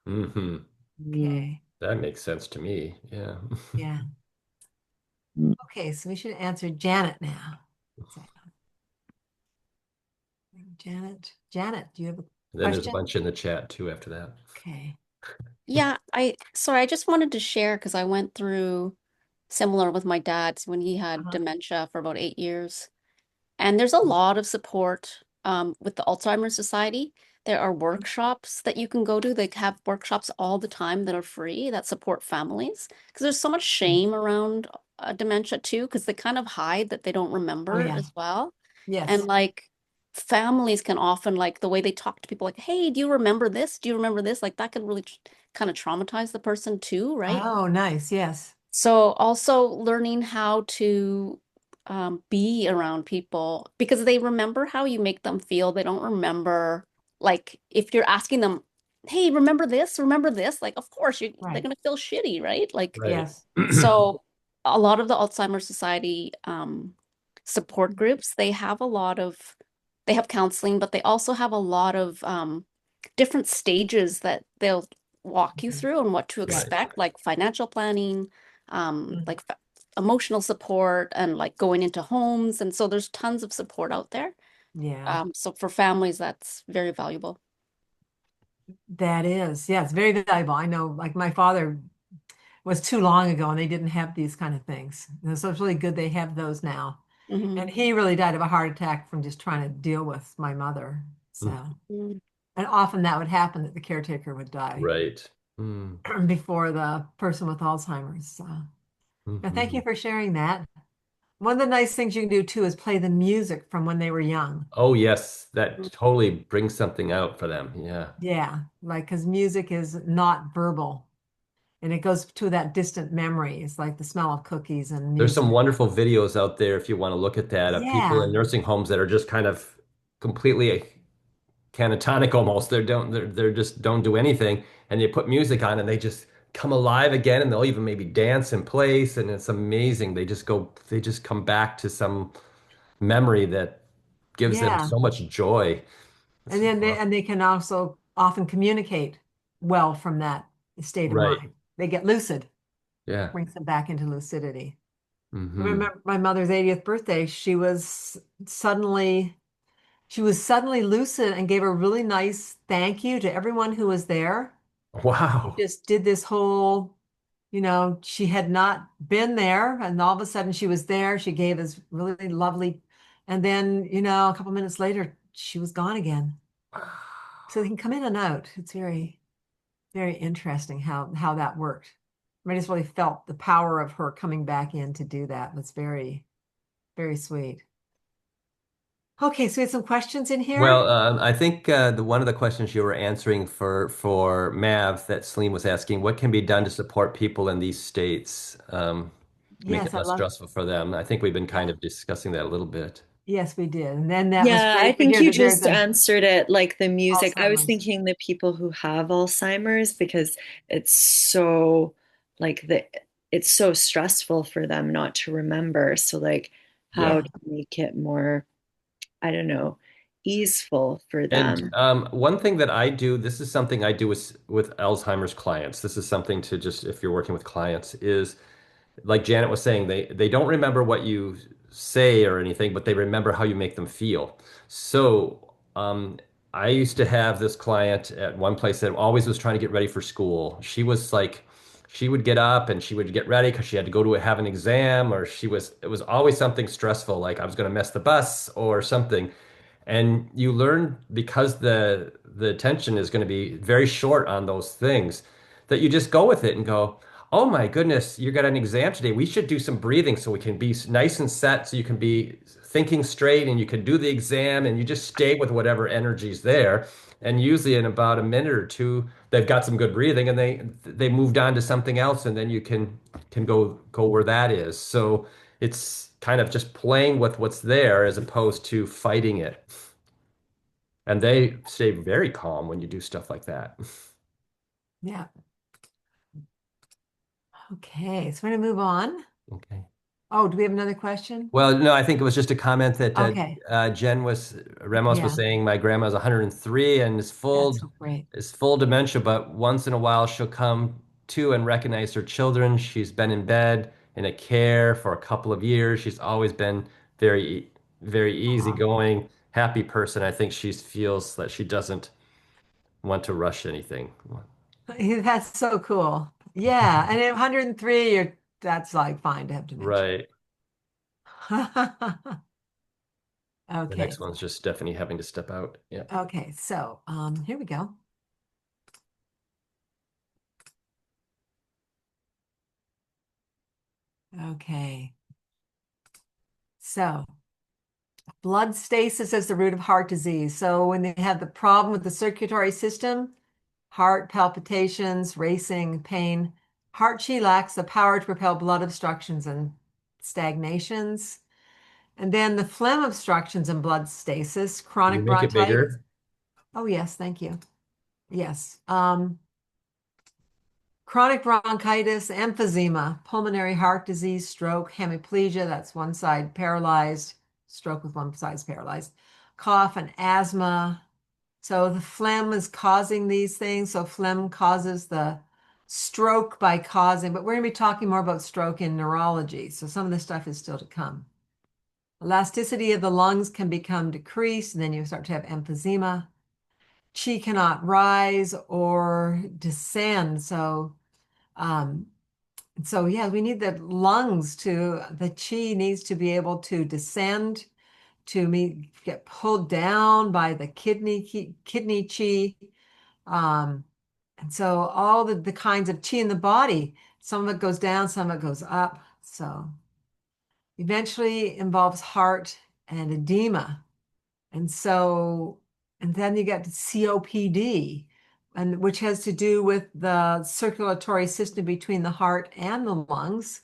Hmm. mm, Okay. That makes sense to me. Yeah. Yeah. mm. Okay, so we should answer Janet now. So, Janet, do you have a Then there's a question? bunch in the chat too after that. Okay. Yeah, sorry, I just wanted to share because I went through similar with my dad when he had Uh-huh. dementia for about 8 years. And there's a lot of support with the Alzheimer's Society. There are workshops that you can go to. They have workshops all the time that are free that support families because there's so much shame around dementia too, because they kind of hide that they don't Oh remember yeah. as well. And Yes. like families can often like the way they talk to people like, hey, do you remember this? Do you remember this? Like that can really kind of traumatize the person too, right? Oh, nice. Yes. So also learning how to be around people because they remember how you make them feel. They don't remember like if you're asking them, "Hey, remember this? Remember this?" Like, of course they're Right. gonna feel shitty, right? Like, Right. Yes. so a lot of the Alzheimer's Society support groups, they have counseling, but they also have a lot of different stages that they'll walk you through and what to Yeah. Right. expect, like financial planning, Mm. like emotional support, and like going into homes. And so there's tons of support out there. Yeah. So for families, that's very valuable. That is. Yeah, it's very valuable. I know, like my father was too long ago and they didn't have these kind of things. And so it's really good they have those now. Hmm. And he really died of a heart attack from just trying to deal with my mother. So, and often that would happen that the caretaker would die Right. Mm. before the person with Alzheimer's. So, yeah, thank you Hmm. for sharing that. One of the nice things you can do too is play the music from when they were young. Oh, yes. That totally brings something out for them. Yeah. Yeah, like because music is not verbal and it goes to that distant memory. It's like the smell of cookies and There's some music. wonderful videos out there if you want to look at that of people in Yeah, nursing homes that are just kind of completely catatonic almost. They're just don't do anything and they put music on and they just come alive again and they'll even maybe dance in place and it's amazing. They just come back to some memory that gives them yeah. so much joy. And It's then awesome. they can also often communicate well from that state of Right. mind. They get lucid, Yeah. brings them back into lucidity. I Hmm. remember my mother's 80th birthday, she was suddenly lucid and gave a really nice thank you to everyone who was there. She Wow. just did this whole she had not been there, and all of a sudden she was there. She gave this really lovely, and then, a couple minutes later, she was gone again. So they can come in and out. It's very, very interesting how that worked. I just really felt the power of her coming back in to do that. It was very, very sweet. Okay, so we had some questions in here. Well, I think the one of the questions you were answering for Mav that Celine was asking, what can be done to support people in these states to make it Yes, I less love. stressful for them? I think we've been Yeah. kind of discussing that a little bit. Yes, we did. And then that was Yeah, I great to think hear you that there's just a answered it like the music. I was Alzheimer's. thinking the people who have Alzheimer's because it's so like it's so stressful for them not to remember. So like how Yeah. to make it more, I don't know, easeful for And them. one thing that I do, this is something I do with Alzheimer's clients. This is something to just, if you're working with clients, is like Janet was saying, they don't remember what you say or anything, but they remember how you make them feel. So I used to have this client at one place that always was trying to get ready for school. She was like, she would get up and she would get ready because she had to go to have an exam, or it was always something stressful, like I was going to miss the bus or something. And you learn, because the attention is going to be very short on those things, that you just go with it and go, oh my goodness, you got an exam today. We should do some breathing so we can be nice and set, so you can be thinking straight and you can do the exam, and you just stay with whatever energy's there. And usually in about a minute or two, they've got some good breathing and they moved on to something else, and then you can go where that is. So it's kind of just playing with what's there as opposed to fighting it. And they stay very calm when you do stuff like that. Yeah. Okay, so we're gonna move on. Okay. Oh, do we have another question? Well, no, I think it was just a comment that Okay. Ramos was Yeah, saying my grandma's 103 and that's so great. is full dementia, but once in a while she'll come to and recognize her children. She's been in bed in a care for a couple of years. She's always been very Aw. easygoing, happy person. I think she feels that she doesn't want to rush anything. That's so cool. Yeah, and at 103, that's like fine to have dementia. Right. The Okay. next one's just Stephanie having to step out. Yeah. Okay, so here we go. Okay. So blood stasis is the root of heart disease. So when they have the problem with the circulatory system, heart palpitations, racing, pain, heart chi lacks the power to propel blood obstructions and stagnations. And then the phlegm obstructions and blood stasis, Can you chronic make it bronchitis. bigger? Oh, yes, thank you. Yes. Chronic bronchitis, emphysema, pulmonary heart disease, stroke, hemiplegia, that's one side paralyzed, stroke with one side paralyzed, cough and asthma. So the phlegm is causing these things. So phlegm causes the stroke by causing, but we're going to be talking more about stroke in neurology. So some of this stuff is still to come. Elasticity of the lungs can become decreased, and then you start to have emphysema. Chi cannot rise or descend. Um, so yeah, we need the lungs the chi needs to be able to descend, get pulled down by the kidney chi. Um, and so all the kinds of chi in the body, some of it goes down, some of it goes up. So eventually involves heart and edema. And so, and then you get COPD, and which has to do with the circulatory system between the heart and the lungs.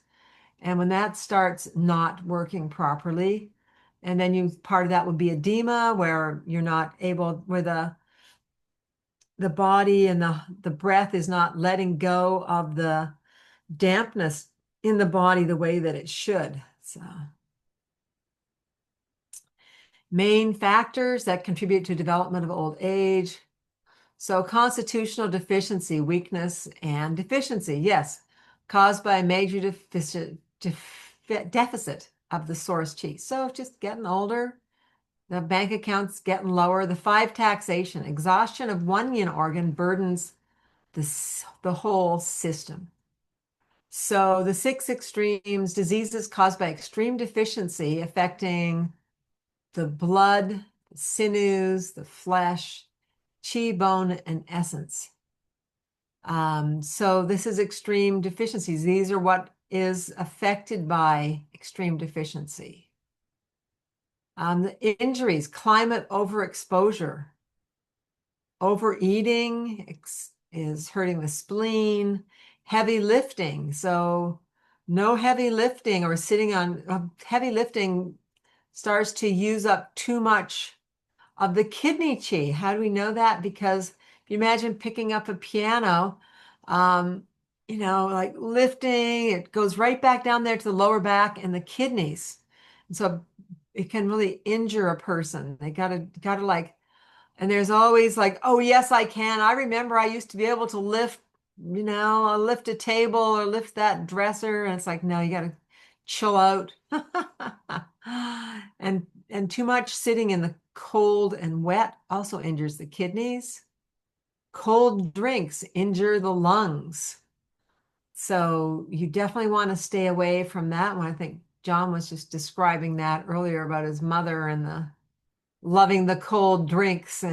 And when that starts not working properly, and then part of that would be edema, where you're not able, where the body and the breath is not letting go of the dampness in the body the way that it should. So main factors that contribute to development of old age. So constitutional deficiency, weakness, and deficiency, yes, caused by a major deficit of the source chi. So just getting older, the bank account's getting lower. The five taxation, exhaustion of one yin organ burdens the whole system. So the six extremes, diseases caused by extreme deficiency affecting the blood, the sinews, the flesh, chi, bone, and essence. So this is extreme deficiencies. These are what is affected by extreme deficiency. The injuries, climate overexposure, overeating is hurting the spleen, heavy lifting. So no heavy lifting or sitting on heavy lifting starts to use up too much of the kidney chi. How do we know that? Because if you imagine picking up a piano, um, like lifting, it goes right back down there to the lower back and the kidneys. And so it can really injure a person. They gotta like, and there's always like, oh yes, I can. I remember I used to be able to lift, lift a table or lift that dresser. And it's like, no, you gotta chill out. And too much sitting in the cold and wet also injures the kidneys. Cold drinks injure the lungs. So you definitely want to stay away from that one. I think John was just describing that earlier about his mother and the loving the cold drinks,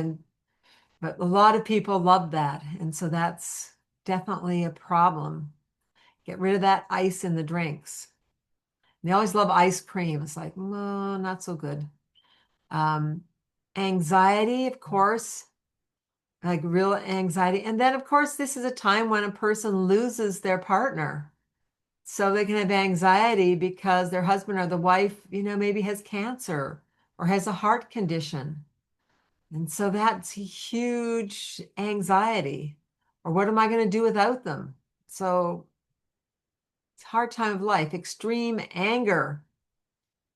but a lot of people love that. And so that's definitely a problem. Get rid of that ice in the drinks. They always love ice cream. It's like, no, not so good. Um, Anxiety, of course, like real anxiety. And then, of course, this is a time when a person loses their partner. So they can have anxiety because their husband or the wife, maybe has cancer or has a heart condition. And so that's huge anxiety. Or what am I going to do without them? So it's a hard time of life. Extreme anger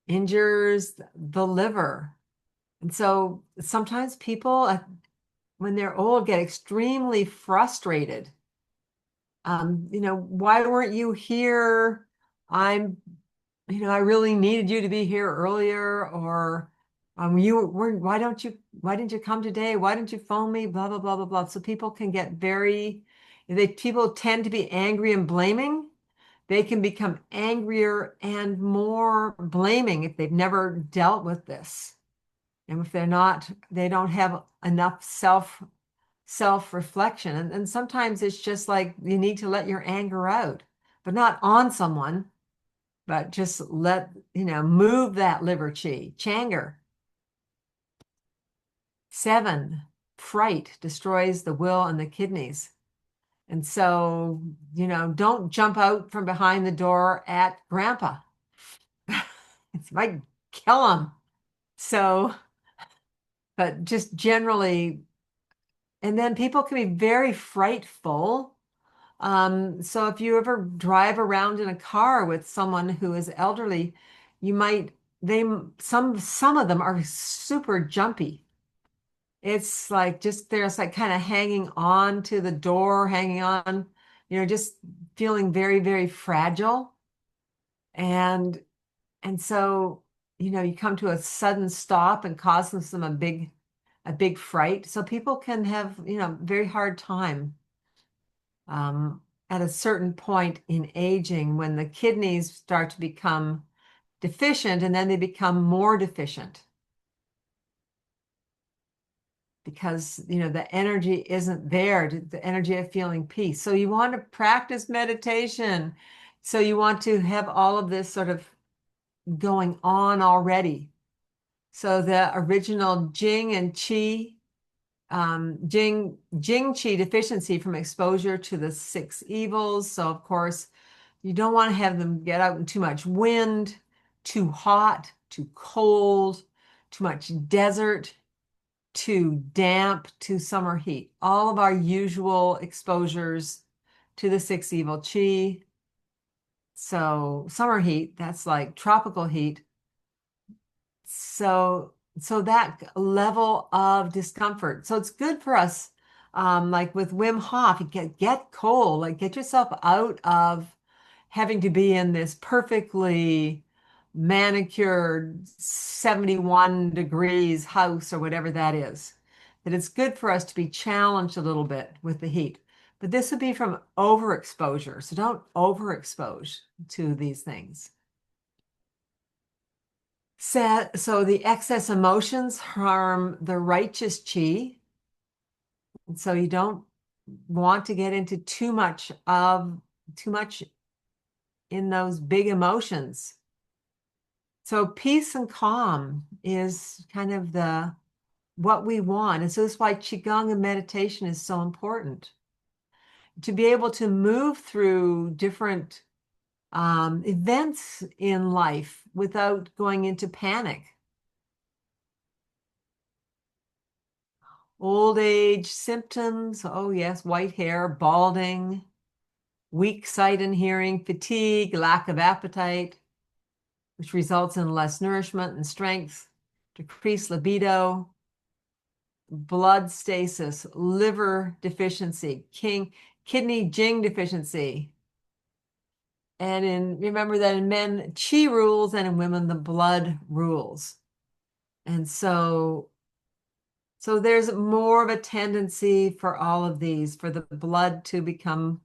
injures the liver. And so sometimes people, when they're old, get extremely frustrated. Why weren't you here? I really needed you to be here earlier, or why didn't you come today? Why didn't you phone me? Blah, blah, blah, blah, blah. So people can get people tend to be angry and blaming. They can become angrier and more blaming if they've never dealt with this. And if they don't have enough self-reflection. And sometimes it's just like you need to let your anger out, but not on someone, but just move that liver chi, changer. 7, fright destroys the will and the kidneys. And so, don't jump out from behind the door at grandpa. It might kill him. So, but just generally, and then people can be very frightful. So if you ever drive around in a car with someone who is elderly, some of them are super jumpy. It's like they're just like kind of hanging on to the door, hanging on, just feeling very, very fragile. And so, you come to a sudden stop and causes them a big fright. So people can have, very hard time at a certain point in aging when the kidneys start to become deficient, and then they become more deficient because the energy isn't there, the energy of feeling peace. So you want to practice meditation. So you want to have all of this sort of going on already. So the original Jing and Qi, Jing Qi deficiency from exposure to the 6 evils. So of course, you don't want to have them get out in too much wind, too hot, too cold, too much desert, too damp, too summer heat. All of our usual exposures to the 6 evil chi. So summer heat, that's like tropical heat. So that level of discomfort. So it's good for us, like with Wim Hof, get cold, like get yourself out of having to be in this perfectly manicured 71 degrees house or whatever that is. That it's good for us to be challenged a little bit with the heat. But this would be from overexposure. So don't overexpose to these things. So the excess emotions harm the righteous chi. And so you don't want to get into too much in those big emotions. So peace and calm is kind of what we want. And so that's why Qigong and meditation is so important. To be able to move through different events in life without going into panic. Old age symptoms, oh yes, white hair, balding, weak sight and hearing, fatigue, lack of appetite, which results in less nourishment and strength, decreased libido, blood stasis, liver deficiency, kidney Jing deficiency. And remember that in men, chi rules, and in women, the blood rules. And so there's more of a tendency for all of these, for the blood to become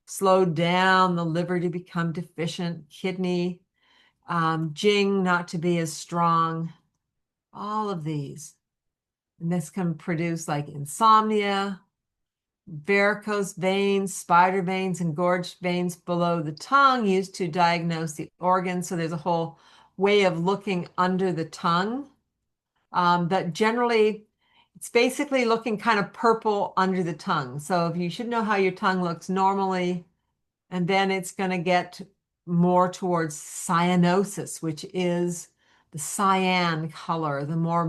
slowed down, the liver to become deficient, kidney, Jing not to be as strong, all of these. And this can produce like insomnia, varicose veins, spider veins, engorged veins below the tongue used to diagnose the organs. So there's a whole way of looking under the tongue that generally it's basically looking kind of purple under the tongue. So if you should know how your tongue looks normally, and then it's going to get more towards cyanosis, which is the cyan color, the more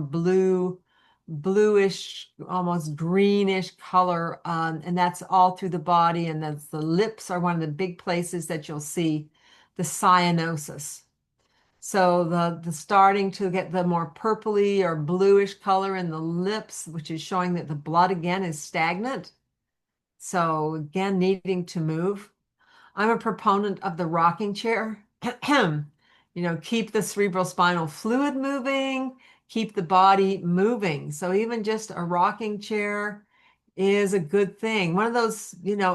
bluish, almost greenish color. And that's all through the body. And that's the lips are one of the big places that you'll see the cyanosis. So the starting to get the more purpley or bluish color in the lips, which is showing that the blood again is stagnant. So again, needing to move. I'm a proponent of the rocking chair. Keep the cerebral spinal fluid moving, keep the body moving. So even just a rocking chair is a good thing. One of those,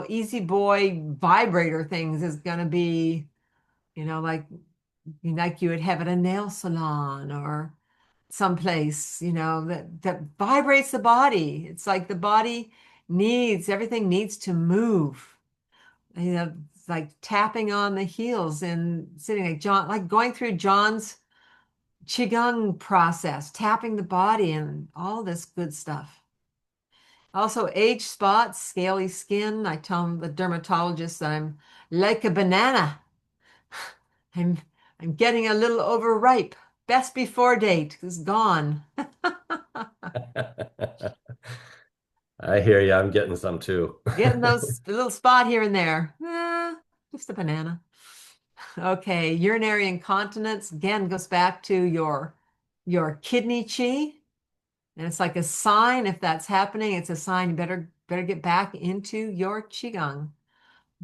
easy boy vibrator things is going to be, like you would have at a nail salon or someplace, that vibrates the body. It's like the body everything needs to move. It's like tapping on the heels and sitting like going through John's Qigong process, tapping the body and all this good stuff. Also, age spots, scaly skin. I tell the dermatologist that I'm like a banana. I'm I'm getting a little overripe. Best before date is gone. I hear you. I'm getting some too. Getting those little spot here and there. Just a banana. Okay, urinary incontinence again goes back to your kidney chi. And it's like a sign if that's happening, it's a sign you better get back into your qigong.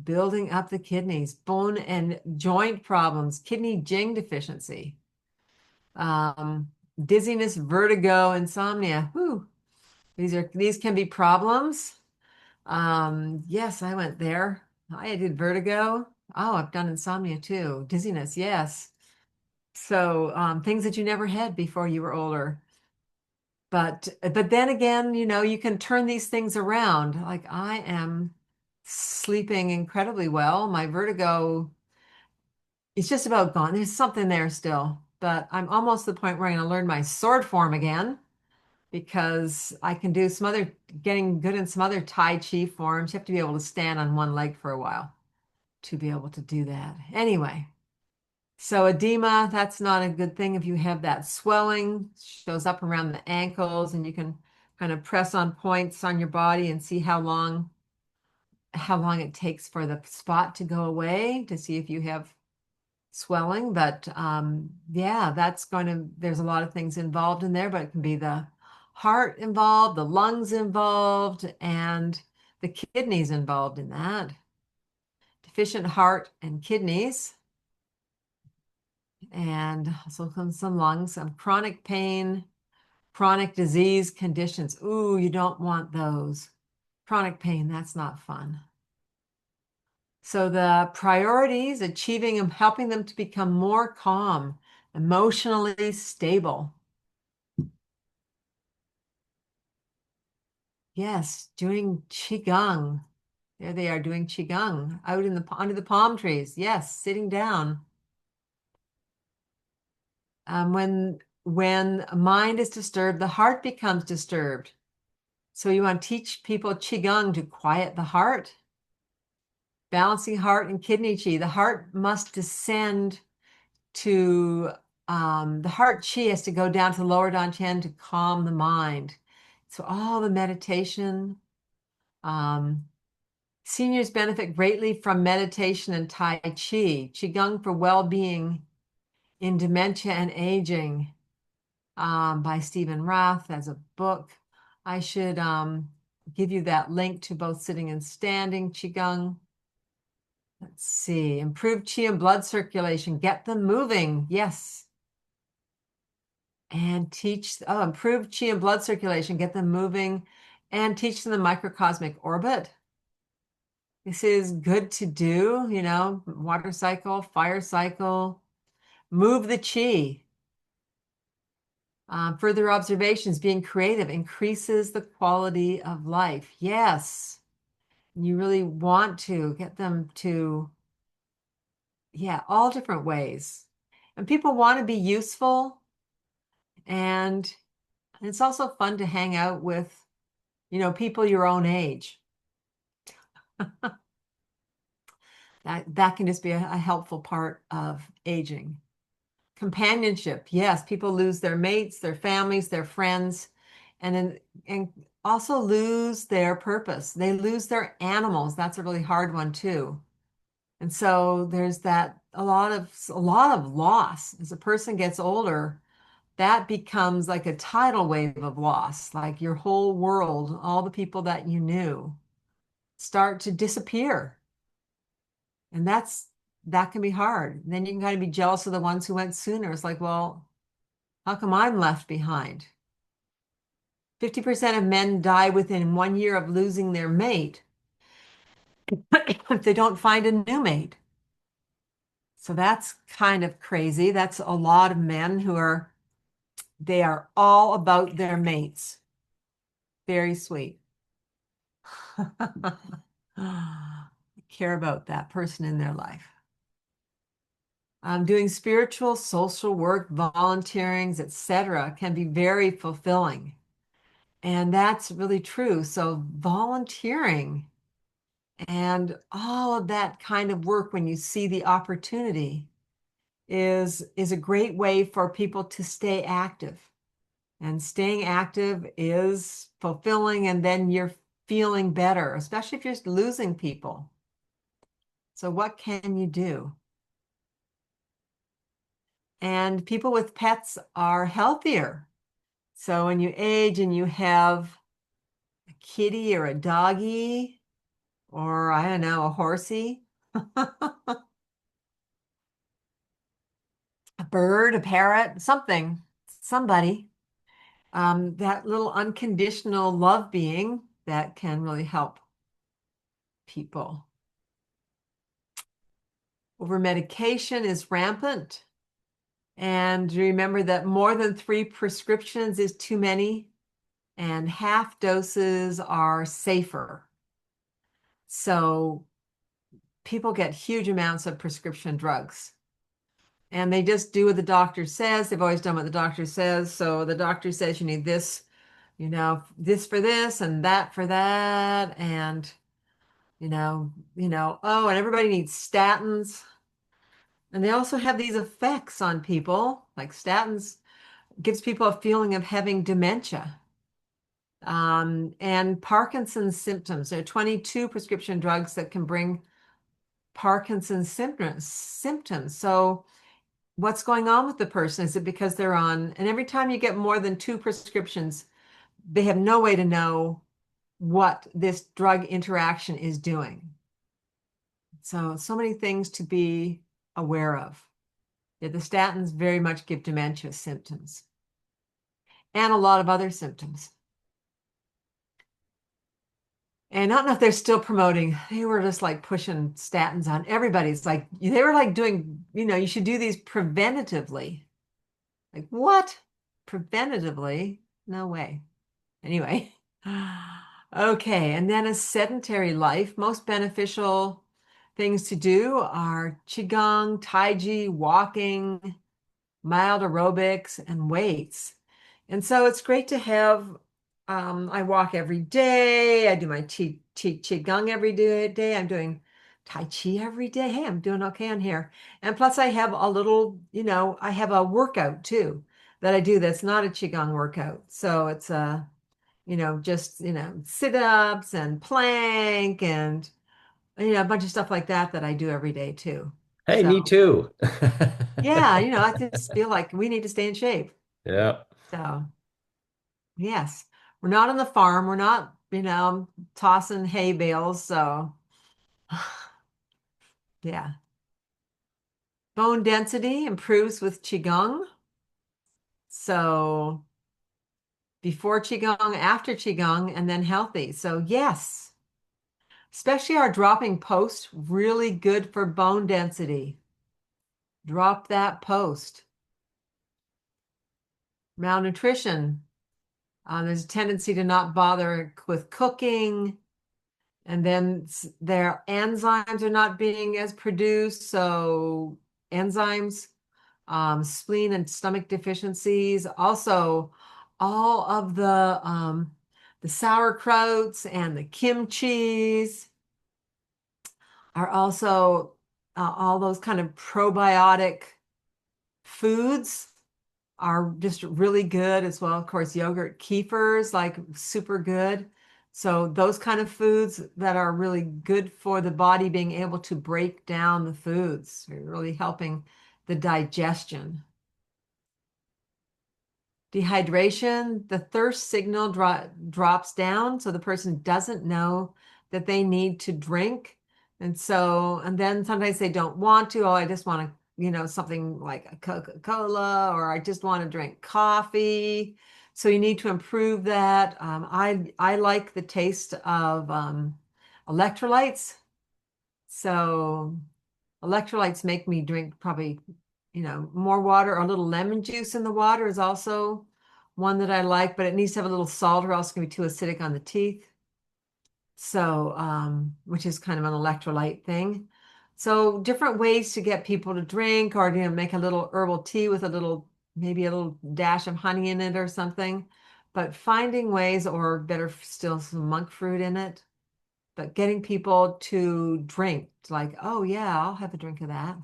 Building up the kidneys, bone and joint problems, kidney Jing deficiency, dizziness, vertigo, insomnia. Whew. These can be problems. Yes, I went there. I did vertigo. Oh, I've done insomnia too. Dizziness, yes. So things that you never had before you were older. But then again, you can turn these things around. Like I am sleeping incredibly well. My vertigo is just about gone. There's something there still, but I'm almost to the point where I'm going to learn my sword form again because I can do getting good in some other Tai Chi forms. You have to be able to stand on one leg for a while to be able to do that. Anyway, so edema, that's not a good thing if you have that swelling, shows up around the ankles, and you can kind of press on points on your body and see how long it takes for the spot to go away to see if you have swelling. But yeah, there's a lot of things involved in there, but it can be the heart involved, the lungs involved, and the kidneys involved in that. Deficient heart and kidneys. And also some lungs, some chronic pain, chronic disease conditions. Ooh, you don't want those. Chronic pain, that's not fun. So the priorities, achieving and helping them to become more calm, emotionally stable. Yes, doing Qigong. There they are doing Qigong out in the under the palm trees. Yes, sitting down. When mind is disturbed, the heart becomes disturbed. So you want to teach people Qigong to quiet the heart, balancing heart and kidney Qi. The heart must descend to the heart Qi has to go down to the lower Dantian to calm the mind. So all the meditation, seniors benefit greatly from meditation and Tai Chi, Qigong for well-being in dementia and aging, by Stephen Rath as a book. I should give you that link to both sitting and standing Qigong. Let's see, improve Qi and blood circulation, get them moving. Yes. And improve Qi and blood circulation, get them moving, and teach them the microcosmic orbit. This is good to do, water cycle, fire cycle, move the Qi. Further observations, being creative increases the quality of life. Yes, you really want to get them to, all different ways. And people want to be useful. And it's also fun to hang out with, people your own age. That can just be a helpful part of aging. Companionship, yes, people lose their mates, their families, their friends, and also lose their purpose. They lose their animals. That's a really hard one too. And so there's a lot of loss. As a person gets older, that becomes like a tidal wave of loss, like your whole world, all the people that you knew start to disappear. And that can be hard. And then you can kind of be jealous of the ones who went sooner. It's like, well, how come I'm left behind? 50% of men die within 1 year of losing their mate if they don't find a new mate. So that's kind of crazy. That's a lot of men they are all about their mates. Very sweet. Care about that person in their life. Doing spiritual, social work, volunteerings, etc., can be very fulfilling. And that's really true. So volunteering and all of that kind of work, when you see the opportunity, is a great way for people to stay active. And staying active is fulfilling, and then you're feeling better, especially if you're losing people. So what can you do? And people with pets are healthier. So when you age and you have a kitty or a doggy, or I don't know, a horsey, a bird, a parrot, somebody, that little unconditional love being, that can really help people. Over medication is rampant. And remember that more than 3 prescriptions is too many, and half doses are safer. So people get huge amounts of prescription drugs, and they just do what the doctor says. They've always done what the doctor says. So the doctor says you need this, this for this and that for that. And, oh, and everybody needs statins. And they also have these effects on people, like statins gives people a feeling of having dementia. And Parkinson's symptoms. There are 22 prescription drugs that can bring Parkinson's symptoms. So what's going on with the person? Is it because they're on, and every time you get more than 2 prescriptions, they have no way to know what this drug interaction is doing. So many things to be aware of. Yeah, the statins very much give dementia symptoms and a lot of other symptoms. And I don't know if they're still promoting. They were just like pushing statins on everybody. It's like they were like doing, you should do these preventatively. Like what? Preventatively? No way. Anyway. Okay, and then a sedentary life. Most beneficial things to do are Qigong, Tai Chi, walking, mild aerobics, and weights. And so it's great to have, I walk every day. I do my Qigong every day. I'm doing Tai Chi every day. Hey, I'm doing okay on here. And plus I have a little, I have a workout too that I do that's not a Qigong workout. So it's just, sit-ups and plank and, a bunch of stuff like that that I do every day too. Hey, So me too. yeah, I just feel like we need to stay in shape. Yeah. So, yes, we're not on the farm. We're not, tossing hay bales. So, yeah. Bone density improves with Qigong. So, before Qigong, after Qigong, and then healthy. So, yes, especially our dropping post, really good for bone density. Drop that post. Malnutrition. There's a tendency to not bother with cooking. And then their enzymes are not being as produced. So enzymes, spleen and stomach deficiencies. Also, all of the sauerkrauts and the kimchis are also all those kind of probiotic foods are just really good as well. Of course, yogurt, kefirs, like super good. So those kind of foods that are really good for the body being able to break down the foods, really helping the digestion. Dehydration, the thirst signal drops down, so the person doesn't know that they need to drink. And then sometimes they don't want to. Oh, I just want to, something like a Coca-Cola, or I just want to drink coffee. So you need to improve that. I like the taste of electrolytes. So electrolytes make me drink probably, more water. Or a little lemon juice in the water is also one that I like, but it needs to have a little salt or else it's going to be too acidic on the teeth. So, which is kind of an electrolyte thing. So different ways to get people to drink, or make a little herbal tea with maybe a little dash of honey in it or something. But finding ways, or better still, some monk fruit in it, but getting people to drink, like, oh yeah, I'll have a drink of that.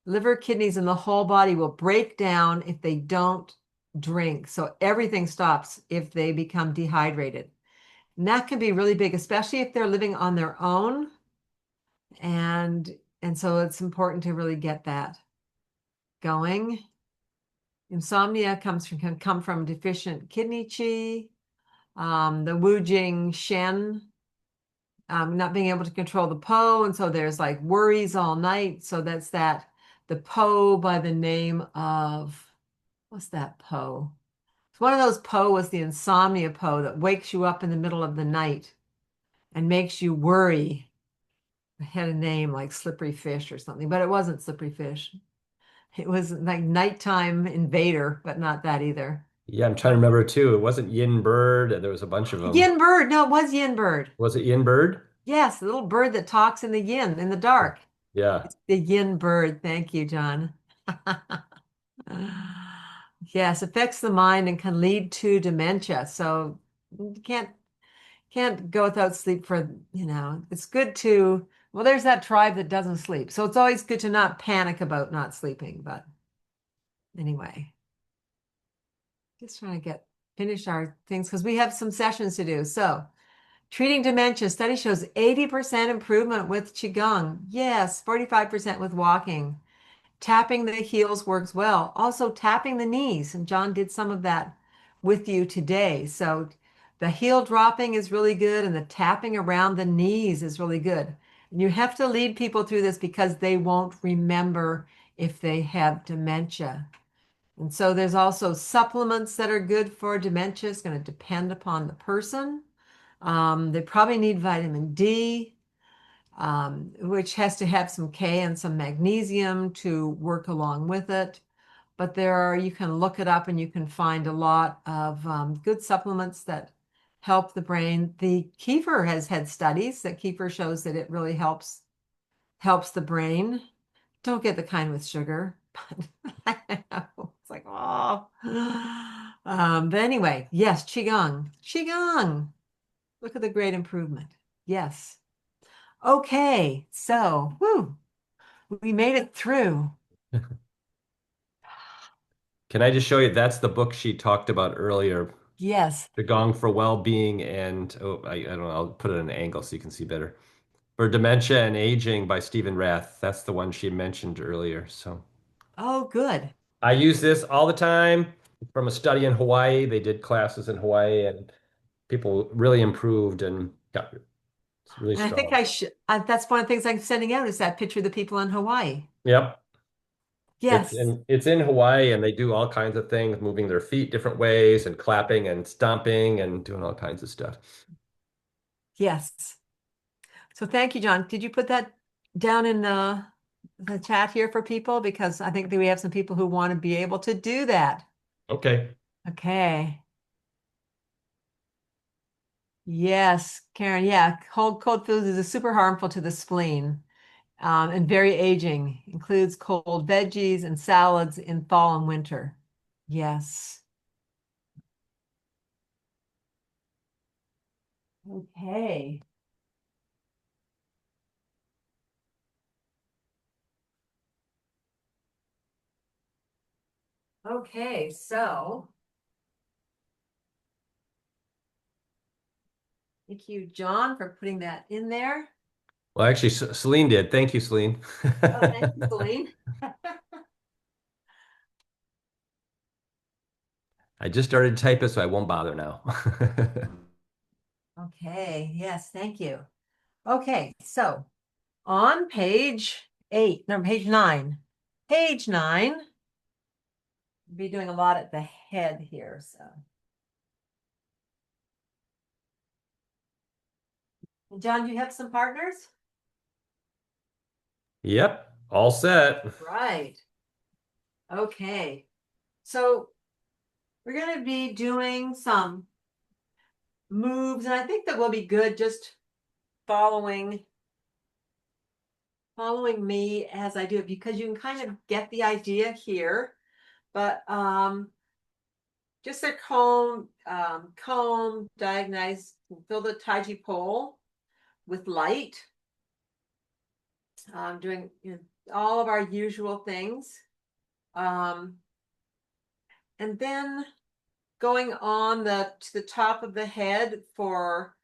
Liver, kidneys, and the whole body will break down if they don't drink. So everything stops if they become dehydrated. And that can be really big, especially if they're living on their own. And so it's important to really get that going. Insomnia can come from deficient kidney qi. The Wu Jing Shen, not being able to control the Po, and so there's like worries all night. So that's the Po by the name of, what's that Po? One of those Po was the insomnia Po that wakes you up in the middle of the night and makes you worry. It had a name like slippery fish or something, but it wasn't slippery fish. It was like nighttime invader, but not that either. Yeah, I'm trying to remember too. It wasn't Yin Bird. There was a bunch of them. Yin bird. No, it was yin bird. Was it Yin Bird? Yes, the little bird that talks in the yin, in the dark. Yeah. It's the yin bird. Thank you, John. Yes, affects the mind and can lead to dementia. So you can't go without sleep for, it's good to, well, there's that tribe that doesn't sleep. So it's always good to not panic about not sleeping. But anyway, just trying to finish our things because we have some sessions to do. So treating dementia, study shows 80% improvement with Qigong. Yes, 45% with walking. Tapping the heels works well. Also tapping the knees, and John did some of that with you today. So the heel dropping is really good, and the tapping around the knees is really good. And you have to lead people through this because they won't remember if they have dementia. And so there's also supplements that are good for dementia. It's going to depend upon the person. They probably need vitamin D, which has to have some K and some magnesium to work along with it. But you can look it up and you can find a lot of good supplements that help the brain. The kefir has had studies that kefir shows that it really helps the brain. Don't get the kind with sugar. I know. It's like, oh. But anyway, yes, Qigong. Qigong. Look at the great improvement. Yes. Okay, so whoo, we made it through. Can I just show you? That's the book she talked about earlier, Yes. Qigong for Well-Being, and oh, I don't know, I'll put it at an angle so you can see better. For Dementia and Aging by Stephen Rath. That's the one she mentioned earlier. So Oh, good. I use this all the time from a study in Hawaii. They did classes in Hawaii and people really improved and got it's really And I think strong. I should, that's one of the things I'm sending out is that picture of the people in Hawaii. Yep. Yes. It's in Hawaii and they do all kinds of things, moving their feet different ways and clapping and stomping and doing all kinds of stuff. Yes. So thank you, John. Did you put that down in the chat here for people? Because I think that we have some people who want to be able to do that. Okay. Okay. Yes, Karen. Yeah, cold foods is super harmful to the spleen and very aging. Includes cold veggies and salads in fall and winter. Yes. Okay. Okay, so thank you, John, for putting that in there. Well, actually, Celine did. Thank you, Celine. Oh, thank you, Celine. I just started to type it, so I won't bother now. Okay, yes, thank you. Okay, so on page 8, no, page 9. Page 9, we'll be doing a lot at the head here, so. And John, do you have some partners? Yep, all set. Right. Okay. So we're going to be doing some moves, and I think that will be good just following me as I do it because you can kind of get the idea here. But just a comb, diagnose, fill the taiji pole with light. Doing all of our usual things. And then going on to the top of the head for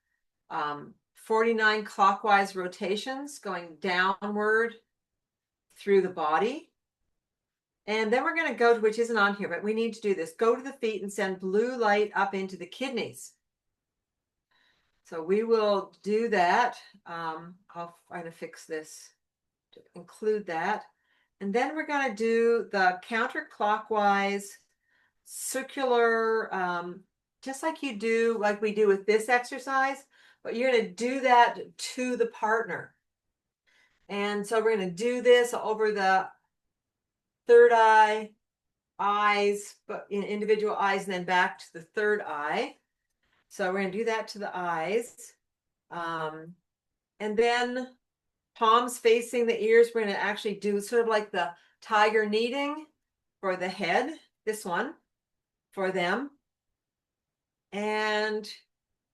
49 clockwise rotations, going downward through the body. And then we're going to go, which isn't on here, but we need to do this. Go to the feet and send blue light up into the kidneys. So we will do that. I'll try to fix this to include that. And then we're going to do the counterclockwise circular, just like we do with this exercise, but you're going to do that to the partner. And so we're going to do this over the third eye, eyes, but in individual eyes, and then back to the third eye. So we're going to do that to the eyes. And then palms facing the ears, we're going to actually do sort of like the tiger kneading for the head, this one for them. And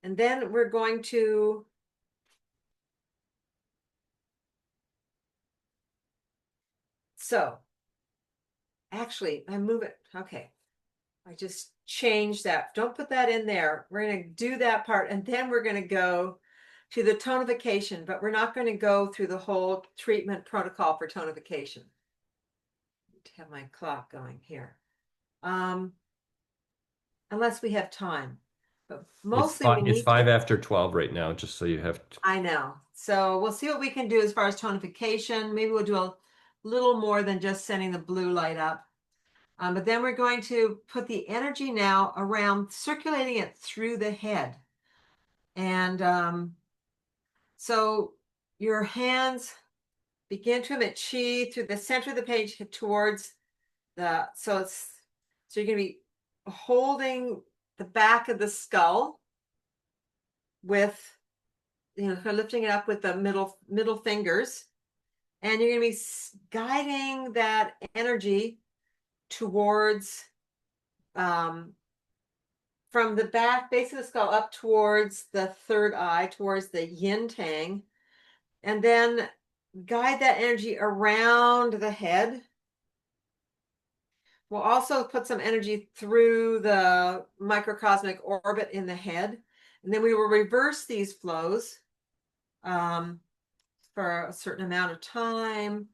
then we're going to actually I move it. Okay. I just changed that. Don't put that in there. We're going to do that part and then we're going to go to the tonification, but we're not going to go through the whole treatment protocol for tonification. To have my clock going here. Unless we have time. But mostly we It's need 5 after 12 right now, just so you have. I know. So we'll see what we can do as far as tonification. Maybe we'll do a little more than just sending the blue light up. But then we're going to put the energy now around circulating it through the head. And so your hands begin to emit chi through the center of the page towards so you're going to be holding the back of the skull with, lifting it up with the middle fingers. And you're going to be guiding that energy towards, from the back base of the skull up towards the third eye, towards the yin tang, and then guide that energy around the head. We'll also put some energy through the microcosmic orbit in the head, and then we will reverse these flows for a certain amount of time.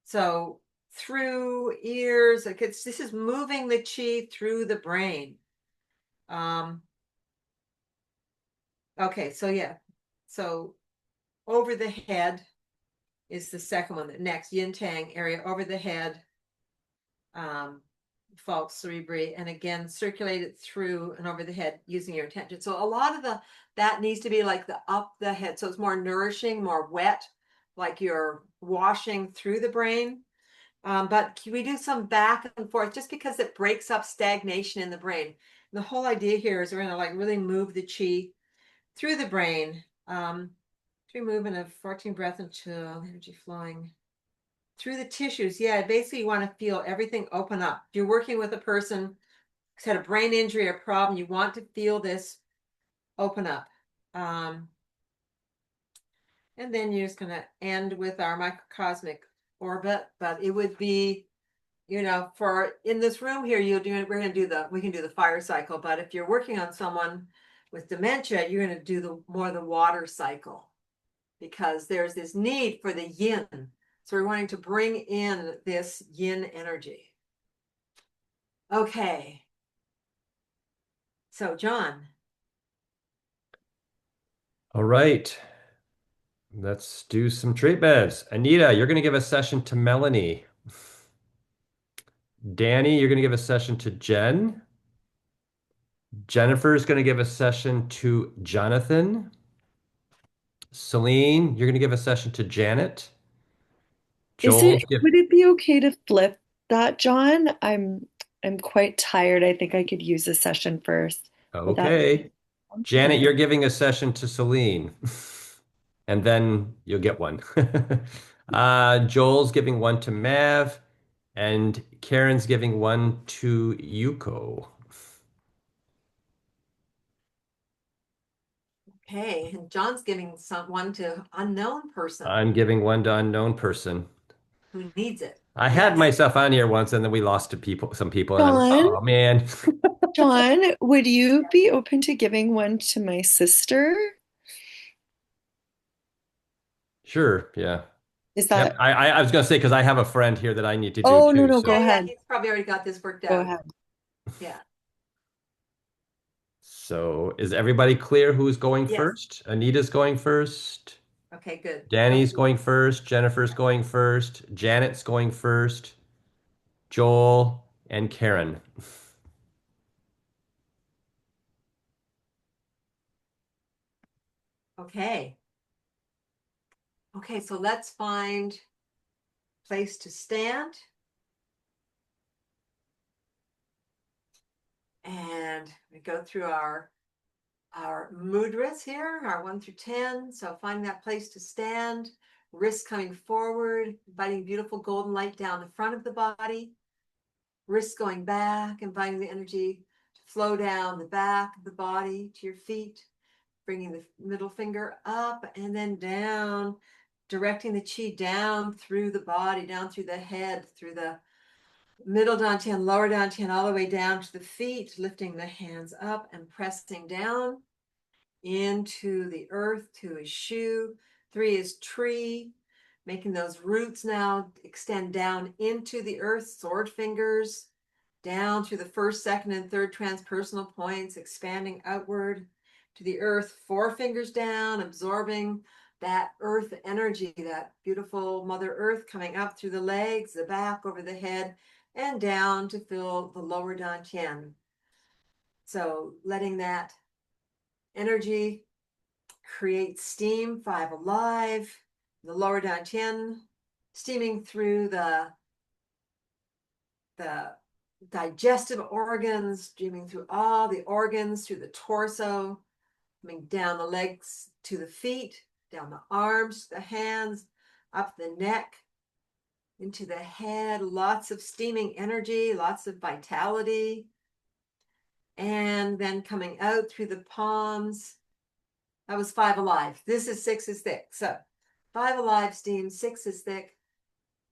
So through ears, this is moving the chi through the brain. Okay, so yeah, so over the head is the second one. The next yin tang area over the head, falx cerebri, and again circulate it through and over the head using your attention. So a lot of that needs to be like the up the head, so it's more nourishing, more wet, like you're washing through the brain. But we do some back and forth just because it breaks up stagnation in the brain. And the whole idea here is we're going to like really move the chi through the brain. Through movement of 14 breath until energy flowing through the tissues. Yeah, basically you want to feel everything open up. If you're working with a person who's had a brain injury or problem, you want to feel this open up. And then you're just going to end with our microcosmic orbit, but it would be, for in this room here, we can do the fire cycle, but if you're working on someone with dementia, you're going to do the water cycle, because there's this need for the yin. So we're wanting to bring in this yin energy. Okay. So John. All right. Let's do some treatments. Anita, you're going to give a session to Melanie. Danny, you're going to give a session to Jen. Jennifer is going to give a session to Jonathan. Celine, you're going to give a session to Janet. Joel, Would it be okay to flip that, John? I'm quite tired. I think I could use a session first. Would that okay. Janet, you're giving a session to Celine. And then you'll get one. Joel's giving one to Mav, and Karen's giving one to Yuko. Okay, and John's giving one to unknown person I'm giving one to unknown person. who needs it. I had myself on here once, and then we lost some people, and John, oh man. John, would you be open to giving one to my sister? Sure, yeah. Is Yep. that? I was gonna say because I have a friend here that I need to do Oh, no, too. no, So go ahead. He's probably already got this worked Go out. ahead. Yeah. So is everybody clear who's going Yes. first? Anita's going first. Okay, good. Danny's going first. Jennifer's going first. Janet's going first. Joel and Karen. Okay. Okay, so let's find a place to stand. And we go through our mudras here, our 1 through 10. So find that place to stand, wrists coming forward, inviting beautiful golden light down the front of the body, wrists going back, inviting the energy to flow down the back of the body to your feet, bringing the middle finger up and then down, directing the chi down through the body, down through the head, through the middle dantian, lower dantian, all the way down to the feet, lifting the hands up and pressing down into the earth, 2 is shu, 3 is tree, making those roots now extend down into the earth, sword fingers, down through the first, second, and third transpersonal points, expanding outward to the earth, 4 fingers down, absorbing that earth energy, that beautiful Mother Earth coming up through the legs, the back, over the head, and down to fill the lower dantian. So letting that energy. Create steam, 5 alive, the lower dantian, steaming through the digestive organs, streaming through all the organs, through the torso, coming down the legs to the feet, down the arms, the hands, up the neck, into the head, lots of steaming energy, lots of vitality. And then coming out through the palms. That was 5 alive. This is 6 is thick. So 5 alive steam, 6 is thick.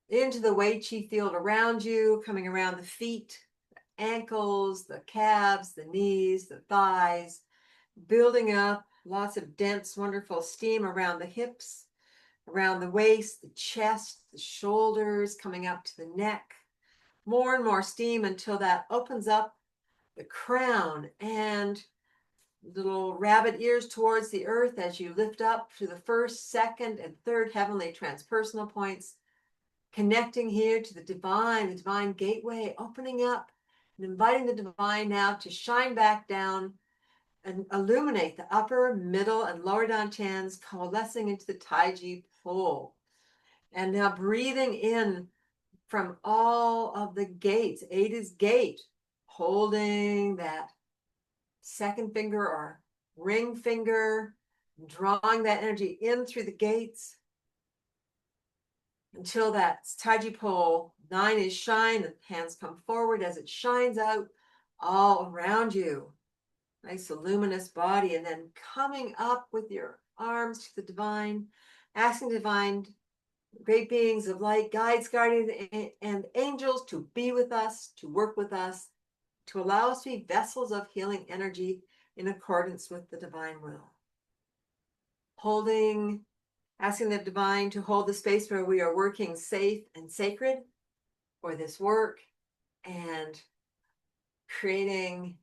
Into the Wei Qi field around you, coming around the feet, the ankles, the calves, the knees, the thighs, building up lots of dense, wonderful steam around the hips, around the waist, the chest, the shoulders, coming up to the neck. More and more steam until that opens up the crown and little rabbit ears towards the earth as you lift up to the first, second, and third heavenly transpersonal points, connecting here to the divine gateway, opening up and inviting the divine now to shine back down and illuminate the upper, middle, and lower dantians, coalescing into the Taiji pole. And now breathing in from all of the gates. 8 is gate, holding that second finger or ring finger, drawing that energy in through the gates until that Taiji pole. 9 is shine, the hands come forward as it shines out all around you. Nice luminous body, and then coming up with your arms to the divine, asking divine, great beings of light, guides, guardians, and angels to be with us, to work with us, to allow us to be vessels of healing energy in accordance with the divine will. Holding, asking the divine to hold the space where we are working safe and sacred for this work, and creating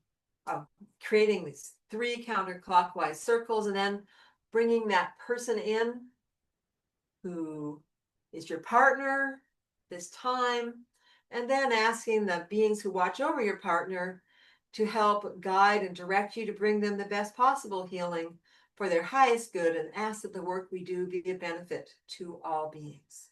these 3 counterclockwise circles, and then bringing that person in who is your partner this time, and then asking the beings who watch over your partner to help guide and direct you to bring them the best possible healing for their highest good, and ask that the work we do be a benefit to all beings.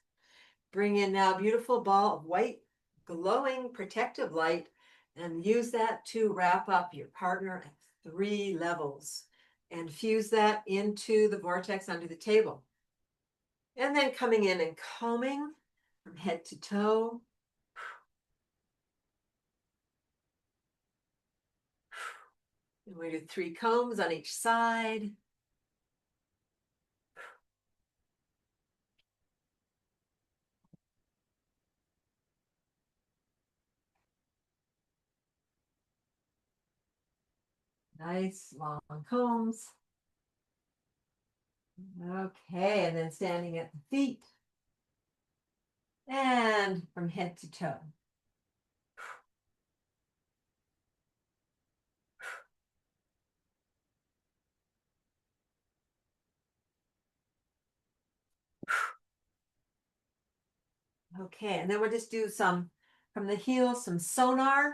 Bring in now a beautiful ball of white, glowing, protective light, and use that to wrap up your partner at 3 levels and fuse that into the vortex under the table. And then coming in and combing from head to toe. And we do 3 combs on each side. Nice long combs. Okay, and then standing at the feet. And from head to toe. Okay, and then we'll just do some from the heels, some sonar.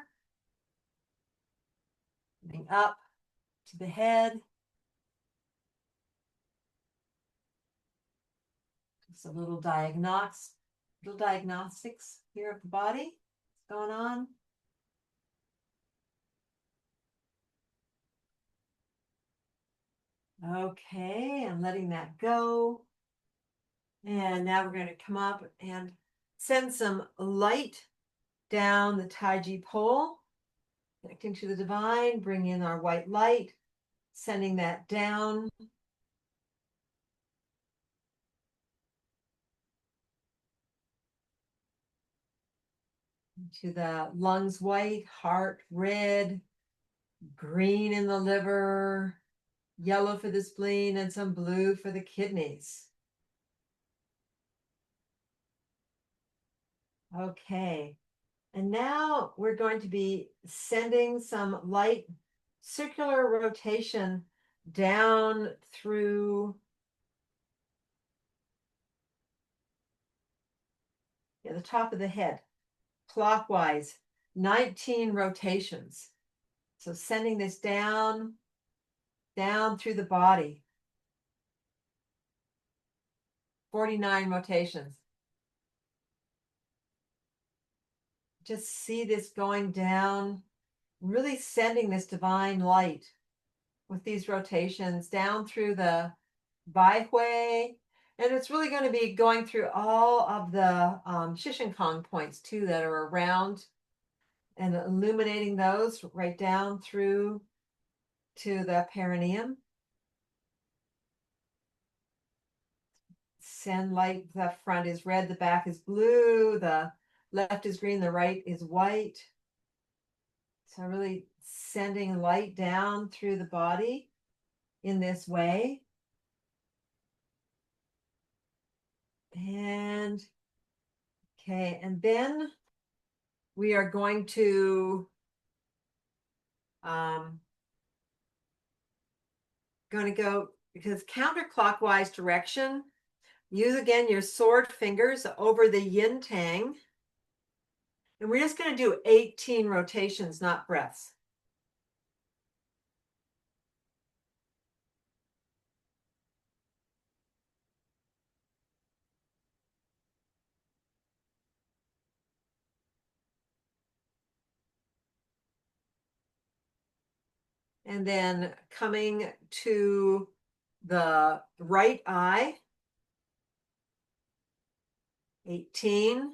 Coming up to the head. Just a little diagnostics here of the body. What's going on? Okay, I'm letting that go. And now we're going to come up and send some light down the Taiji pole, connecting to the divine, bring in our white light, sending that down. To the lungs white, heart red, green in the liver, yellow for the spleen, and some blue for the kidneys. Okay, and now we're going to be sending some light circular rotation down through the top of the head, clockwise, 19 rotations. So sending this down down through the body. 49 rotations. Just see this going down, really sending this divine light with these rotations down through the Baihui. And it's really going to be going through all of the Shishinkong points too that are around and illuminating those right down through to the perineum. Send light, the front is red, the back is blue, the left is green, the right is white. So really sending light down through the body in this way. And okay, and then we are going to go because counterclockwise direction. Use again your sword fingers over the yin tang. And we're just going to do 18 rotations, not breaths. And then coming to the right eye, 18.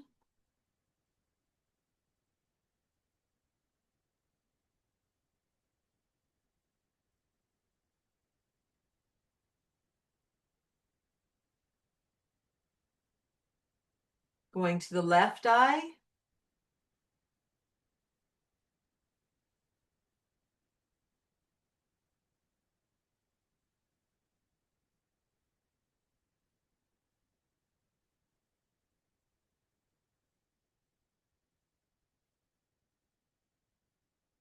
Going to the left eye.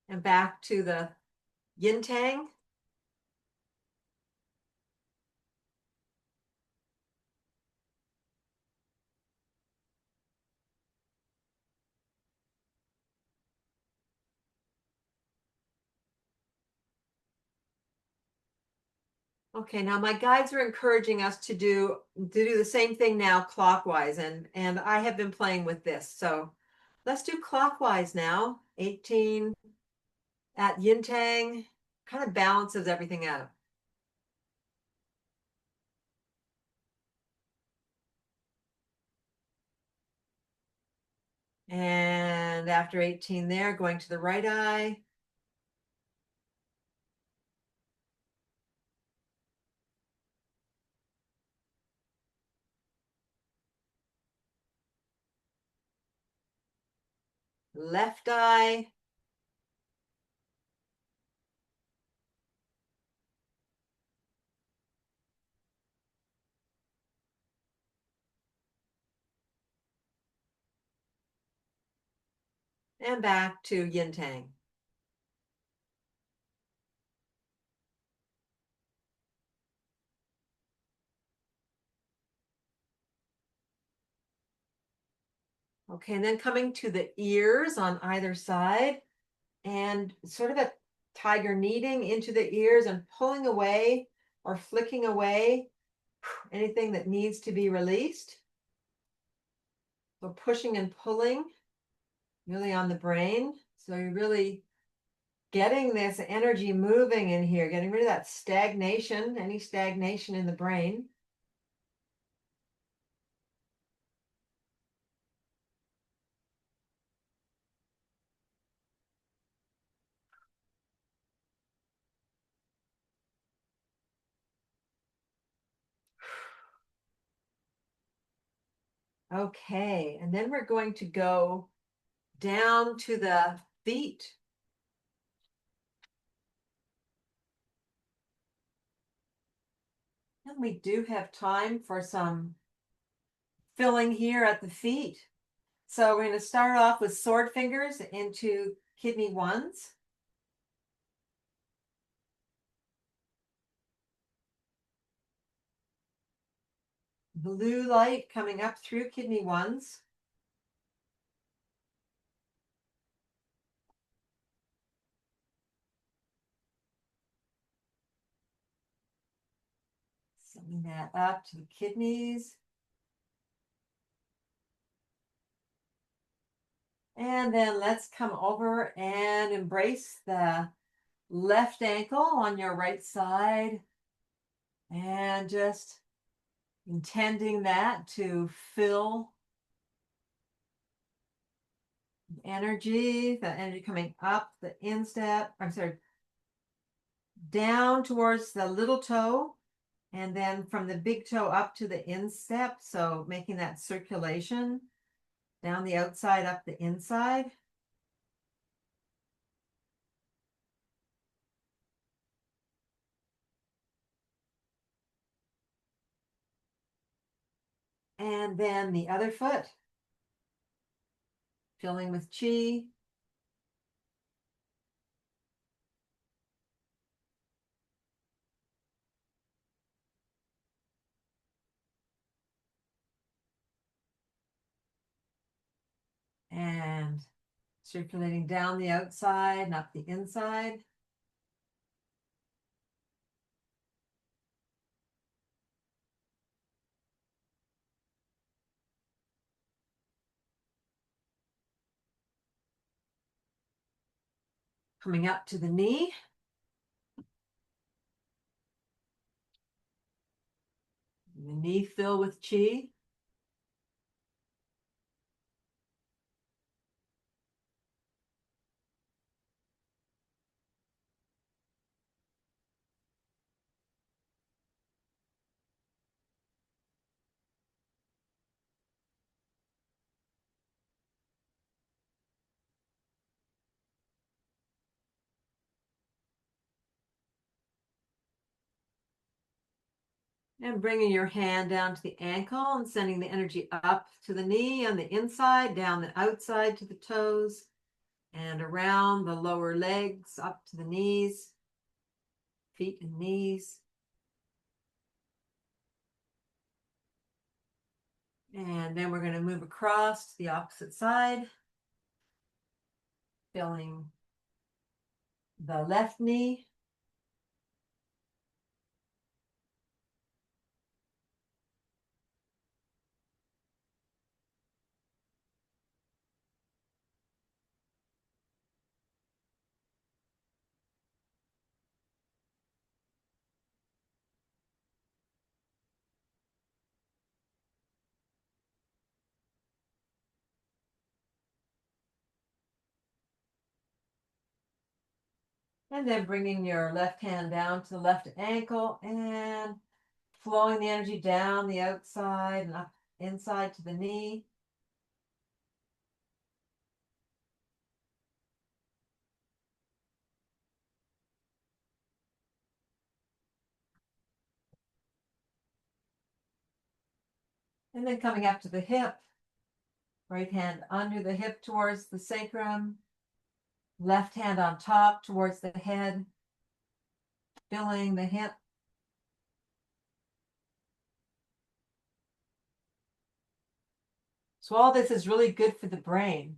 And back to the yin tang. Okay, now my guides are encouraging us to do the same thing now clockwise, and I have been playing with this. So let's do clockwise now. 18 at yin tang, kind of balances everything out. And after 18 there, going to the right eye. Left eye. And back to yin tang. Okay, and then coming to the ears on either side and sort of a tiger kneading into the ears and pulling away or flicking away anything that needs to be released. So pushing and pulling really on the brain. So you're really getting this energy moving in here, getting rid of that stagnation, any stagnation in the brain. Okay, and then we're going to go down to the feet. And we do have time for some filling here at the feet. So we're going to start off with sword fingers into kidney ones. Blue light coming up through kidney ones. Sending that up to the kidneys. And then let's come over and embrace the left ankle on your right side. And just intending that to fill the energy coming up the instep, I'm sorry, down towards the little toe, and then from the big toe up to the instep. So making that circulation down the outside, up the inside. And then the other foot, filling with chi. And circulating down the outside and up the inside. Coming up to the knee. The knee fill with chi. And bringing your hand down to the ankle and sending the energy up to the knee on the inside, down the outside to the toes, and around the lower legs, up to the knees, feet and knees. And then we're going to move across to the opposite side, filling the left knee. And then bringing your left hand down to the left ankle and flowing the energy down the outside and up inside to the knee. And then coming up to the hip, right hand under the hip towards the sacrum, left hand on top towards the head, filling the hip. So all this is really good for the brain.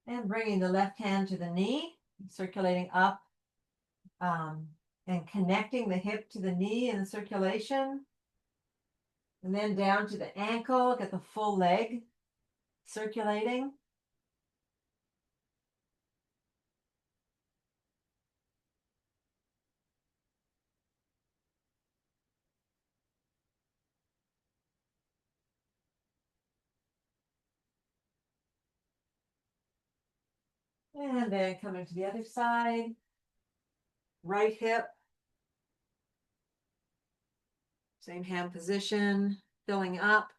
And bringing the left hand to the knee, circulating up and connecting the hip to the knee in the circulation. And then down to the ankle, get the full leg circulating. And then coming to the other side, right hip, same hand position, filling up.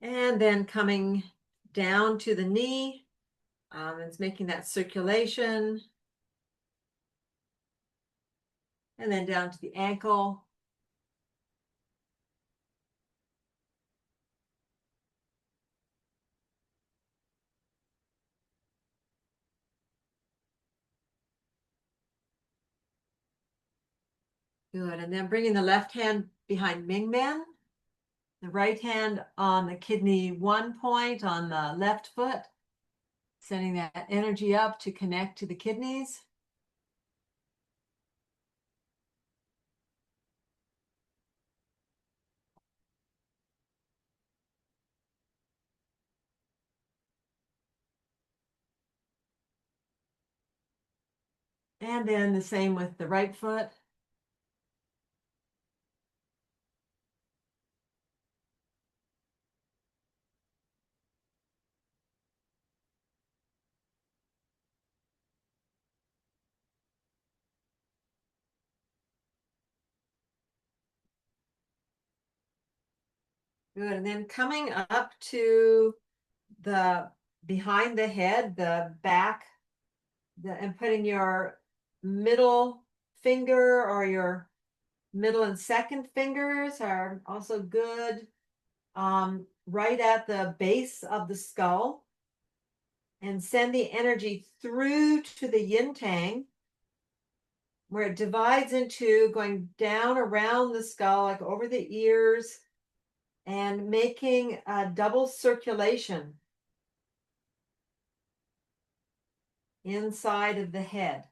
And then coming down to the knee. It's making that circulation. And then down to the ankle. Good. And then bringing the left hand behind Mingmen, the right hand on the kidney 1 point on the left foot, sending that energy up to connect to the kidneys. And then the same with the right foot. Good. And then coming up to the behind the head, the back, and putting your middle finger or your middle and second fingers are also good. Right at the base of the skull, and send the energy through to the yin tang, where it divides into going down around the skull, like over the ears, and making a double circulation inside of the head.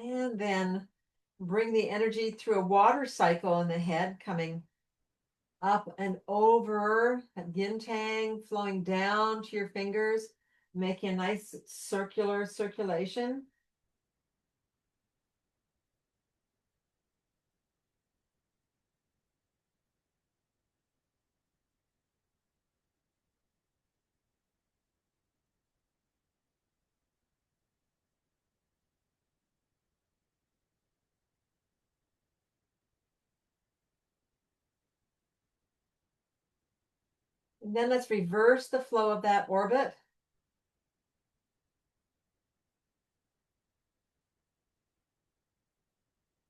And then bring the energy through a water cycle in the head, coming up and over yin tang, flowing down to your fingers, making a nice circular circulation. And then let's reverse the flow of that orbit.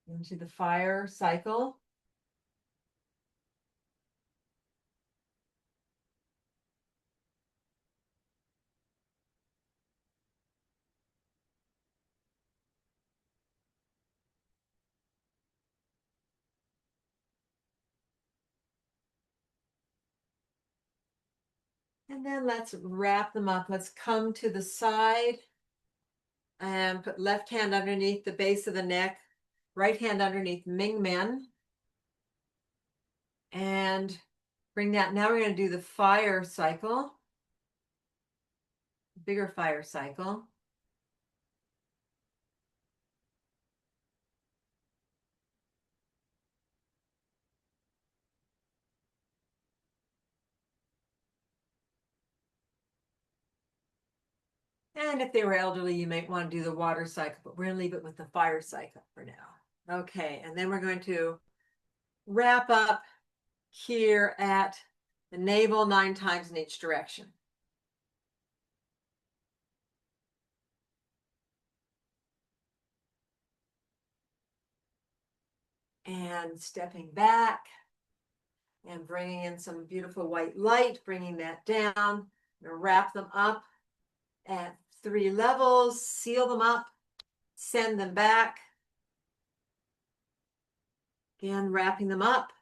Into the fire cycle. And then let's wrap them up. Let's come to the side and put left hand underneath the base of the neck, right hand underneath Ming Men. And bring that. Now we're going to do the fire cycle, bigger fire cycle. And if they were elderly, you might want to do the water cycle, but we're going to leave it with the fire cycle for now. Okay, and then we're going to wrap up here at the navel 9 times in each direction. And stepping back and bringing in some beautiful white light, bringing that down, wrap them up at 3 levels, seal them up, send them back. Again, wrapping them up,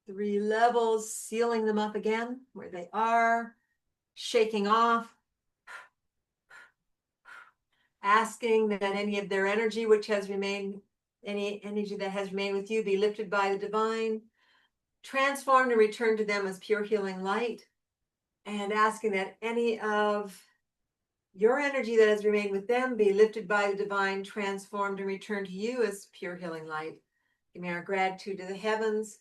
3 levels, sealing them up again where they are, shaking off, asking that any of their energy which has remained, any energy that has remained with you be lifted by the divine, transformed and returned to them as pure healing light, and asking that any of your energy that has remained with them be lifted by the divine, transformed and returned to you as pure healing light. Giving our gratitude to the heavens,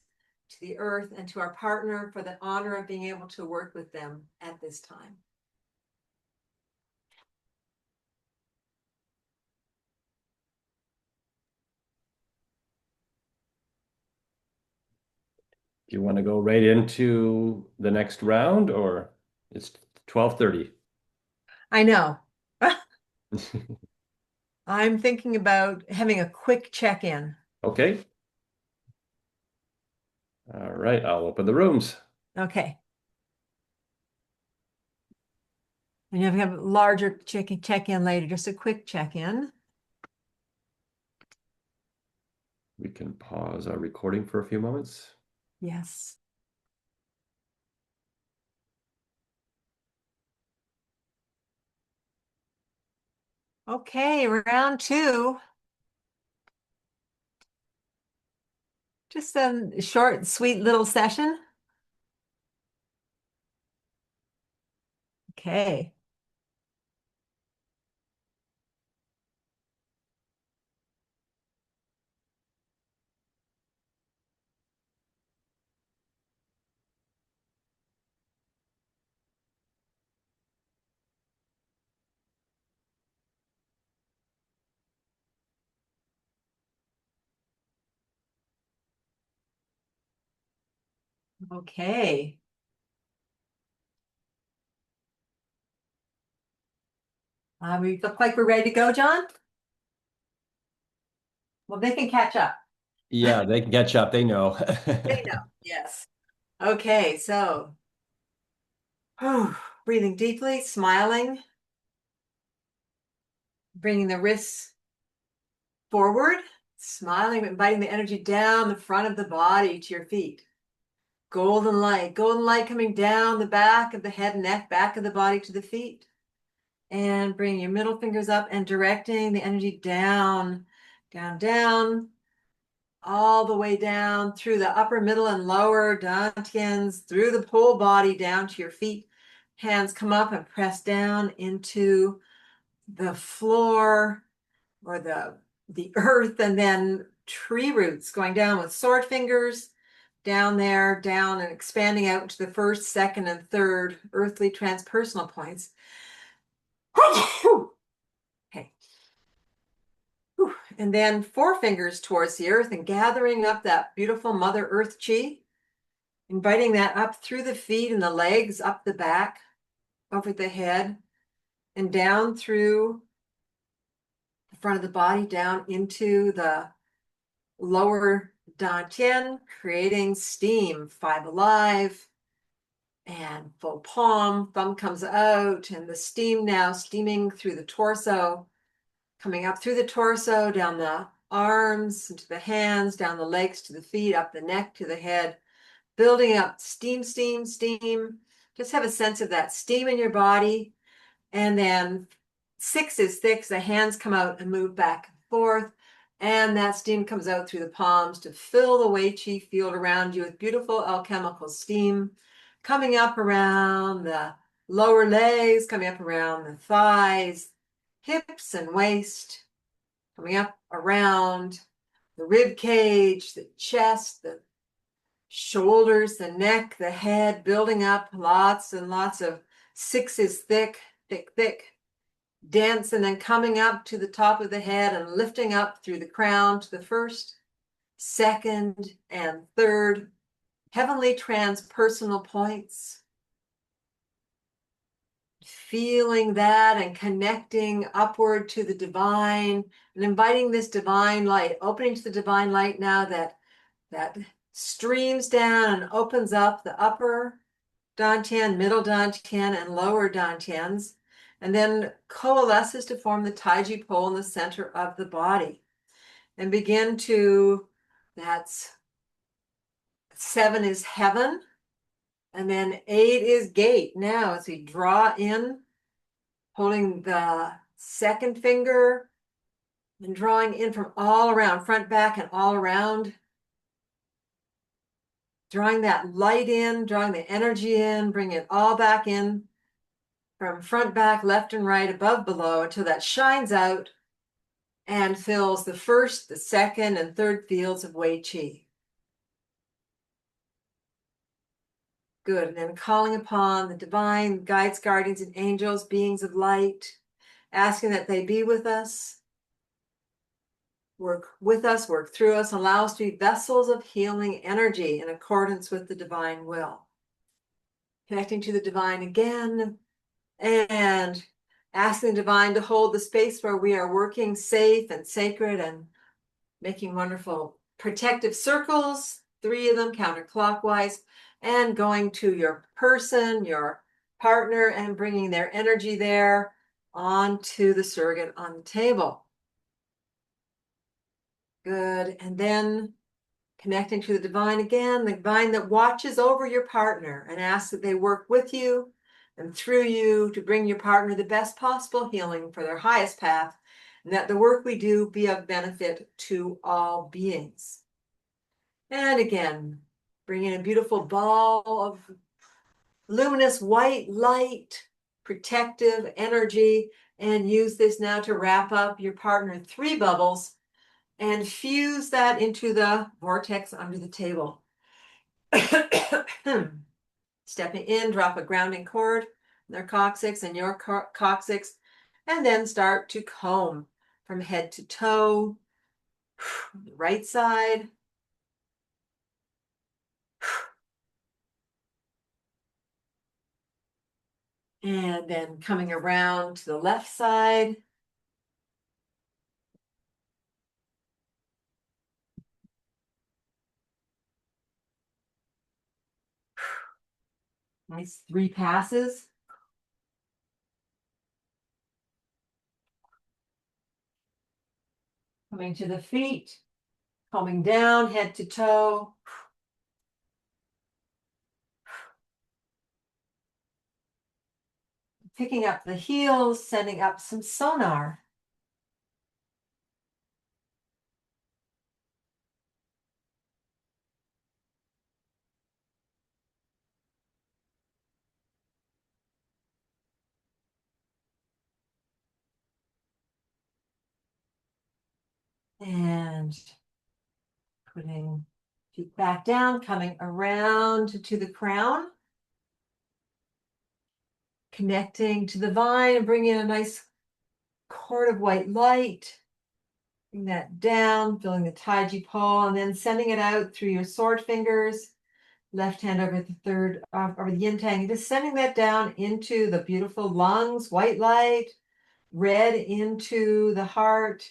to the earth, and to our partner for the honor of being able to work with them at this time. Do you want to go right into the next round, or it's 12:30? I know. I'm thinking about having a quick check-in. Okay. All right, I'll open the rooms. Okay. And you have a larger check-in later, just a quick check-in. We can pause our recording for a few moments. Yes. Okay, round two. Just a short, sweet little session. Okay. Okay. We look like we're ready to go, John? Well, they can catch up. Yeah, they can catch up. They know. They know, yes. Okay, so breathing deeply, smiling, bringing the wrists forward, smiling, inviting the energy down the front of the body to your feet. Golden light coming down the back of the head and neck, back of the body to the feet. And bring your middle fingers up and directing the energy down, down, down, all the way down through the upper, middle, and lower dantians, through the whole body down to your feet. Hands come up and press down into the floor or the earth, and then tree roots going down with sword fingers down there, down and expanding out to the first, second, and third earthly transpersonal points. Okay. And then four fingers towards the earth and gathering up that beautiful Mother Earth chi, inviting that up through the feet and the legs, up the back, over the head, and down through the front of the body, down into the lower dantian, creating steam, five alive, and full palm, thumb comes out, and the steam now steaming through the torso, coming up through the torso, down the arms, into the hands, down the legs to the feet, up the neck to the head, building up steam, steam, steam. Just have a sense of that steam in your body. And then 6 is thick, the hands come out and move back and forth. And that steam comes out through the palms to fill the Wei Qi field around you with beautiful alchemical steam, coming up around the lower legs, coming up around the thighs, hips and waist, coming up around the rib cage, the chest, the shoulders, the neck, the head, building up lots and lots of 6 is thick, thick, thick, dense, and then coming up to the top of the head and lifting up through the crown to the first, second, and third heavenly transpersonal points. Feeling that and connecting upward to the divine and inviting this divine light, opening to the divine light now that streams down and opens up the upper dantian, middle dantian, and lower dantians, and then coalesces to form the taiji pole in the center of the body. And begin to, that's 7 is heaven, And then 8 is gate. Now, as we draw in, holding the second finger and drawing in from all around, front, back, and all around. Drawing that light in, drawing the energy in, bringing it all back in from front, back, left, and right, above, below, until that shines out and fills the first, the second, and third fields of Wei Qi. Good. And then calling upon the divine guides, guardians, and angels, beings of light, asking that they be with us, work with us, work through us, allow us to be vessels of healing energy in accordance with the divine will. Connecting to the divine again, and asking the divine to hold the space where we are working safe and sacred and making wonderful protective circles, 3 of them counterclockwise, and going to your person, your partner, and bringing their energy there onto the surrogate on the table. Good. And then connecting to the divine again, the divine that watches over your partner, and asks that they work with you and through you to bring your partner the best possible healing for their highest path, and that the work we do be of benefit to all beings. And again, bring in a beautiful ball of luminous white light, protective energy, and use this now to wrap up your partner 3 bubbles and fuse that into the vortex under the table. Stepping in, drop a grounding cord, their coccyx and your coccyx, and then start to comb from head to toe, right side, and then coming around to the left side. Nice 3 passes. Coming to the feet, combing down, head to toe. Picking up the heels, sending up some sonar. And putting feet back down, coming around to the crown. Connecting to the vine and bringing in a nice cord of white light. Bring that down, filling the taiji pole, and then sending it out through your sword fingers. Left hand over the third, over the yin tang, and just sending that down into the beautiful lungs, white light, red into the heart.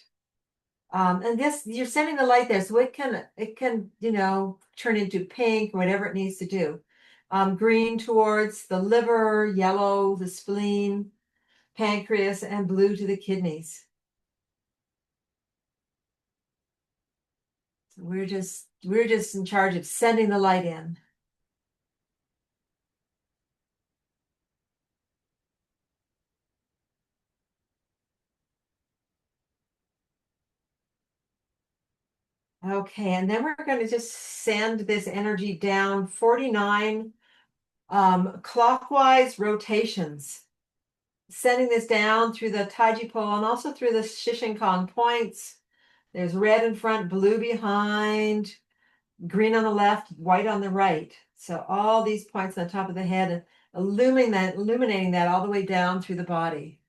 And this, you're sending the light there, so it can, turn into pink, whatever it needs to do. Green towards the liver, yellow, the spleen, pancreas, and blue to the kidneys. So we're just in charge of sending the light in. Okay, and then we're going to just send this energy down 49 clockwise rotations. Sending this down through the taiji pole and also through the shishinkong points. There's red in front, blue behind, green on the left, white on the right. So all these points on the top of the head, illuminating that all the way down through the body.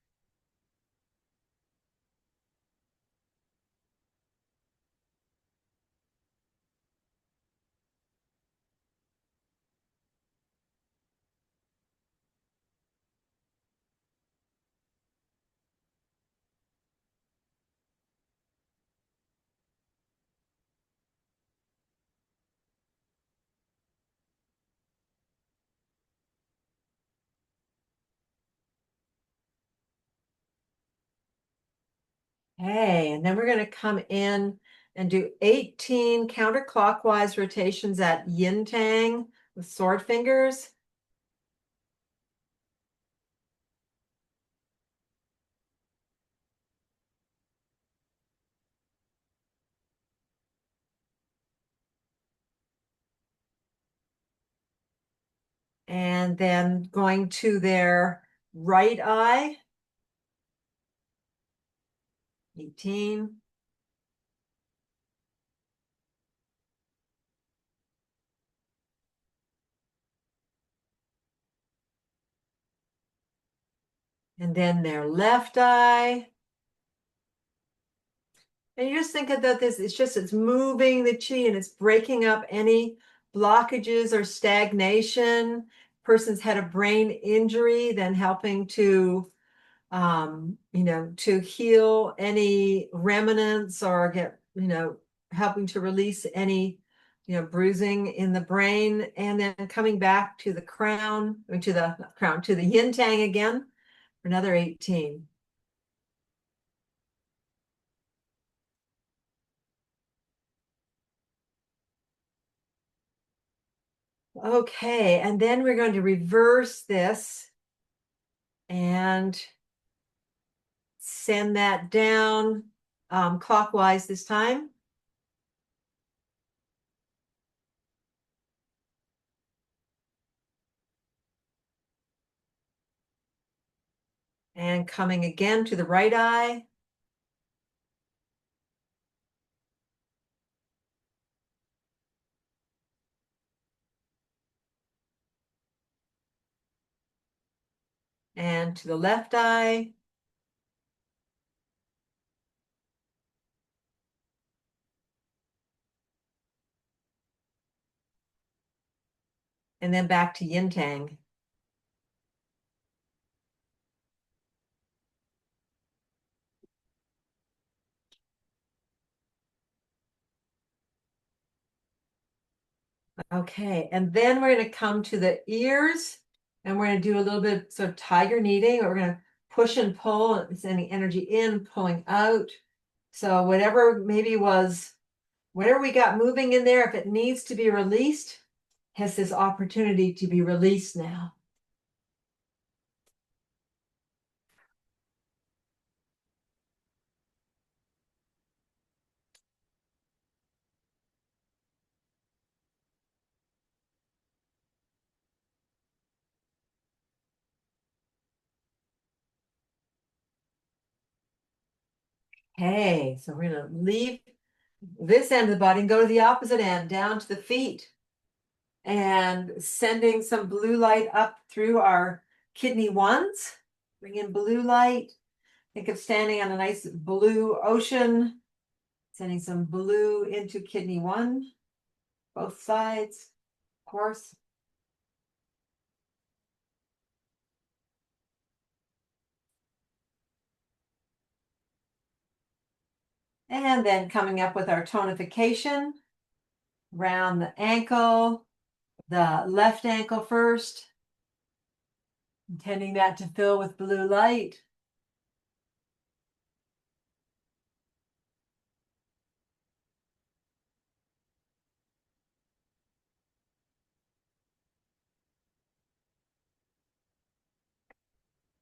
Okay, and then we're going to come in and do 18 counterclockwise rotations at yin tang with sword fingers. And then going to their right eye, 18. And then their left eye. And you just think about this, it's moving the chi and it's breaking up any blockages or stagnation. Person's had a brain injury, then helping to, to heal any remnants or get, helping to release any, bruising in the brain, and then coming back to the crown, or to the crown, to the yin tang again for another 18. Okay, and then we're going to reverse this and send that down clockwise this time. And coming again to the right eye. And to the left eye. And then back to yin tang. Okay, and then we're going to come to the ears, and we're going to do a little bit sort of tiger kneading. We're going to push and pull, sending energy in, pulling out. So whatever we got moving in there, if it needs to be released, has this opportunity to be released now. Okay, so we're going to leave this end of the body and go to the opposite end, down to the feet, and sending some blue light up through our kidney ones. Bring in blue light. Think of standing on a nice blue ocean, sending some blue into kidney one, both sides, of course. And then coming up with our tonification around the ankle, the left ankle first, intending that to fill with blue light.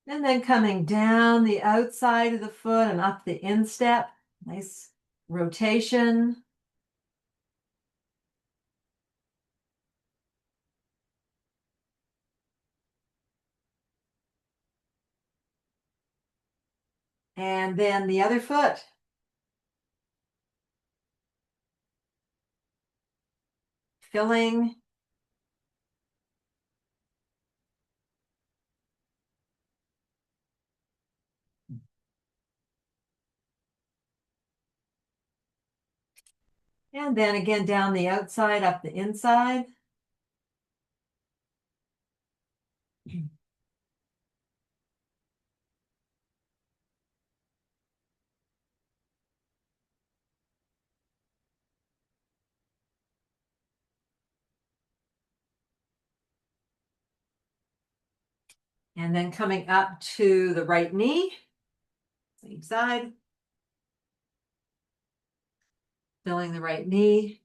And then coming down the outside of the foot and up the instep. Nice rotation. And then the other foot. Filling. And then again down the outside, up the inside. And then coming up to the right knee, same side. Filling the right knee.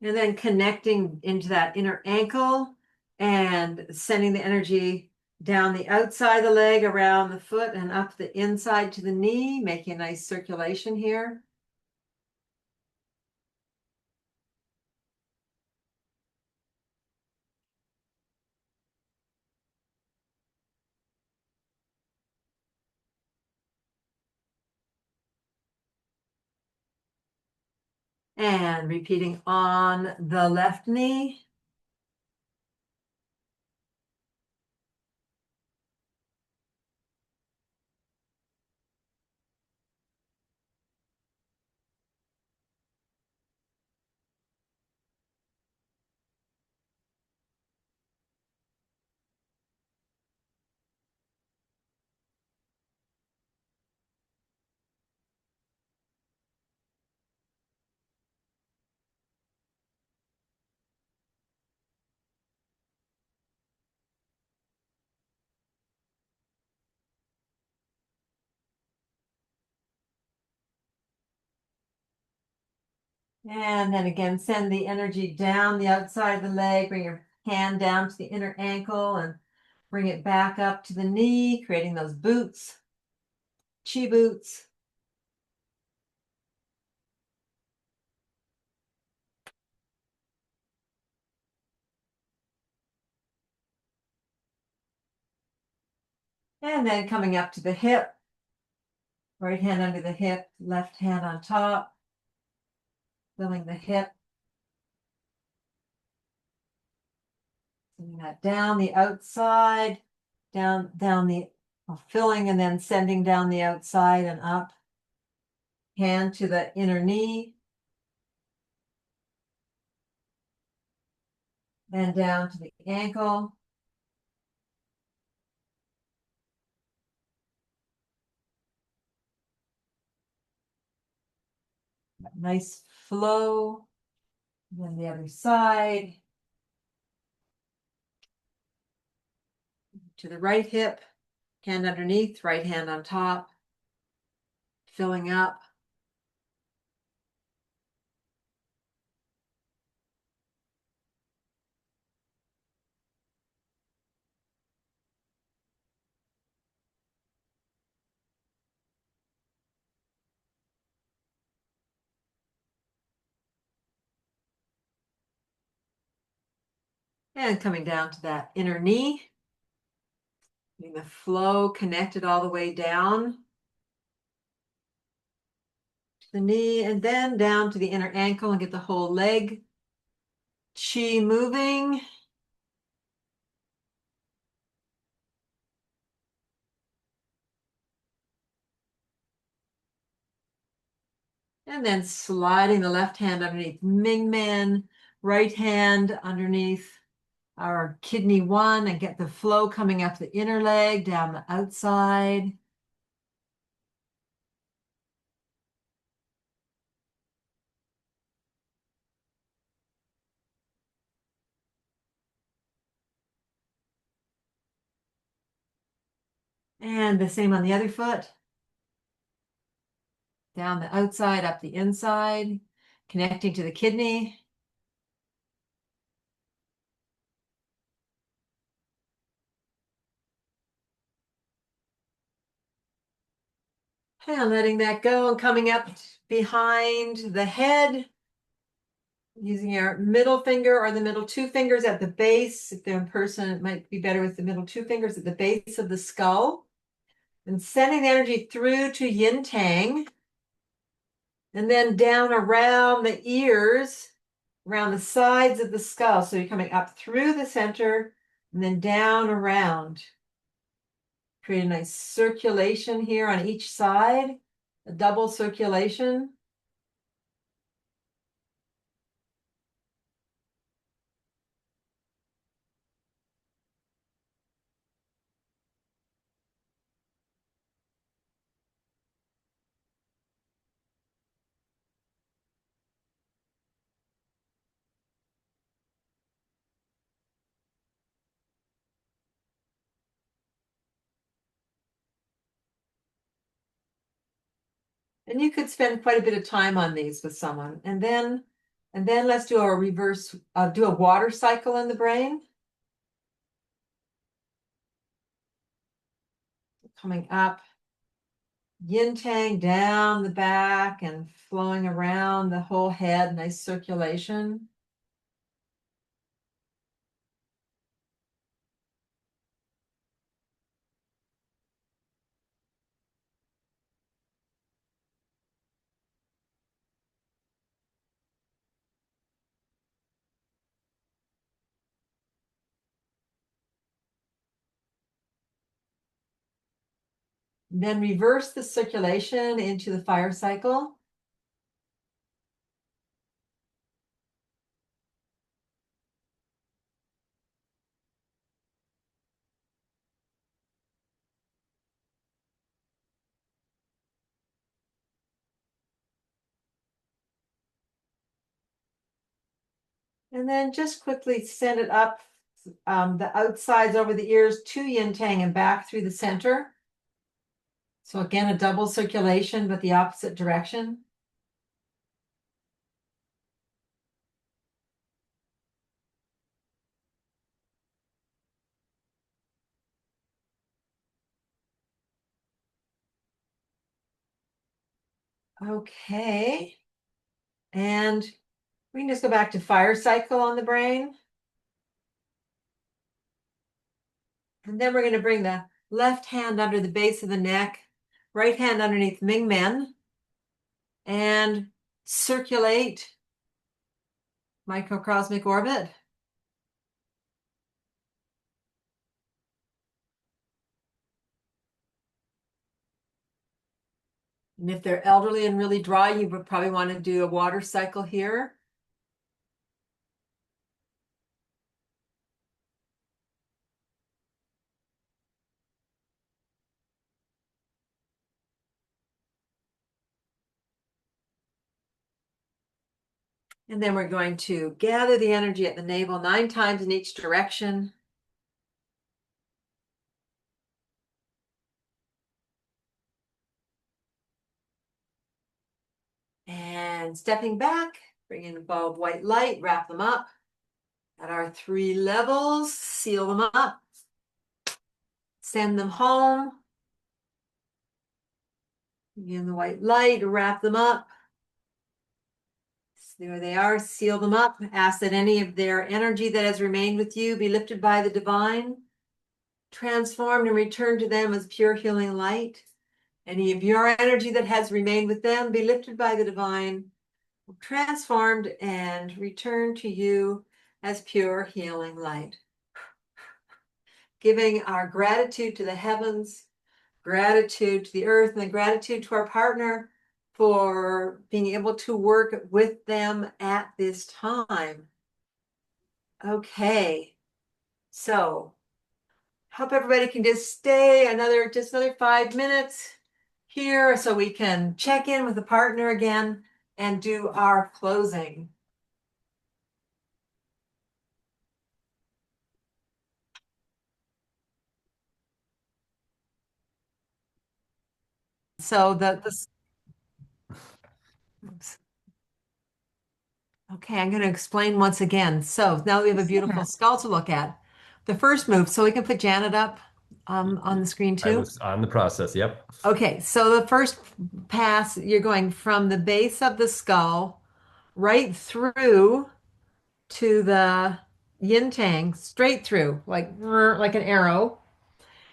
And then connecting into that inner ankle and sending the energy down the outside of the leg, around the foot, and up the inside to the knee, making a nice circulation here. And repeating on the left knee. And then again, send the energy down the outside of the leg, bring your hand down to the inner ankle and bring it back up to the knee, creating those boots, chi boots. And then coming up to the hip, right hand under the hip, left hand on top, filling the hip. Sending that down the outside, down the filling and then sending down the outside and up. Hand to the inner knee. Then down to the ankle. Nice flow. Then the other side. To the right hip, hand underneath, right hand on top. Filling up. And coming down to that inner knee. Getting the flow connected all the way down to the knee and then down to the inner ankle and get the whole leg chi moving. And then sliding the left hand underneath Ming Men, right hand underneath our kidney 1 and get the flow coming up the inner leg, down the outside. And the same on the other foot. Down the outside, up the inside, connecting to the kidney. And letting that go and coming up behind the head. Using your middle finger or the middle 2 fingers at the base. If they're in person, it might be better with the middle 2 fingers at the base of the skull. And sending the energy through to yin tang. And then down around the ears, around the sides of the skull. So you're coming up through the center and then down around. Create a nice circulation here on each side, a double circulation. And you could spend quite a bit of time on these with someone. And then And then let's do a reverse, do a water cycle in the brain. Coming up, yin tang down the back and flowing around the whole head, nice circulation. Then reverse the circulation into the fire cycle. And then just quickly send it up the outsides over the ears to yin tang and back through the center. So again, a double circulation, but the opposite direction. Okay. And we can just go back to fire cycle on the brain. And then we're going to bring the left hand under the base of the neck, right hand underneath Ming Men, and circulate microcosmic orbit. And if they're elderly and really dry, you would probably want to do a water cycle here. And then we're going to gather the energy at the navel 9 times in each direction. And stepping back, bring in a ball of white light, wrap them up at our 3 levels, seal them up, send them home. Again, the white light, wrap them up. So there they are, seal them up. Ask that any of their energy that has remained with you be lifted by the divine, transformed and returned to them as pure healing light. Any of your energy that has remained with them be lifted by the divine, transformed and returned to you as pure healing light. Giving our gratitude to the heavens, gratitude to the earth, and the gratitude to our partner for being able to work with them at this time. Okay, so hope everybody can just stay just another 5 minutes here so we can check in with the partner again and do our closing. So oops. Okay, I'm going to explain once again. So now we have a beautiful skull to look at. The first move, so we can put Janet up on the screen I too. was on the process. Yep. Okay, so the first pass, you're going from the base of the skull right through to the yin tang, straight through, like an arrow,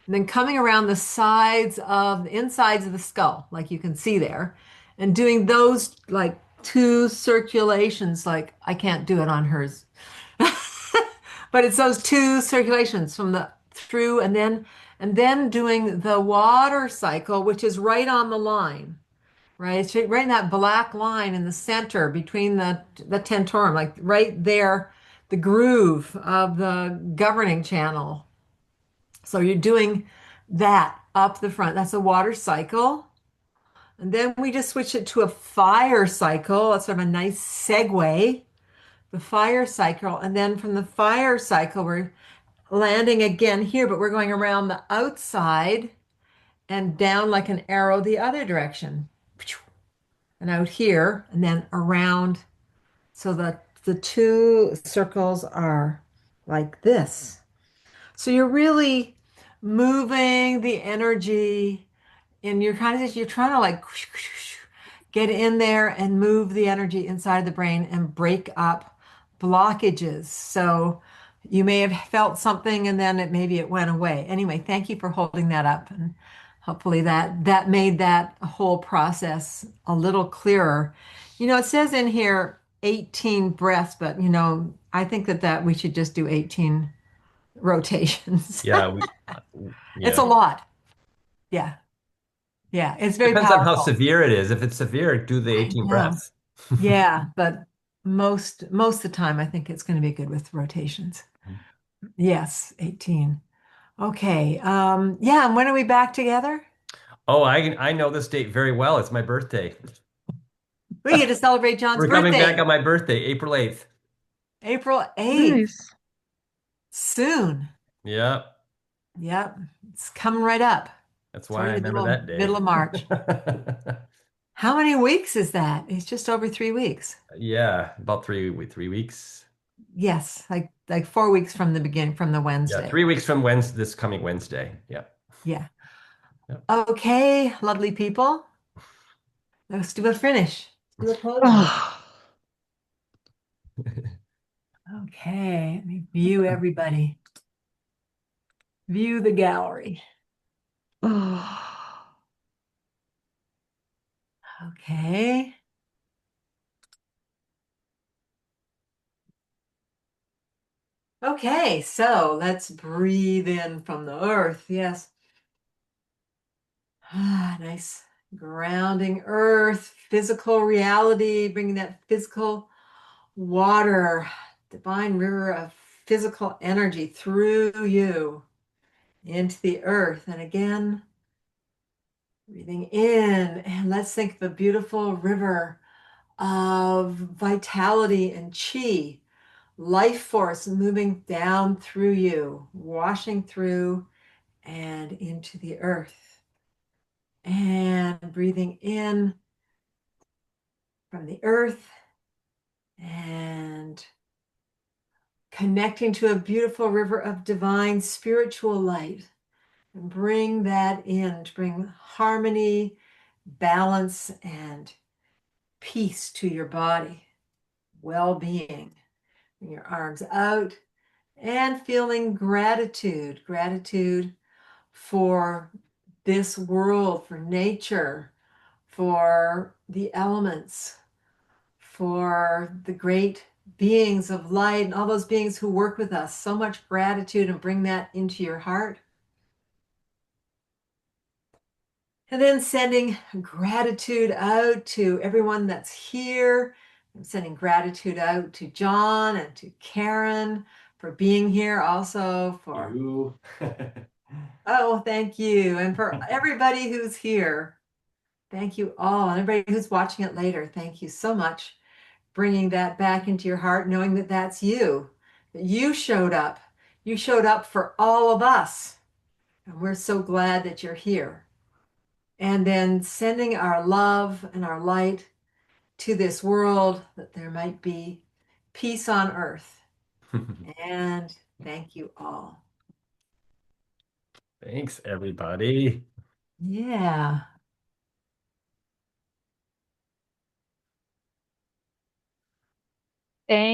and then coming around the insides of the skull, like you can see there, and doing those like 2 circulations. Like I can't do it on hers, but it's those 2 circulations from the through and then doing the water cycle, which is right on the line. Right, it's right in that black line in the center between the tentorum, like right there, the groove of the governing channel. So you're doing that up the front. That's a water cycle. And then we just switch it to a fire cycle. That's sort of a nice segue, the fire cycle. And then from the fire cycle, we're landing again here, but we're going around the outside and down like an arrow the other direction. And out here, and then around So the two circles are like this. So you're really moving the energy and you're kind of just, you're trying to like get in there and move the energy inside the brain and break up blockages. So you may have felt something and then maybe it went away. Anyway, thank you for holding that up, and hopefully that made that whole process a little clearer. It says in here 18 breaths, but I think that we should just do 18 rotations. Yeah, It's a yeah. lot. Yeah. Yeah, it's very Depends on how powerful. severe it is. If it's severe, do the I 18 know. breaths. Yeah, but most of the time I think it's going to be good with rotations. Yes, 18. Okay. Yeah, and when are we back together? Oh, I know this date very well. It's my birthday. We get to celebrate John's We're coming back birthday, on my birthday, April 8th. April 8th. Nice. Soon. Yeah, Yep. It's coming right up. that's It's why I already the remember middle that middle day. of March. How many weeks is that? It's just over 3 weeks. Yeah, about 3 weeks. Yes, like 4 weeks from the beginning, from the Yeah, Wednesday. 3 weeks from Wednesday, this coming Wednesday. Yeah. Yeah. Yep. Okay, lovely people. Let's do a finish. Do a closing. Oh, Okay, let me view everybody. View the gallery. oh. Okay. Okay, so let's breathe in from the earth. Yes. Ah, nice grounding earth, physical reality, bringing that physical water, divine river of physical energy through you into the earth. And again, breathing in, and let's think of a beautiful river of vitality and chi, life force moving down through you, washing through and into the earth. And breathing in from the earth and connecting to a beautiful river of divine spiritual light. And bring that in to bring harmony, balance, and peace to your body, well being. Bring your arms out and feeling gratitude for this world, for nature, for the elements, for the great beings of light and all those beings who work with us. So much gratitude, and bring that into your heart. And then sending gratitude out to everyone that's here. I'm sending gratitude out to John and to Karen for being here, also for, You. oh, thank you. And for everybody who's here, thank you all. And everybody who's watching it later, thank you so much. Bringing that back into your heart, knowing that that's you, that you showed up. You showed up for all of us. And we're so glad that you're here. And then sending our love and our light to this world, that there might be peace on earth. And thank you all. Thanks, everybody. Yeah. Thank